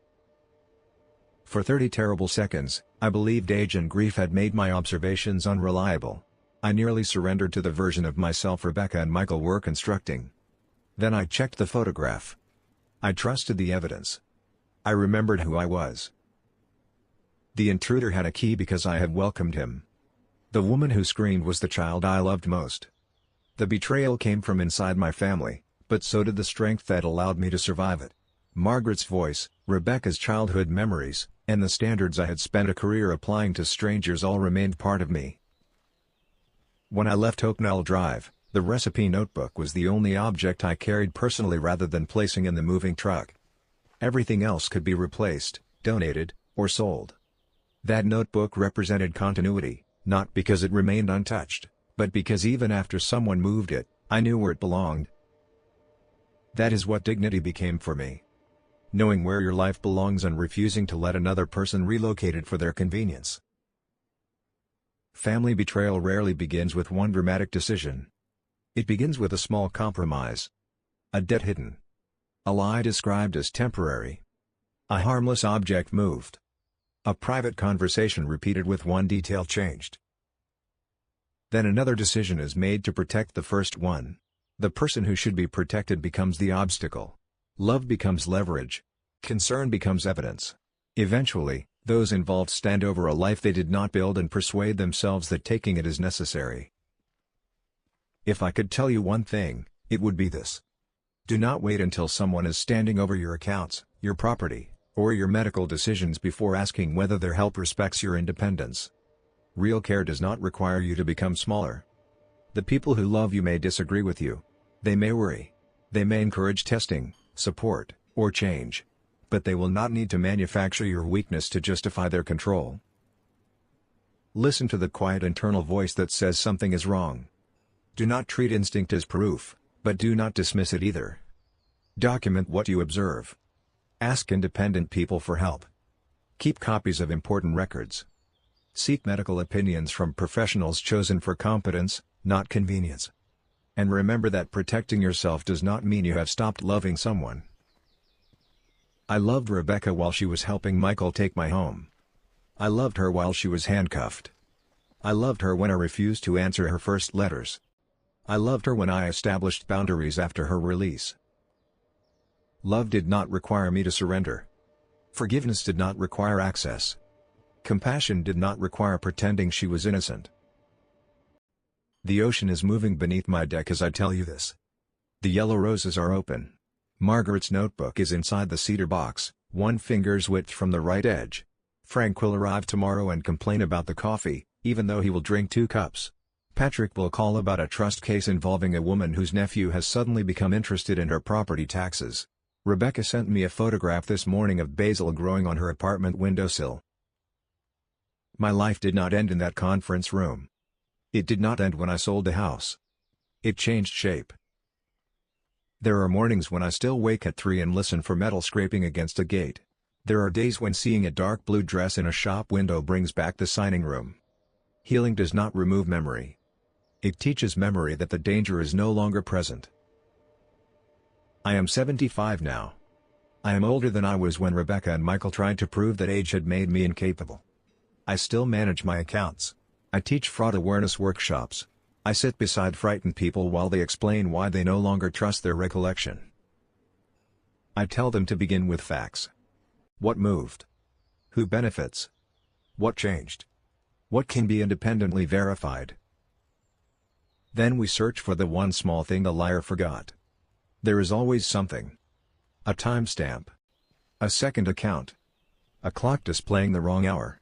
Speaker 1: For 30 terrible seconds, I believed age and grief had made my observations unreliable. I nearly surrendered to the version of myself Rebecca and Michael were constructing. Then I checked the photograph. I trusted the evidence. I remembered who I was. The intruder had a key because I had welcomed him. The woman who screamed was the child I loved most. The betrayal came from inside my family, but so did the strength that allowed me to survive it. Margaret's voice, Rebecca's childhood memories, and the standards I had spent a career applying to strangers all remained part of me. When I left Oaknell Drive, the recipe notebook was the only object I carried personally rather than placing in the moving truck. Everything else could be replaced, donated, or sold. That notebook represented continuity, not because it remained untouched, but because even after someone moved it, I knew where it belonged. That is what dignity became for me. Knowing where your life belongs and refusing to let another person relocate it for their convenience. Family betrayal rarely begins with one dramatic decision. It begins with a small compromise. A debt hidden. A lie described as temporary. A harmless object moved. A private conversation repeated with one detail changed. Then another decision is made to protect the first one. The person who should be protected becomes the obstacle. Love becomes leverage. Concern becomes evidence. Eventually, those involved stand over a life they did not build and persuade themselves that taking it is necessary. If I could tell you one thing, it would be this. Do not wait until someone is standing over your accounts, your property, or your medical decisions before asking whether their help respects your independence. Real care does not require you to become smaller. The people who love you may disagree with you. They may worry. They may encourage testing, support, or change. But they will not need to manufacture your weakness to justify their control. Listen to the quiet internal voice that says something is wrong. Do not treat instinct as proof, but do not dismiss it either. Document what you observe. Ask independent people for help. Keep copies of important records. Seek medical opinions from professionals chosen for competence, not convenience. And remember that protecting yourself does not mean you have stopped loving someone. I loved Rebecca while she was helping Michael take my home. I loved her while she was handcuffed. I loved her when I refused to answer her first letters. I loved her when I established boundaries after her release. Love did not require me to surrender. Forgiveness did not require access. Compassion did not require pretending she was innocent. The ocean is moving beneath my deck as I tell you this. The yellow roses are open. Margaret's notebook is inside the cedar box, one finger's width from the right edge. Frank will arrive tomorrow and complain about the coffee, even though he will drink 2 cups. Patrick will call about a trust case involving a woman whose nephew has suddenly become interested in her property taxes. Rebecca sent me a photograph this morning of basil growing on her apartment windowsill. My life did not end in that conference room. It did not end when I sold the house. It changed shape. There are mornings when I still wake at 3 and listen for metal scraping against a gate. There are days when seeing a dark blue dress in a shop window brings back the signing room. Healing does not remove memory. It teaches memory that the danger is no longer present. I am 75 now. I am older than I was when Rebecca and Michael tried to prove that age had made me incapable. I still manage my accounts. I teach fraud awareness workshops. I sit beside frightened people while they explain why they no longer trust their recollection. I tell them to begin with facts. What moved? Who benefits? What changed? What can be independently verified? Then we search for the one small thing the liar forgot. There is always something. A timestamp. A second account. A clock displaying the wrong hour.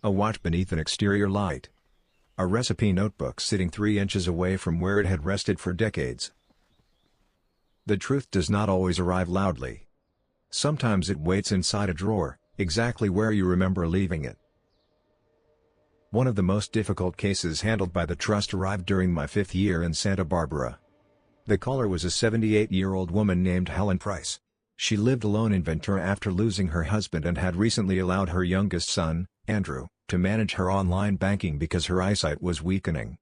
Speaker 1: A watch beneath an exterior light. A recipe notebook sitting 3 inches away from where it had rested for decades. The truth does not always arrive loudly. Sometimes it waits inside a drawer, exactly where you remember leaving it. One of the most difficult cases handled by the trust arrived during my 5th year in Santa Barbara. The caller was a 78-year-old woman named Helen Price. She lived alone in Ventura after losing her husband and had recently allowed her youngest son, Andrew, to manage her online banking because her eyesight was weakening.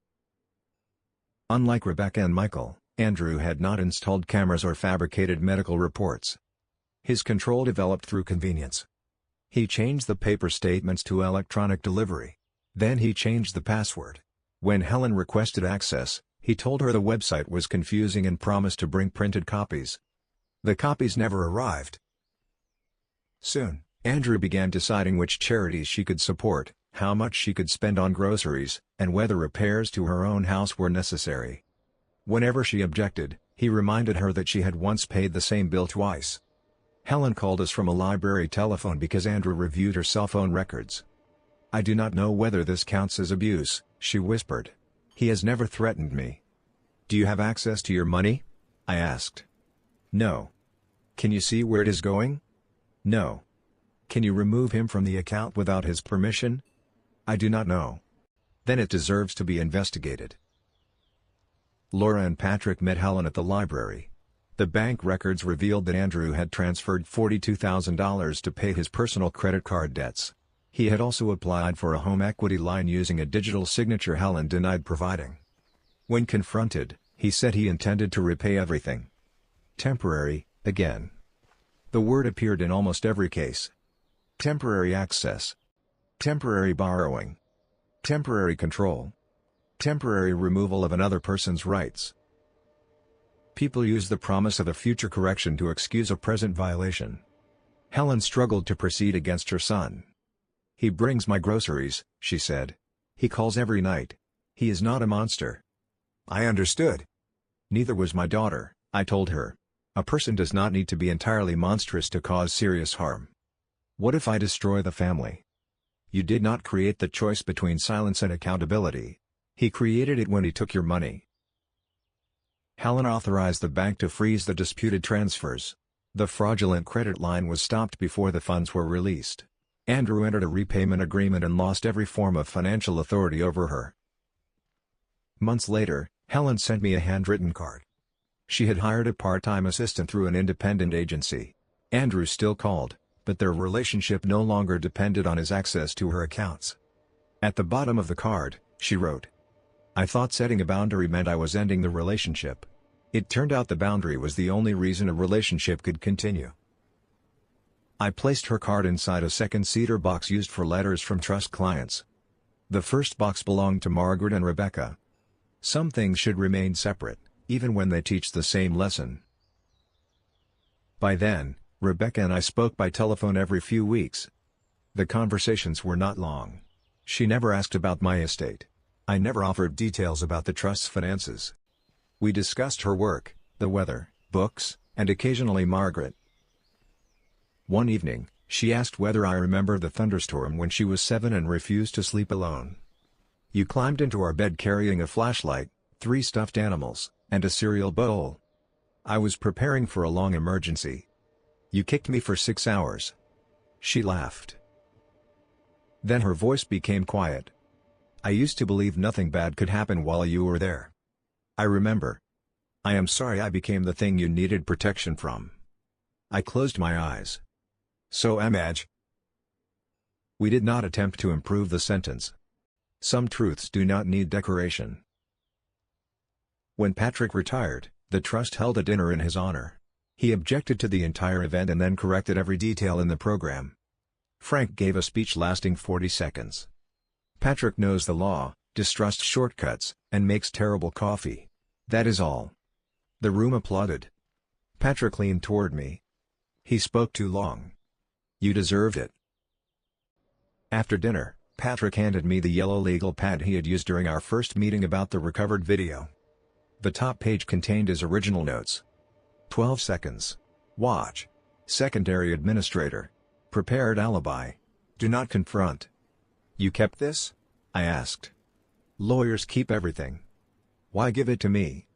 Speaker 1: Unlike Rebecca and Michael, Andrew had not installed cameras or fabricated medical reports. His control developed through convenience. He changed the paper statements to electronic delivery. Then he changed the password. When Helen requested access, He told her the website was confusing and promised to bring printed copies. The copies never arrived. Soon, Andrew began deciding which charities she could support, how much she could spend on groceries, and whether repairs to her own house were necessary. Whenever she objected, he reminded her that she had once paid the same bill twice. Helen called us from a library telephone because Andrew reviewed her cell phone records. "I do not know whether this counts as abuse," she whispered. "He has never threatened me." "Do you have access to your money?" I asked. "No." "Can you see where it is going?" "No." "Can you remove him from the account without his permission?" "I do not know." "Then it deserves to be investigated." Laura and Patrick met Helen at the library. The bank records revealed that Andrew had transferred $42,000 to pay his personal credit card debts. He had also applied for a home equity line using a digital signature Helen denied providing. When confronted, he said he intended to repay everything. Temporary, again. The word appeared in almost every case. Temporary access. Temporary borrowing. Temporary control. Temporary removal of another person's rights. People use the promise of a future correction to excuse a present violation. Helen struggled to proceed against her son. "He brings my groceries," she said. "He calls every night. He is not a monster." I understood. "Neither was my daughter," I told her. "A person does not need to be entirely monstrous to cause serious harm. What if I destroy the family?" "You did not create the choice between silence and accountability. He created it when he took your money." Helen authorized the bank to freeze the disputed transfers. The fraudulent credit line was stopped before the funds were released. Andrew entered a repayment agreement and lost every form of financial authority over her. Months later, Helen sent me a handwritten card. She had hired a part-time assistant through an independent agency. Andrew still called, but their relationship no longer depended on his access to her accounts. At the bottom of the card, she wrote, "I thought setting a boundary meant I was ending the relationship. It turned out the boundary was the only reason a relationship could continue." I placed her card inside a second cedar box used for letters from trust clients. The first box belonged to Margaret and Rebecca. Some things should remain separate, even when they teach the same lesson. By then, Rebecca and I spoke by telephone every few weeks. The conversations were not long. She never asked about my estate. I never offered details about the trust's finances. We discussed her work, the weather, books, and occasionally Margaret. One evening, she asked whether I remember the thunderstorm when she was 7 and refused to sleep alone. "You climbed into our bed carrying a flashlight, 3 stuffed animals, and a cereal bowl. I was preparing for a long emergency. You kicked me for 6 hours." She laughed. Then her voice became quiet. "I used to believe nothing bad could happen while you were there. I remember. I am sorry I became the thing you needed protection from." I closed my eyes. "So Madge." We did not attempt to improve the sentence. Some truths do not need decoration. When Patrick retired, the trust held a dinner in his honor. He objected to the entire event and then corrected every detail in the program. Frank gave a speech lasting 40 seconds. "Patrick knows the law, distrusts shortcuts, and makes terrible coffee. That is all." The room applauded. Patrick leaned toward me. "He spoke too long. You deserved it." After dinner, Patrick handed me the yellow legal pad he had used during our first meeting about the recovered video. The top page contained his original notes. 12 seconds. Watch. Secondary administrator. Prepared alibi. Do not confront. "You kept this?" I asked. "Lawyers keep everything." "Why give it to me?"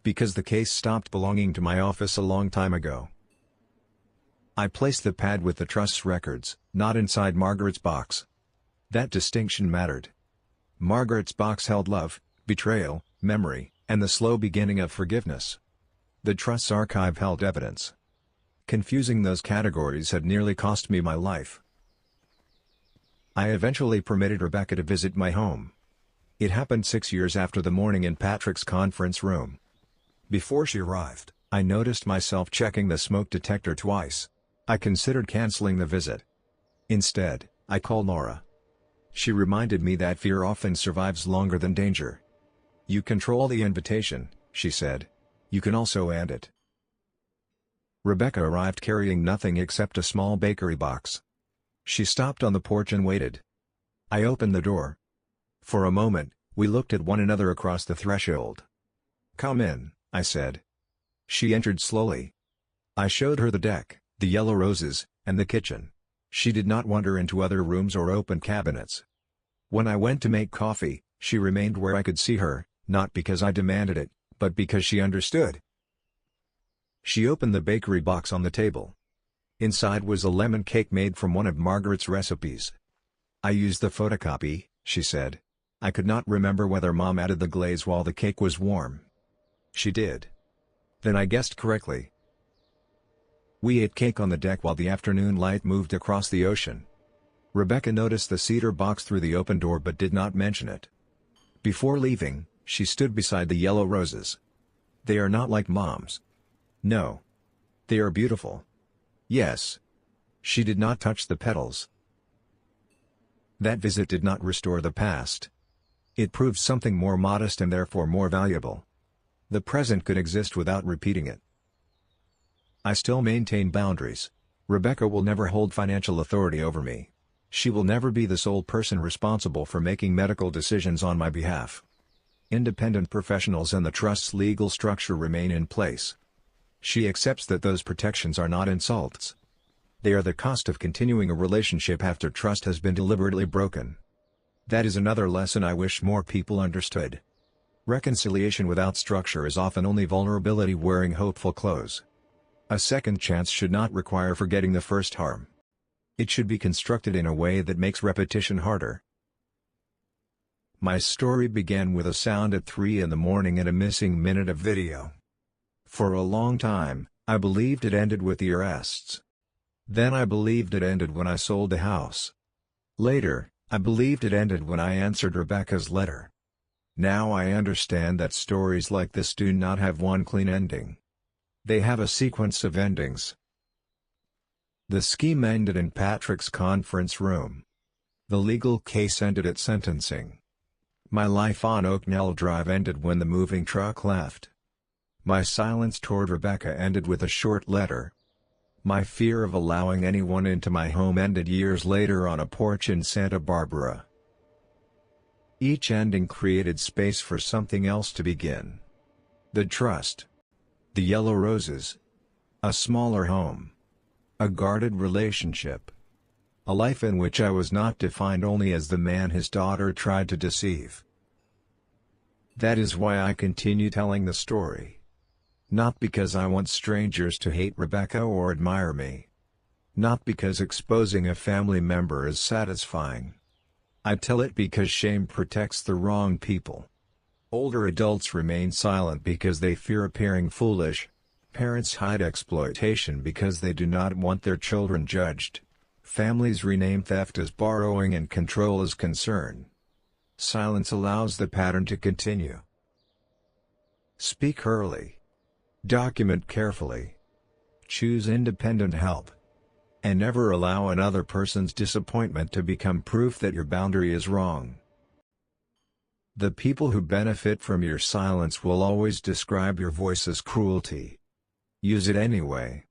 Speaker 1: "Because the case stopped belonging to my office a long time ago." I placed the pad with the trust's records, not inside Margaret's box. That distinction mattered. Margaret's box held love, betrayal, memory, and the slow beginning of forgiveness. The trust's archive held evidence. Confusing those categories had nearly cost me my life. I eventually permitted Rebecca to visit my home. It happened 6 years after the morning in Patrick's conference room. Before she arrived, I noticed myself checking the smoke detector twice. I considered canceling the visit. Instead, I called Laura. She reminded me that fear often survives longer than danger. You control the invitation, she said. You can also end it. Rebecca arrived carrying nothing except a small bakery box. She stopped on the porch and waited. I opened the door. For a moment, we looked at one another across the threshold. "Come in," I said. She entered slowly. I showed her the deck, the yellow roses, and the kitchen. She did not wander into other rooms or open cabinets. When I went to make coffee, she remained where I could see her, not because I demanded it, but because she understood. She opened the bakery box on the table. Inside was a lemon cake made from one of Margaret's recipes. "I used the photocopy," she said. I could not remember whether Mom added the glaze while the cake was warm. She did. Then I guessed correctly. We ate cake on the deck while the afternoon light moved across the ocean. Rebecca noticed the cedar box through the open door but did not mention it. Before leaving, she stood beside the yellow roses. "They are not like Mom's." "No. They are beautiful." "Yes." She did not touch the petals. That visit did not restore the past. It proved something more modest and therefore more valuable. The present could exist without repeating it. I still maintain boundaries. Rebecca will never hold financial authority over me. She will never be the sole person responsible for making medical decisions on my behalf. Independent professionals and the trust's legal structure remain in place. She accepts that those protections are not insults. They are the cost of continuing a relationship after trust has been deliberately broken. That is another lesson I wish more people understood. Reconciliation without structure is often only vulnerability wearing hopeful clothes. A second chance should not require forgetting the first harm. It should be constructed in a way that makes repetition harder. My story began with a sound at 3 in the morning and a missing minute of video. For a long time, I believed it ended with the arrests. Then I believed it ended when I sold the house. Later, I believed it ended when I answered Rebecca's letter. Now I understand that stories like this do not have one clean ending. They have a sequence of endings. The scheme ended in Patrick's conference room. The legal case ended at sentencing. My life on Oaknell Drive ended when the moving truck left. My silence toward Rebecca ended with a short letter. My fear of allowing anyone into my home ended years later on a porch in Santa Barbara. Each ending created space for something else to begin. The trust. The yellow roses. A smaller home. A guarded relationship. A life in which I was not defined only as the man his daughter tried to deceive. That is why I continue telling the story. Not because I want strangers to hate Rebecca or admire me. Not because exposing a family member is satisfying. I tell it because shame protects the wrong people. Older adults remain silent because they fear appearing foolish. Parents hide exploitation because they do not want their children judged. Families rename theft as borrowing and control as concern. Silence allows the pattern to continue. Speak early. Document carefully. Choose independent help. And never allow another person's disappointment to become proof that your boundary is wrong. The people who benefit from your silence will always describe your voice as cruelty. Use it anyway.